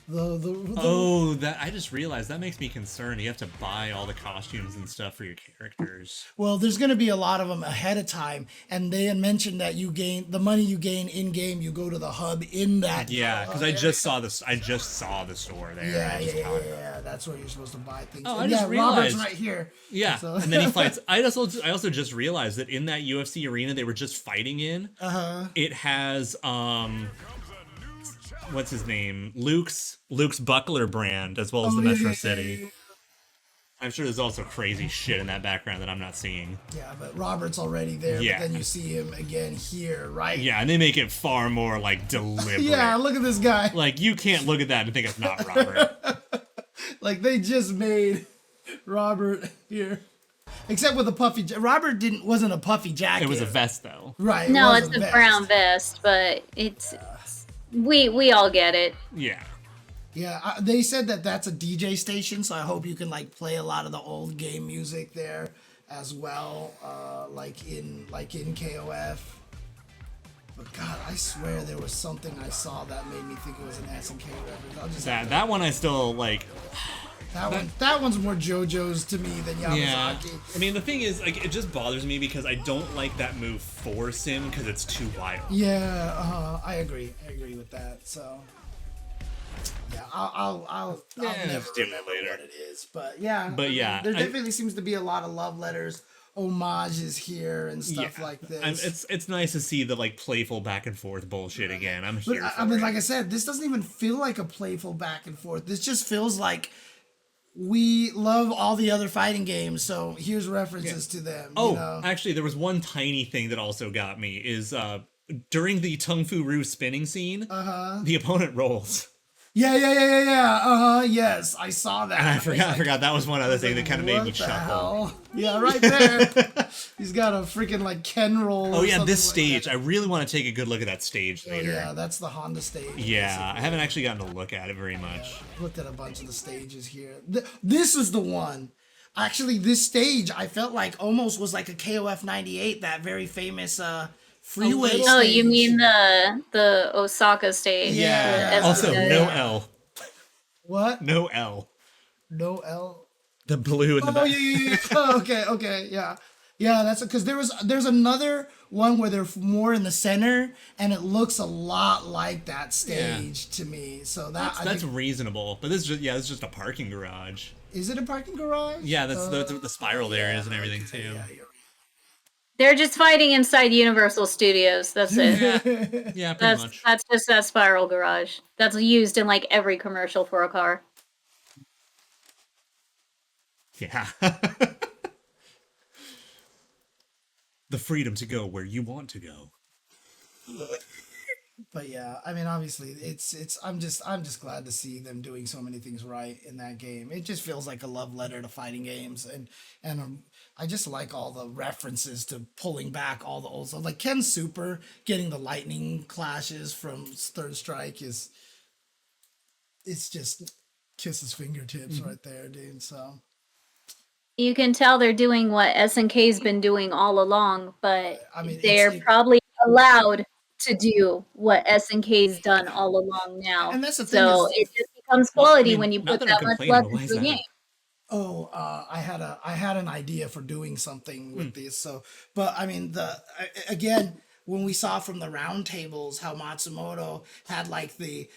Oh, that I just realized that makes me concerned. You have to buy all the costumes and stuff for your characters. Well, there's going to be a lot of them ahead of time, and they had mentioned that you gain the money you gain in game. You go to the hub in that. Yeah, because I just saw this. I just saw the store there. Yeah. That's where you're supposed to buy things. Oh, I just realized. Robert's right here. Yeah, so. And then he fights. I also just realized that in that UFC arena they were just fighting in. It has what's his name? Luke's Buckler brand, as well as the Metro City. I'm sure there's also crazy shit in that background that I'm not seeing. Yeah, but Robert's already there, but then you see him again here, right? Yeah, and they make it far more, like, deliberate. Yeah, look at this guy. Like, you can't look at that and think it's not Robert. Like, they just made Robert here. Except with a puffy Robert wasn't a puffy jacket. It was a vest, though. Right. No, it's a brown vest, but it's We all get it. Yeah. Yeah, they said that that's a DJ station, so I hope you can like play a lot of the old game music there as well, like in KOF. But God, I swear there was something I saw that made me think it was an SNK reference. I'll just that one I still like. That one's more JoJo's to me than Yamazaki. Yeah. I mean, the thing is, like, it just bothers me because I don't like that move for Sim because it's too wild. Yeah, I agree. I agree with that. So, yeah, I'll never remember what it is. But yeah, there definitely seems to be a lot of love letters, homages here, and stuff like this. It's nice to see the like playful back and forth bullshit again. I'm here. I mean, like I said, this doesn't even feel like a playful back and forth. This just feels like we love all the other fighting games, so here's references to them. Oh, you know? Actually, there was one tiny thing that also got me is during the Tung Fu Roo spinning scene, the opponent rolls. Yeah. Yes, I saw that. And I forgot that was one other thing that kind of made me chuckle. Hell? Yeah, right there. He's got a freaking like Ken roll. Oh yeah, this stage. I really want to take a good look at that stage later. Yeah, that's the Honda stage. Yeah, basically. I haven't actually gotten to look at it very much. I've looked at a bunch of the stages here. This is the one. Actually, this stage I felt like almost was like a KOF 98, that very famous freeway stage. Oh, you mean the Osaka stage? Yeah. Also, no L. What? No L. No L. The blue in the back. Yeah. Oh, okay, yeah. Yeah, that's because there's another one where they're more in the center, and it looks a lot like that stage to me. So that's reasonable. But this is just a parking garage. Is it a parking garage? Yeah, that's the spiral there is and everything too. Yeah, you're right. They're just fighting inside Universal Studios. That's it. Yeah, pretty much. That's just that spiral garage. That's used in like every commercial for a car. Yeah. The freedom to go where you want to go. But yeah, I mean, obviously, I'm just glad to see them doing so many things right in that game. It just feels like a love letter to fighting games, and I just like all the references to pulling back all the old stuff. Like Ken Super getting the lightning clashes from Third Strike it's just kisses fingertips right there, dude. So you can tell they're doing what SNK's been doing all along, but I mean, they're probably allowed to do what SNK's done all along now. And that's the thing. So it just becomes quality when you put that much love into a game. Oh, I had an idea for doing something with this. So, but I mean, again, when we saw from the round tables how Matsumoto had like the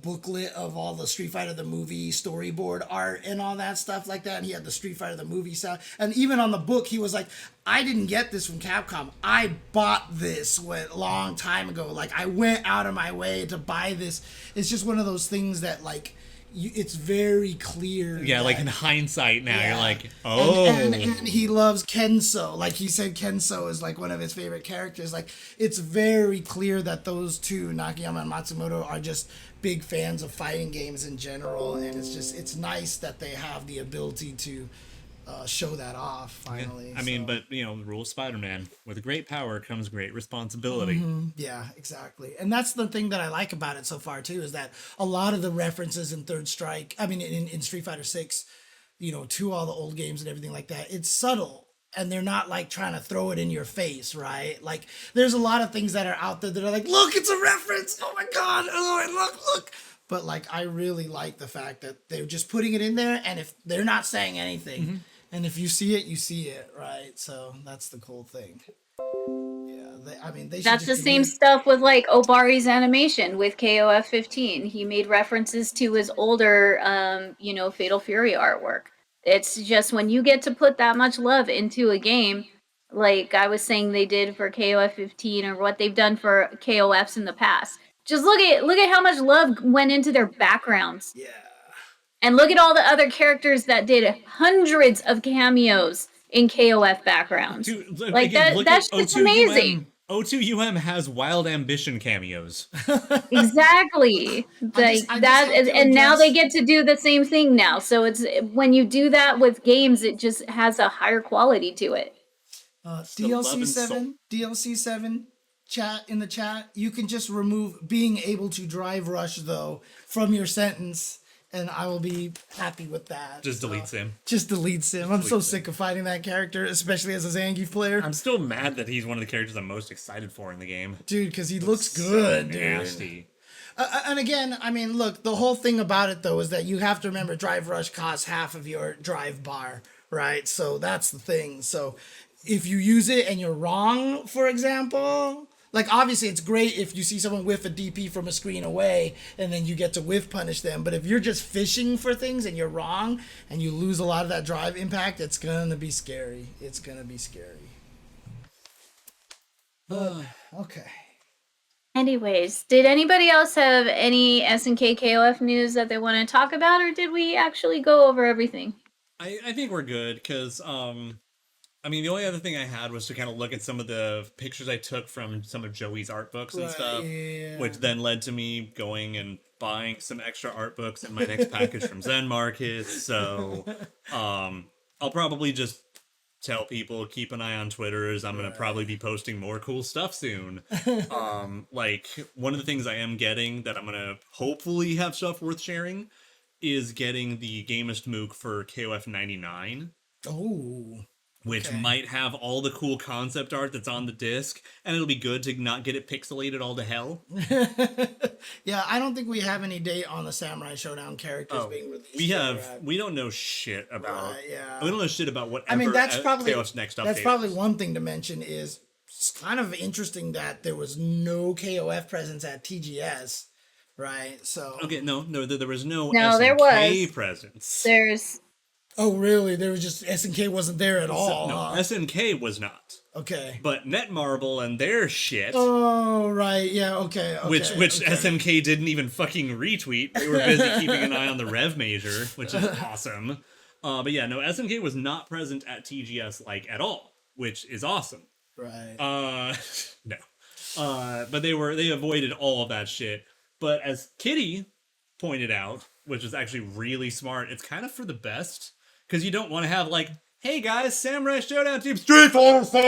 booklet of all the Street Fighter the movie storyboard art and all that stuff like that, and he had the Street Fighter the movie sound, and even on the book he was like, I didn't get this from Capcom, I bought this a long time ago, like I went out of my way to buy this. It's just one of those things that like it's very clear. Yeah, that, like in hindsight now, you're like, oh. And he loves Kenso. Like he said, Kenso is like one of his favorite characters. Like it's very clear that those two, Nakayama and Matsumoto, are just big fans of fighting games in general. And it's nice that they have the ability to show that off finally. Yeah. I mean, but the rule of Spider-Man: with great power comes great responsibility. Mm-hmm. Yeah, exactly. And that's the thing that I like about it so far too, is that a lot of the references in Third Strike, I mean in Street Fighter 6, to all the old games and everything like that, it's subtle. And they're not like trying to throw it in your face, right? Like there's a lot of things that are out there that are like, look, it's a reference. Oh my God. Oh, and look. But like, I really like the fact that they're just putting it in there. And if they're not saying anything, and if you see it, you see it, right? So that's the cool thing. Yeah, they that's the same stuff with like Obari's animation with KOF 15. He made references to his older, Fatal Fury artwork. It's just when you get to put that much love into a game, like I was saying they did for KOF 15 or what they've done for KOFs in the past. Just look at how much love went into their backgrounds. Yeah. And look at all the other characters that did hundreds of cameos in KOF backgrounds. Dude, like again, that's just amazing. O2UM has Wild Ambition cameos. Exactly. And now they get to do the same thing now. So it's when you do that with games, it just has a higher quality to it. DLC 7 in the chat, you can just remove being able to drive rush though from your sentence, and I will be happy with that. Just delete Sim. Just delete Sim. I'm so sick of fighting that character, especially as a Zangief player. I'm still mad that he's one of the characters I'm most excited for in the game. Dude, because he looks good, dude. Nasty. And again, I mean, look, the whole thing about it, though, is that you have to remember drive rush costs half of your drive bar, right? So that's the thing. So if you use it and you're wrong, for example, like obviously it's great if you see someone whiff a DP from a screen away and then you get to whiff punish them. But if you're just fishing for things and you're wrong and you lose a lot of that drive impact, it's going to be scary. It's going to be scary. But, okay. Anyways, did anybody else have any SNK KOF news that they want to talk about, or did we actually go over everything? I think we're good, because, I mean, the only other thing I had was to kind of look at some of the pictures I took from some of Joey's art books and stuff, which then led to me going and buying some extra art books in my next package from Zen Market, so, I'll probably just tell people, keep an eye on Twitter, as I'm going to probably be posting more cool stuff soon. Like, one of the things I am getting that I'm going to hopefully have stuff worth sharing is getting the Gamist Mook for KOF 99. Oh. Which might have all the cool concept art that's on the disc, and it'll be good to not get it pixelated all to hell. Yeah, I don't think we have any date on the Samurai Showdown characters being released. We don't know shit about. Yeah. We don't know shit about whatever. I mean, that's probably KOF's next update. That's probably one thing to mention. Is it's kind of interesting that there was no KOF presence at TGS, right? So okay, no, there was no there SNK was presence. There's. Oh, really? There was just SNK wasn't there at all. No, SNK was not. Okay. But Netmarble and their shit. Oh, right. Yeah. Okay. Which SNK didn't even fucking retweet. They were busy keeping an eye on the Rev Major, which is awesome. But yeah, no, SNK was not present at TGS like at all, which is awesome. Right. No. But they avoided all of that shit. But as Kitty pointed out, which is actually really smart, it's kind of for the best. Because you don't want to have, like, hey guys, Samurai Showdown Team Street Fighter 4,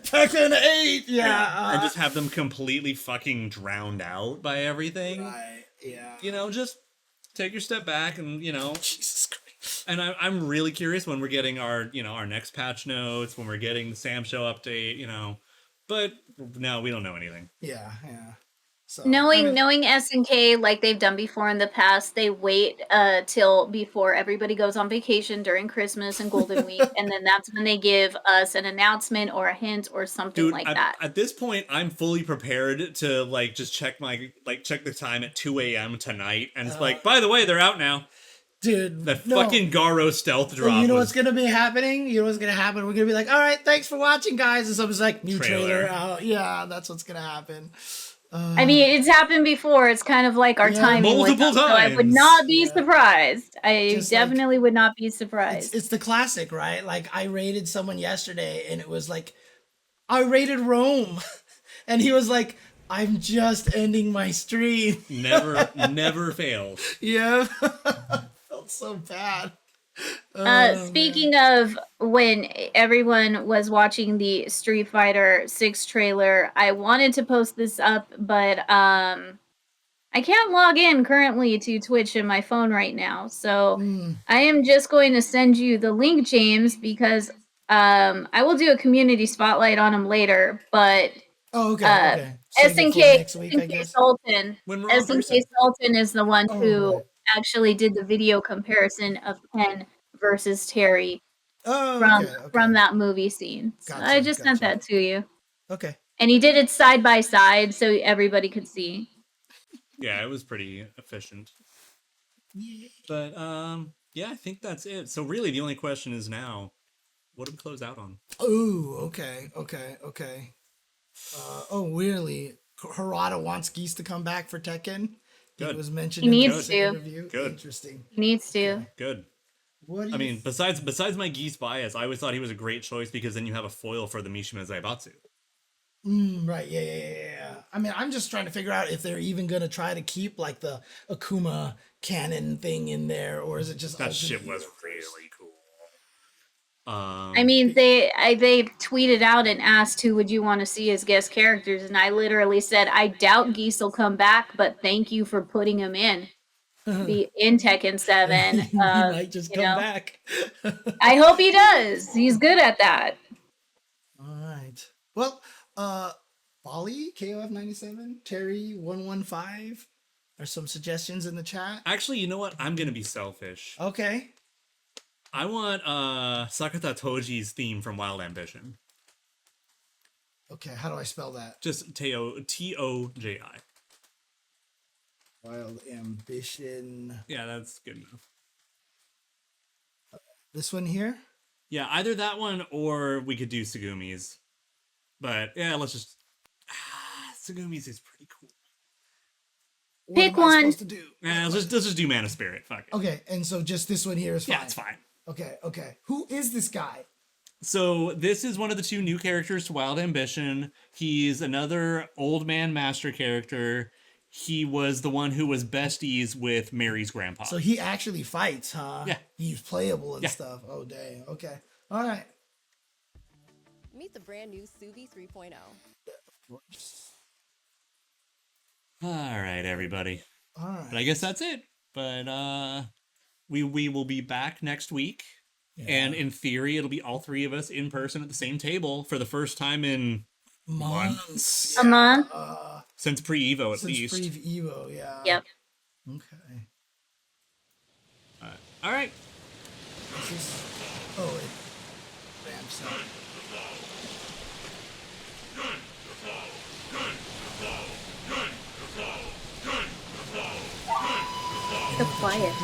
Tekken 8, yeah. And just have them completely fucking drowned out by everything. Right, yeah. You know, just take your step back and, you know. Jesus Christ. And I'm really curious when we're getting our, you know, our next patch notes, when we're getting the Sam Show update, you know. But no, we don't know anything. Yeah, yeah. So, knowing SNK like they've done before in the past, they wait till before everybody goes on vacation during Christmas and Golden Week, and then that's when they give us an announcement or a hint or something like that. At this point, I'm fully prepared to like just check the time at 2 a.m. tonight, and it's like, by the way, they're out now. Dude, fucking Garo stealth drop. You know what's gonna be happening? You know what's gonna happen? We're gonna be like, all right, thanks for watching, guys, and someone's like, new trailer out. Yeah, that's what's gonna happen. I mean, it's happened before. It's kind of like our timing with them, so I would not be surprised. I just definitely would not be surprised. It's the classic, right? Like, I rated someone yesterday, and it was like, I rated Rome. And he was like, I'm just ending my stream. Never fails. Yeah. Felt so bad. Speaking of when everyone was watching the Street Fighter 6 trailer, I wanted to post this up, but I can't log in currently to Twitch in my phone right now. So I am just going to send you the link, James, because I will do a community spotlight on him later, but okay. SNK Sultan is the one who actually did the video comparison of Ken versus Terry from that movie scene. So I just sent that to you. Okay. And he did it side by side so everybody could see. Yeah, it was pretty efficient. But yeah, I think that's it. So really the only question is now, what do we close out on? Ooh, okay. Weirdly, Harada wants Geese to come back for Tekken. Good. It was mentioned he in needs the to. interview. Good. Interesting. He needs to. Okay. Good. I mean, besides my Geese bias, I always thought he was a great choice because then you have a foil for the Mishima Zaibatsu. Right. Yeah. I mean, I'm just trying to figure out if they're even gonna try to keep like the Akuma canon thing in there, or is it just that shit was really cool. I mean, they tweeted out and asked who would you want to see as guest characters, and I literally said, I doubt Geese will come back, but thank you for putting him in. Be in Tekken 7. He might just come back. I hope he does. He's good at that. All right. Well, Bali, KOF97, Terry115 are some suggestions in the chat. Actually, you know what? I'm going to be selfish. Okay. I want Sakata Toji's theme from Wild Ambition. Okay, how do I spell that? Just Toji. Wild Ambition. Yeah, that's good enough. This one here? Yeah, either that one or we could do Tsugumi's. But yeah, let's just... Tsugumi's is pretty cool. Pick one. Supposed to do? Let's just do Mana Spirit. Fuck it. Okay, and so just this one here is fine? Yeah, it's fine. Okay. Who is this guy? So this is one of the 2 new characters to Wild Ambition. He's another old man master character. He was the one who was besties with Mary's grandpa. So he actually fights, huh? Yeah. He's playable and stuff. Oh, dang. Okay. All right. Meet the brand new Suvi 3.0. Of course. All right, everybody. All right. But I guess that's it. But we will be back next week. Yeah. And in theory, it'll be all 3 of us in person at the same table for the first time in months. A month? Since pre-Evo, at least. Since pre-Evo, yeah. Yep. Okay. All right. This is... Oh, it ramps up. So quiet.